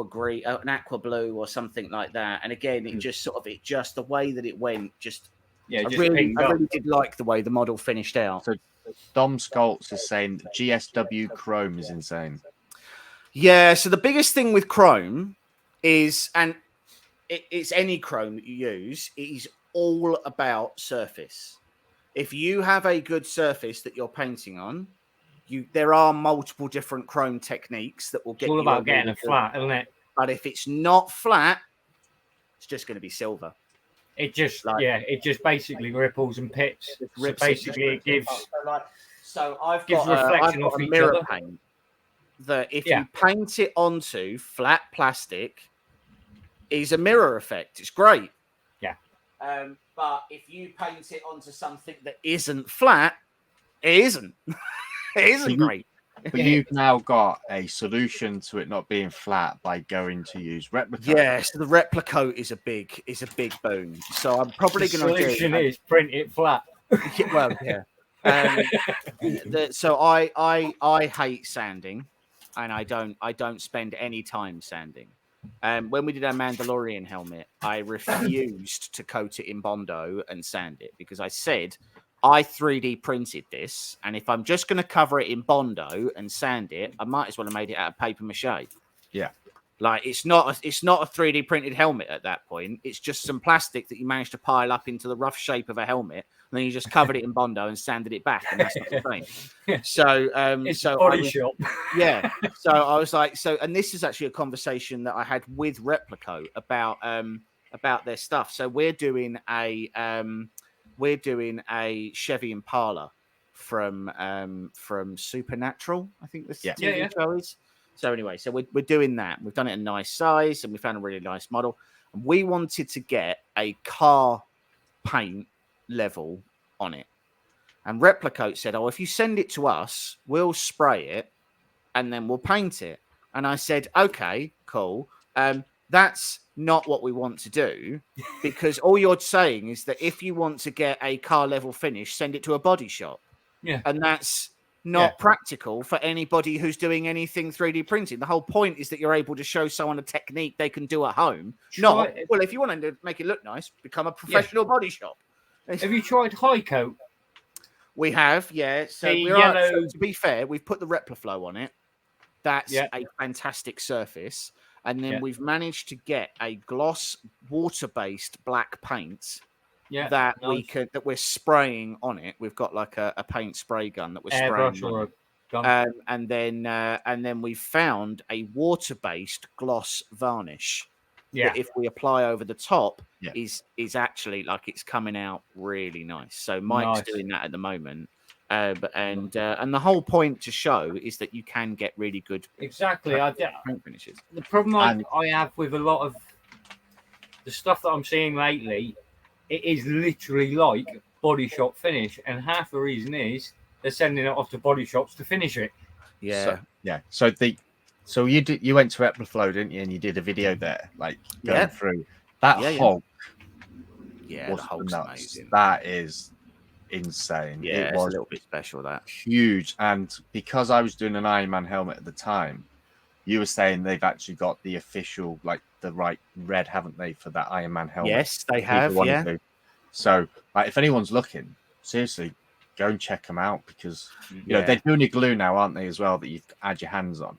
green, an aqua blue or something like that. And again, it just the way that it went, I really did like the way the model finished out. So Dom Sculpts is saying that GSW Chrome is insane. Yeah, so the biggest thing with Chrome is, and it's any Chrome that you use, it is all about surface. If you have a good surface that you're painting on, there are multiple different Chrome techniques that will get you. It's all about getting it flat, isn't it? But if it's not flat, it's just going to be silver. It just basically ripples and pits. It gives. So I've got a mirror paint that if you paint it onto flat plastic, is a mirror effect. It's great. Yeah. But if you paint it onto something that isn't flat, it isn't. It isn't great. But you've now got a solution to it not being flat by going to use Replicoat. Yeah, so the Replicoat is a big boon. So I'm probably going to do. The solution is print it flat. Well, yeah. So I hate sanding, and I don't spend any time sanding. When we did our Mandalorian helmet, I refused to coat it in Bondo and sand it because I said I 3D printed this, and if I'm just going to cover it in Bondo and sand it, I might as well have made it out of paper mache. Yeah, like it's not a 3D printed helmet at that point. It's just some plastic that you managed to pile up into the rough shape of a helmet, and then you just covered it in Bondo and sanded it back, and that's not the same. So, it's a body shop. Yeah. So I was like, and this is actually a conversation that I had with Replico about their stuff. So we're doing a Chevy Impala from Supernatural, I think this TV show is. So anyway, so we're doing that. We've done it a nice size, and we found a really nice model. And we wanted to get a car paint level on it. And Replicoat said, "Oh, if you send it to us, we'll spray it, and then we'll paint it." And I said, "Okay, cool. That's not what we want to do, because all you're saying is that if you want to get a car level finish, send it to a body shop." Yeah. And that's not practical for anybody who's doing anything 3D printing. The whole point is that you're able to show someone a technique they can do at home. Well, if you want to make it look nice, become a professional body shop. Have you tried high coat? We have, yeah. So, so to be fair, we've put the Replaflow on it. That's a fantastic surface. And then we've managed to get a gloss water-based black paint that we're spraying on it. We've got like a paint spray gun that we're spraying on it. And then we've found a water-based gloss varnish. That if we apply over the top, is actually like it's coming out really nice. So Mike's doing that at the moment. And the whole point to show is that you can get really good paint finishes. The problem I have with a lot of the stuff that I'm seeing lately, it is literally like body shop finish, and half the reason is they're sending it off to body shops to finish it. So you went to Replaflow, didn't you? And you did a video there, like going through that Hulk. Yeah, the Hulk's amazing. That is insane. Yeah, it was a little bit special. That huge, and because I was doing an Iron Man helmet at the time, you were saying they've actually got the official, like the right red, haven't they, for that Iron Man helmet? Yes, they have. Yeah. So, like, if anyone's looking, seriously, go and check them out because you know they're doing a glue now, aren't they, as well, that you add your hands on.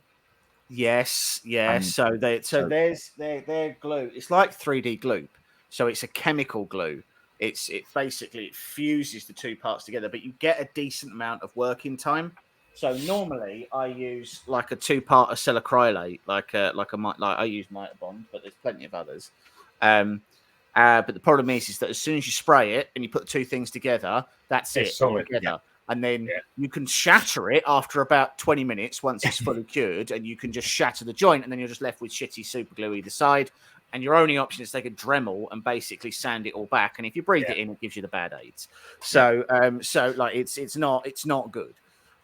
Yes, yeah. So there's their glue. It's like 3D glue. So it's a chemical glue. It basically fuses the two parts together, but you get a decent amount of working time. So normally I use like a 2-part acrylate, like I use Mitre-Bond, but there's plenty of others. But the problem is that as soon as you spray it and you put two things together, that's it. Solid. Together. And then you can shatter it after about 20 minutes once it's fully cured, and you can just shatter the joint, and then you're just left with shitty super glue either side. And your only option is take a Dremel and basically sand it all back. And if you breathe it in, it gives you the bad aids. So like it's not good.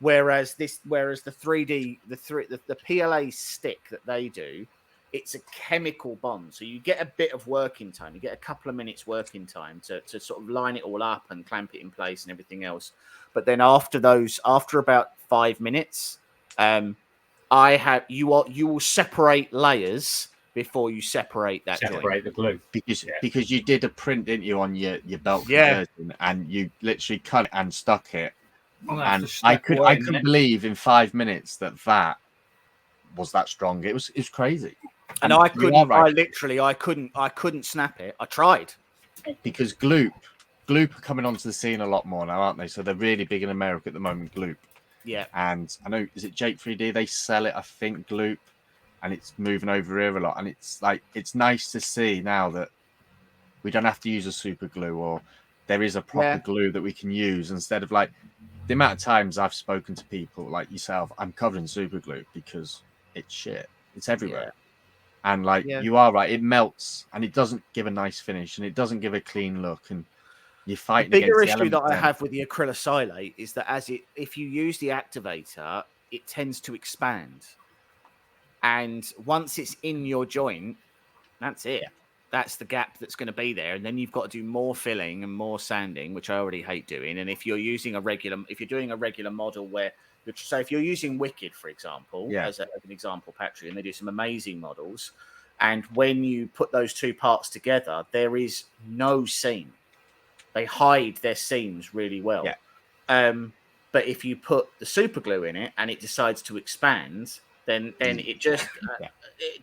Whereas the 3D, the PLA stick that they do, it's a chemical bond. So you get a bit of working time. You get a couple of minutes working time to sort of line it all up and clamp it in place and everything else. But then after about 5 minutes, you will separate layers before you separate the glue because you did a print, didn't you, on your belt conversion, and you literally cut it and stuck it. And I couldn't believe in 5 minutes that was that strong. It was crazy. And I couldn't snap it. I tried because Gloop are coming onto the scene a lot more now, aren't they? So they're really big in America at the moment, Gloop. Yeah. And I know, is it Jake 3D? They sell it, I think, Gloop, and it's moving over here a lot. And it's like, it's nice to see now that we don't have to use a super glue, or there is a proper glue that we can use instead of like the amount of times I've spoken to people like yourself. I'm covered in super glue because it's shit. It's everywhere. Yeah. And like you are right, it melts and it doesn't give a nice finish and it doesn't give a clean look. And you're fighting. The bigger issue that I have with the acrylocylate is that if you use the activator, it tends to expand. And once it's in your joint, that's it. That's the gap that's going to be there. And then you've got to do more filling and more sanding, which I already hate doing. And if you're doing a regular model where, so if you're using Wicked, for example, as an example, Patrick, and they do some amazing models. And when you put those two parts together, there is no seam. They hide their seams really well. Yeah. But if you put the super glue in it and it decides to expand, then it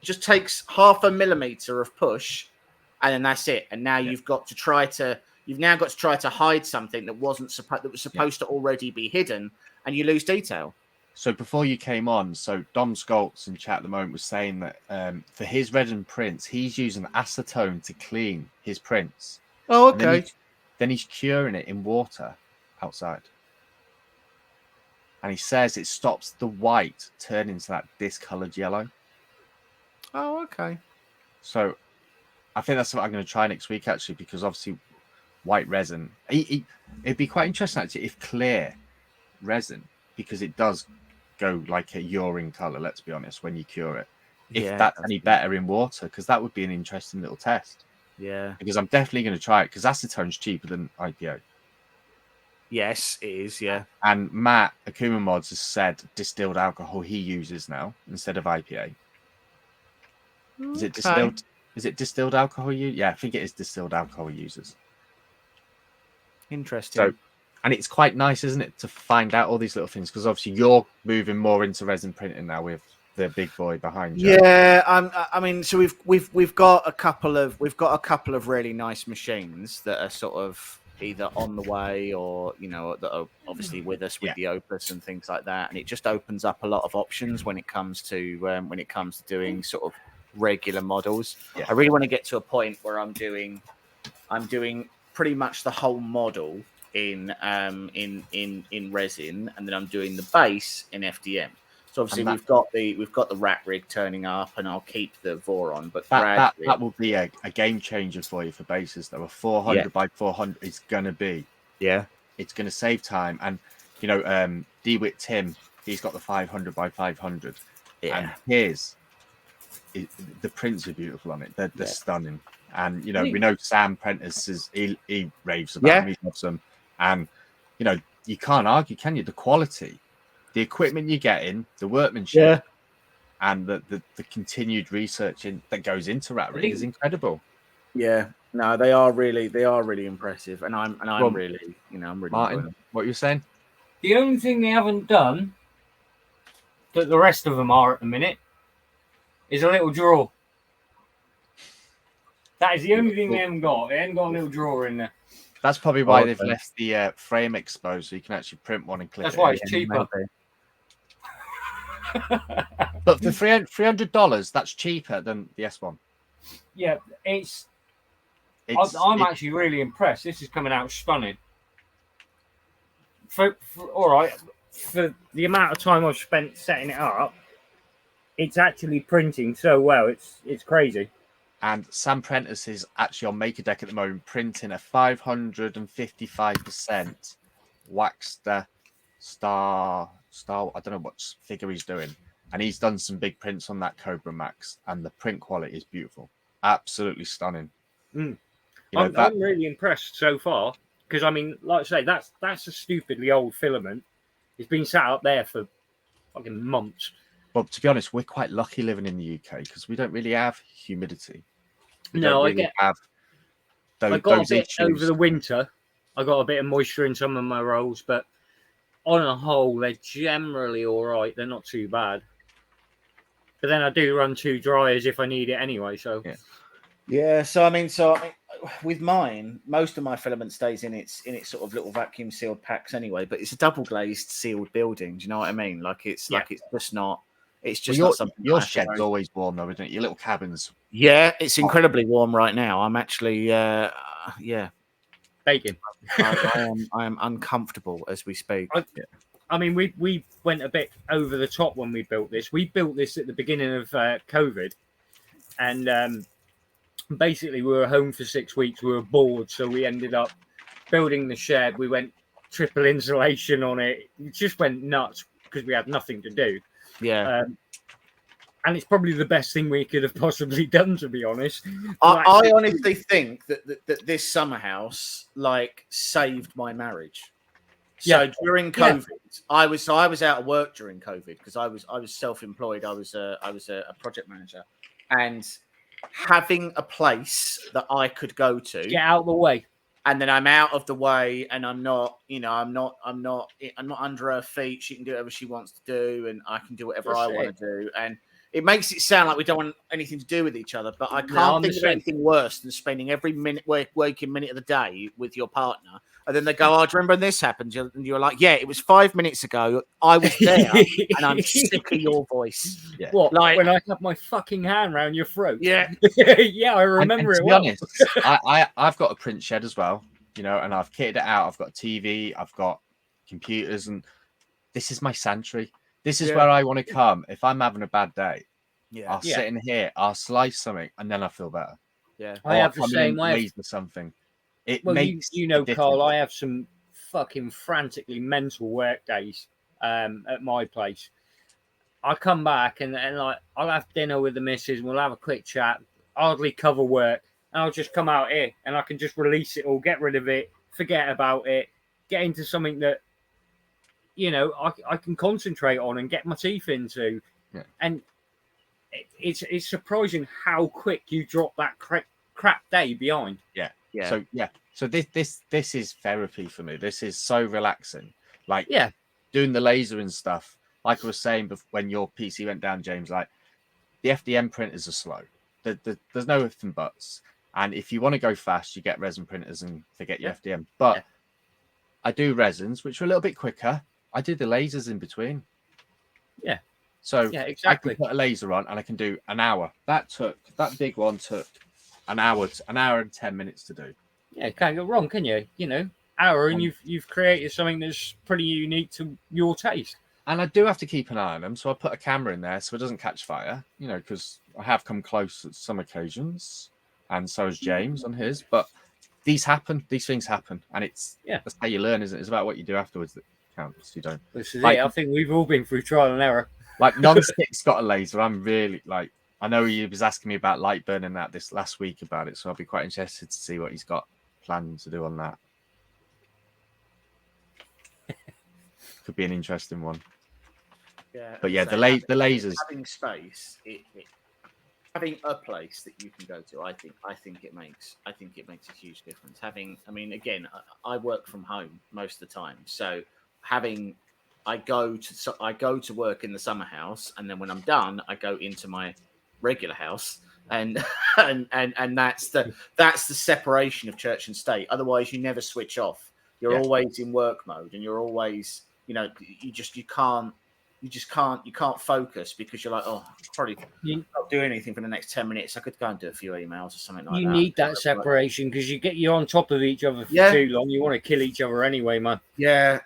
just takes 0.5 millimeter of push, and then that's it. And now you've got to try to hide something that was supposed to already be hidden, and you lose detail. So before you came on, so Dom Skoltz in chat at the moment was saying that for his resin prints, he's using acetone to clean his prints. Oh, okay. Then he's curing it in water outside. And he says it stops the white turning to that discolored yellow. Oh, okay. So I think that's what I'm going to try next week, actually, because obviously white resin. It'd be quite interesting, actually, if clear resin, because it does go like a urine color, let's be honest, when you cure it. If that's any better in water, because that would be an interesting little test. Yeah. Because I'm definitely going to try it, because acetone's cheaper than IPO. Yes, it is. Yeah. And Matt Akuma Mods has said distilled alcohol he uses now instead of IPA. Is it distilled? Is it distilled alcohol you? Yeah, I think it is distilled alcohol he uses. Interesting. So, and it's quite nice, isn't it, to find out all these little things? Because obviously you're moving more into resin printing now with the big boy behind you. Yeah, I mean, so we've got a couple of really nice machines that are sort of either on the way or that are obviously with us with the Opus and things like that, and it just opens up a lot of options when it comes to doing sort of regular models. Yeah. I really want to get to a point where I'm doing pretty much the whole model in resin, and then I'm doing the base in FDM. So obviously we've got the rat rig turning up, and I'll keep the Voron. But that will be a game changer for you for bases. Though a 400 by 400 is gonna be. Yeah, it's gonna save time, and DeWitt Tim, he's got the 500 by 500. Yeah, and the prints are beautiful on it. They're stunning. And we know Sam Prentice he raves about them. He loves them, and you can't argue, can you? The quality, the equipment you're getting, the workmanship, and the continued research that goes into rat rig is incredible. Yeah, no, they are really impressive, and I'm really Martin, what you're saying? The only thing they haven't done that the rest of them are at the minute is a little drawer. That is the only thing they haven't got. They haven't got a little drawer in there. That's probably why they've left the frame exposed, so you can actually print one and clip it. That's why it's cheaper. But for $300, that's cheaper than the S1. Yeah, I'm actually really impressed. This is coming out stunning. For the amount of time I've spent setting it up, it's actually printing so well. It's crazy. And Sam Prentice is actually on Maker Deck at the moment, printing a 555% Waxter star. I don't know what figure he's doing, and he's done some big prints on that Cobra Max, and the print quality is beautiful, absolutely stunning. I'm really impressed so far, because I mean, like I say, that's a stupidly old filament. It's been sat up there for fucking months. Well, to be honest, we're quite lucky living in the UK because we don't really have humidity. I got a bit issues over the winter. I got a bit of moisture in some of my rolls, but on a whole, they're generally all right. They're not too bad. But then I do run 2 dryers if I need it anyway. So yeah. So I mean, with mine, most of my filament stays in its sort of little vacuum sealed packs anyway. But it's a double glazed sealed building. Do you know what I mean? Like it's just not. It's just not something. Your shed's always warm though, isn't it? Your little cabins. Yeah, it's incredibly warm right now. I'm actually, baking. I am uncomfortable as we speak. I mean, we went a bit over the top when we built this. We built this at the beginning of COVID, and basically we were home for 6 weeks. We were bored, so we ended up building the shed. We went triple insulation on it. It just went nuts because we had nothing to do. Yeah. And it's probably the best thing we could have possibly done, to be honest. I honestly think that this summer house saved my marriage. So during COVID, I was out of work during COVID because I was self-employed. I was a project manager, and having a place that I could go to, get out of the way, and then I'm out of the way, and I'm not under her feet. She can do whatever she wants to do, and I can do whatever I want to do. And it makes it sound like we don't want anything to do with each other, but I can't think of anything worse than spending every waking minute of the day with your partner. And then they go, "Oh, do you remember when this happened?" And you're like, "Yeah, it was 5 minutes ago. I was there, and I'm sick of your voice." Yeah. What? When I have my fucking hand around your throat? Yeah, yeah, I remember it. To be honest, I've got a print shed as well, and I've kitted it out. I've got a TV, I've got computers, and this is my sanctuary. This is where I want to come if I'm having a bad day. Yeah, I'll sit in here, I'll slice something, and then I feel better. Yeah, I have the same way. Something. It well, makes Carl, I have some fucking frantically mental work days at my place. I come back and I'll have dinner with the missus, and we'll have a quick chat, hardly cover work, and I'll just come out here and I can just release it all, get rid of it, forget about it, get into something that, you know, I can concentrate on and get my teeth into. Yeah. And it's surprising how quick you drop that crap day behind. Yeah. Yeah. So this is therapy for me. This is so relaxing. Like Yeah. doing the laser and stuff. Like I was saying when your PC went down, James, like the FDM printers are slow. There's no ifs and buts. And if you want to go fast, you get resin printers and forget your FDM. But I do resins, which are a little bit quicker. I do the lasers in between. Yeah. So yeah, exactly. I can put a laser on and I can do an hour. That big one took an hour and 10 minutes to do. Yeah, can't go wrong, can you? You know, hour and you've created something that's pretty unique to your taste. And I do have to keep an eye on them, so I put a camera in there so it doesn't catch fire. You know, because I have come close at some occasions, and so has James on his. But these things happen, and that's how you learn, isn't it? It's about what you do afterwards that counts. You don't. This is it. I think we've all been through trial and error. Like non-stick's got a laser. I'm really like. I know he was asking me about light burning that this last week about it, so I'll be quite interested to see what he's got planned to do on that. Could be an interesting one. Yeah, but yeah, so the lasers. Having space, having a place that you can go to, I think it makes a huge difference. I mean, again, I work from home most of the time, so I go to work in the summer house, and then when I'm done, I go into my regular house, and that's the separation of church and state. Otherwise, you never switch off. You're always in work mode, and you're always, you know, you can't focus because you're like, oh, probably not do anything for the next 10 minutes. I could go and do a few emails or something like that. You need that separation because you're on top of each other for too long. You want to kill each other anyway, man. Yeah.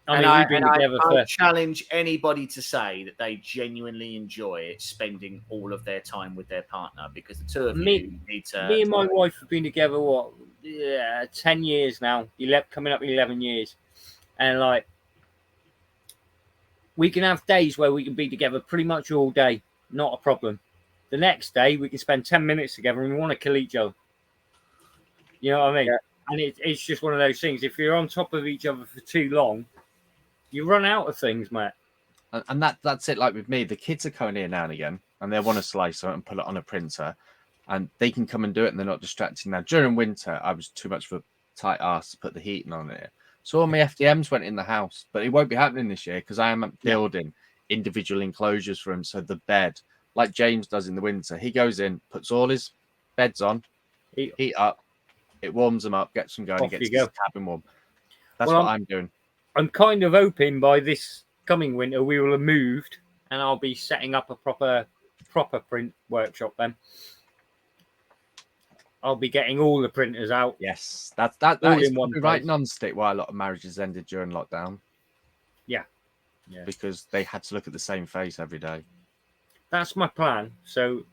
I mean, I challenge anybody to say that they genuinely enjoy spending all of their time with their partner, because the two of you need to. Me and my wife have been together 10 years now. Coming up 11 years, and like we can have days where we can be together pretty much all day, not a problem. The next day we can spend 10 minutes together and we want to kill each other. You know what I mean? Yeah. And it's just one of those things. If you're on top of each other for too long, you run out of things, mate. And that's it. Like with me, the kids are coming here now and again, and they want to slice it and put it on a printer, and they can come and do it, and they're not distracting. Now during winter, I was too much of a tight ass to put the heating on it. So all my FDMs went in the house, but it won't be happening this year because I am building individual enclosures for him. So the bed, like James does in the winter, he goes in, puts all his beds on, heat up, it warms them up, gets them going, gets his cabin warm. That's what I'm doing. I'm kind of hoping by this coming winter we will have moved, and I'll be setting up a proper print workshop then. I'll be getting all the printers out. Yes, that is right non-stick why a lot of marriages ended during lockdown. Yeah. Because they had to look at the same face every day. That's my plan. So,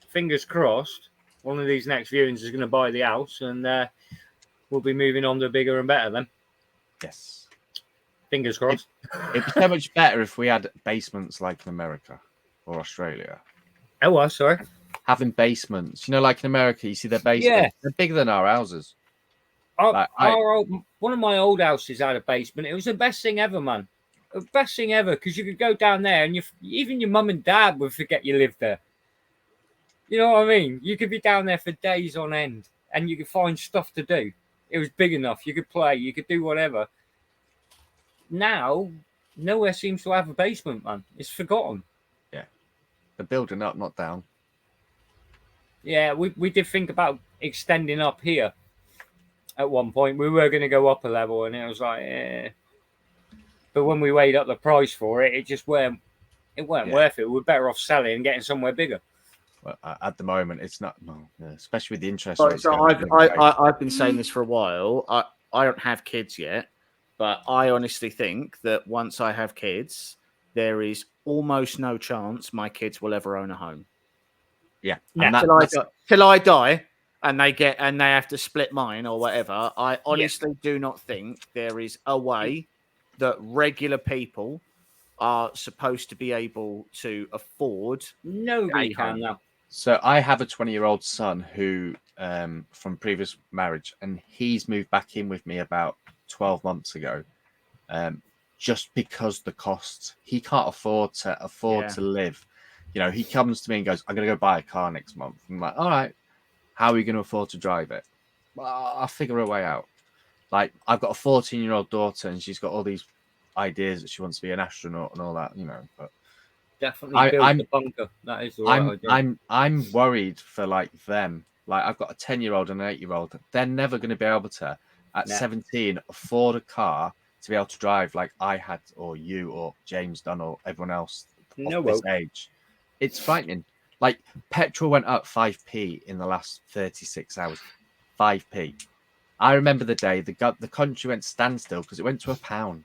fingers crossed, one of these next viewings is going to buy the house, and we'll be moving on to bigger and better then. Yes. Fingers crossed. It'd be so much better if we had basements like in America or Australia. Oh, sorry. Having basements, you know, like in America, you see their basements. They're bigger than our houses. One of my old houses had a basement. It was the best thing ever, man. The best thing ever, because you could go down there, and even your mum and dad would forget you lived there. You know what I mean? You could be down there for days on end, and you could find stuff to do. It was big enough. You could play. You could do whatever. Now, nowhere seems to have a basement, man. It's forgotten. Yeah. They're building up, not down. Yeah, we did think about extending up here at one point. We were going to go up a level, and it was like, But when we weighed up the price for it, it just weren't worth it. We're better off selling and getting somewhere bigger. Well, at the moment, it's not, especially with the interest rates. So I've been saying this for a while. I don't have kids yet, but I honestly think that once I have kids, there is almost no chance my kids will ever own a home. Yeah, till I die, and they have to split mine or whatever. I honestly do not think there is a way that regular people are supposed to be able to afford. Nobody can now. So I have a 20-year-old son who, from previous marriage, and he's moved back in with me about 12 months ago, just because the costs. He can't afford to live. You know, he comes to me and goes, I'm going to go buy a car next month. I'm like, all right, how are you going to afford to drive it? Well, I'll figure a way out. Like, I've got a 14-year-old daughter and she's got all these ideas that she wants to be an astronaut and all that, you know, but Definitely build the bunker. That is the right idea. I'm worried for like them. Like, I've got a 10-year-old and an 8-year-old. They're never going to be able to, at 17, afford a car to be able to drive like I had, or you, or James done, or everyone else of this age. It's frightening. Like, petrol went up 5p in the last 36 hours. 5p. I remember the day the country went standstill because it went to £1.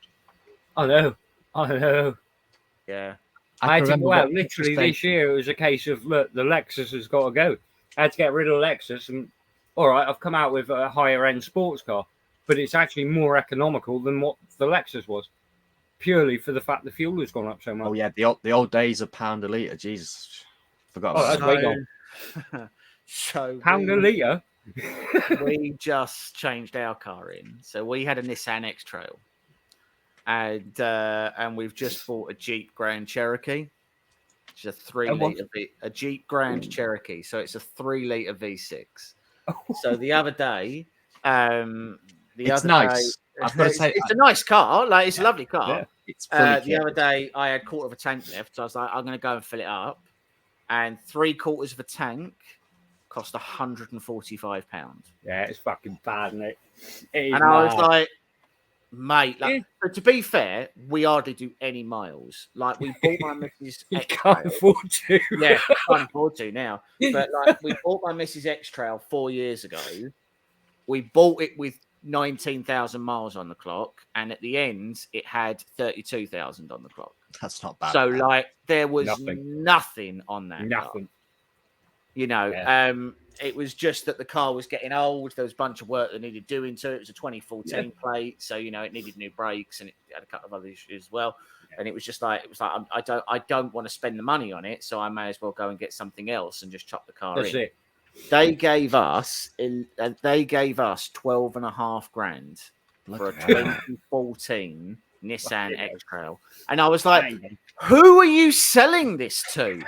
I know. Yeah. I had to go out literally this year. It was a case of, look, the Lexus has got to go. I had to get rid of the Lexus, and all right, I've come out with a higher end sports car, but it's actually more economical than what the Lexus was, purely for the fact the fuel has gone up so much. Oh yeah, the old days of £1 a litre. Jesus, forgot about that's way gone. So £1 a litre. We just changed our car in, so we had a Nissan X-Trail, and we've just bought a Jeep Grand Cherokee. It's a 3-litre a Jeep Grand Cherokee, so it's a 3-litre V6. So the other day, it's nice. I've got to say, it's a nice car. Like, it's a lovely car. Yeah, it's fully the other day, I had quarter of a tank left, so I was like, I'm going to go and fill it up, and 3/4 of a tank cost £145. Yeah, it's fucking bad, isn't it? And I was like, mate, like, but to be fair, we hardly do any miles. Like, we bought my missus You can't afford to. Yeah, can't afford to now. But like, we bought my missus X-Trail 4 years ago. We bought it with 19,000 miles on the clock, and at the end, it had 32,000 on the clock. That's not bad. So, like, there was nothing on that. Nothing. Car. You know, it was just that the car was getting old. There was a bunch of work that needed doing to it. It was a 2014 plate, so, you know, it needed new brakes, and it had a couple of other issues as well. And it was just like, I don't want to spend the money on it, so I may as well go and get something else and just chop the car in. It. They gave us 12.5 grand for a 2014 Nissan X-Trail, and I was like, who are you selling this to?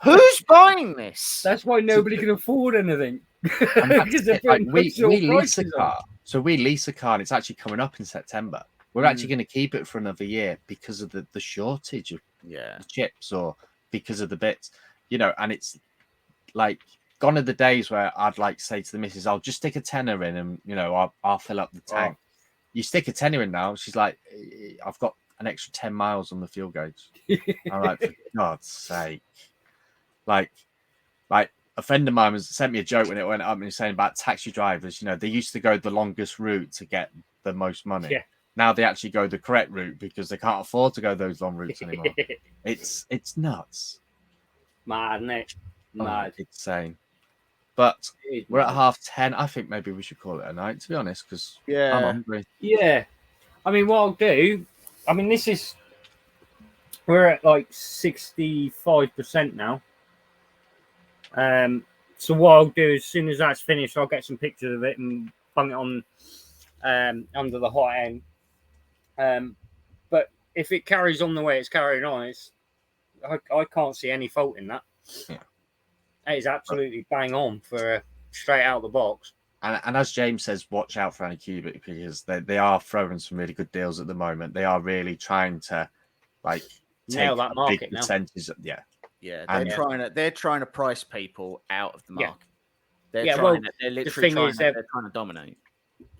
Who's buying this? That's why nobody can afford anything. We lease a car. So we lease a car, and it's actually coming up in September. We're actually going to keep it for another year because of the shortage of chips, or because of the bits, you know. And it's like, gone are the days where I'd like say to the missus, I'll just stick a tenner in, and, you know, I'll fill up the tank. You stick a tenner in now, she's like, I've got an extra 10 miles on the fuel gauge. I'm like, for God's sake. Like a friend of mine sent me a joke when it went up, and he's saying about taxi drivers, you know, they used to go the longest route to get the most money. Yeah. Now they actually go the correct route because they can't afford to go those long routes anymore. It's nuts. Mad, isn't it? Mad. Insane. But we're at 10:30. I think maybe we should call it a night, to be honest, because I'm hungry. Yeah. I mean, what I'll do, I mean, we're at like 65% now. So what I'll do, as soon as that's finished, I'll get some pictures of it and bung it on under the hot end. But if it carries on the way it's carrying on, I can't see any fault in that. Yeah. It is absolutely bang on for straight out of the box. And as James says, watch out for Anycubic, because they are throwing some really good deals at the moment. They are really trying to like nail that market now. Percentage. They're trying to price people out of the market. They're literally trying to dominate.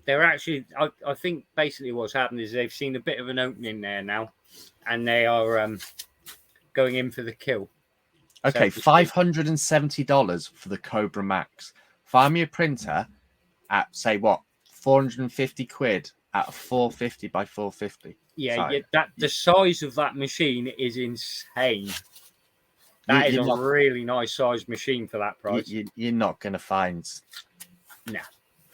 They're actually, I think basically what's happened is they've seen a bit of an opening there now, and they are going in for the kill. Okay, $570 for the Kobra Max. Find me a printer at, say, what, 450 quid at a 450 by 450. Yeah, the size of that machine is insane. That is a really nice sized machine for that price. You're not going to find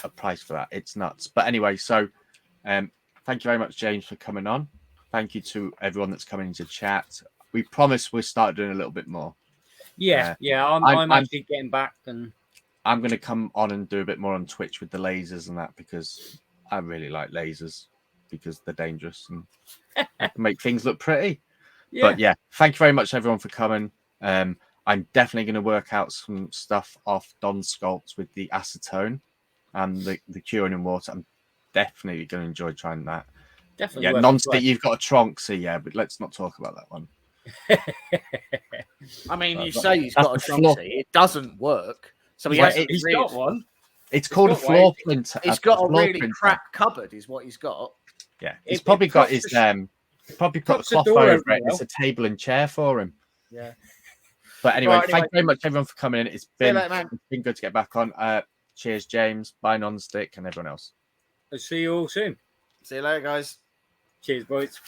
a price for that. It's nuts. But anyway, so thank you very much, James, for coming on. Thank you to everyone that's coming into chat. We promise we'll start doing a little bit more. I'm actually getting back, and I'm going to come on and do a bit more on Twitch with the lasers and that, because I really like lasers because they're dangerous and they can make things look pretty. Yeah. But yeah, thank you very much everyone for coming. I'm definitely going to work out some stuff off Don Sculpt with the acetone and the curing in water. I'm definitely going to enjoy trying that. Definitely. Yeah, worth a non-stick. try. You've got a trunk, so yeah, but let's not talk about that one. I mean, you That's say he's got a the trunk flaw. seat. It doesn't work. So he Yeah, has to He's really- got one. It's called a got one. floor printer. He's got a floor really printer. crap cupboard, is what he's got. Yeah, he's It probably got props his the probably put a props the cloth door over open it. It's well. a table and chair for him. Yeah. But anyway, Right, thank you very much everyone for coming in. It's See you been later, man. it's been good to get back on. Cheers, James. Bye, non-stick, and everyone else. I'll see you all soon. See you later, guys. Cheers, boys.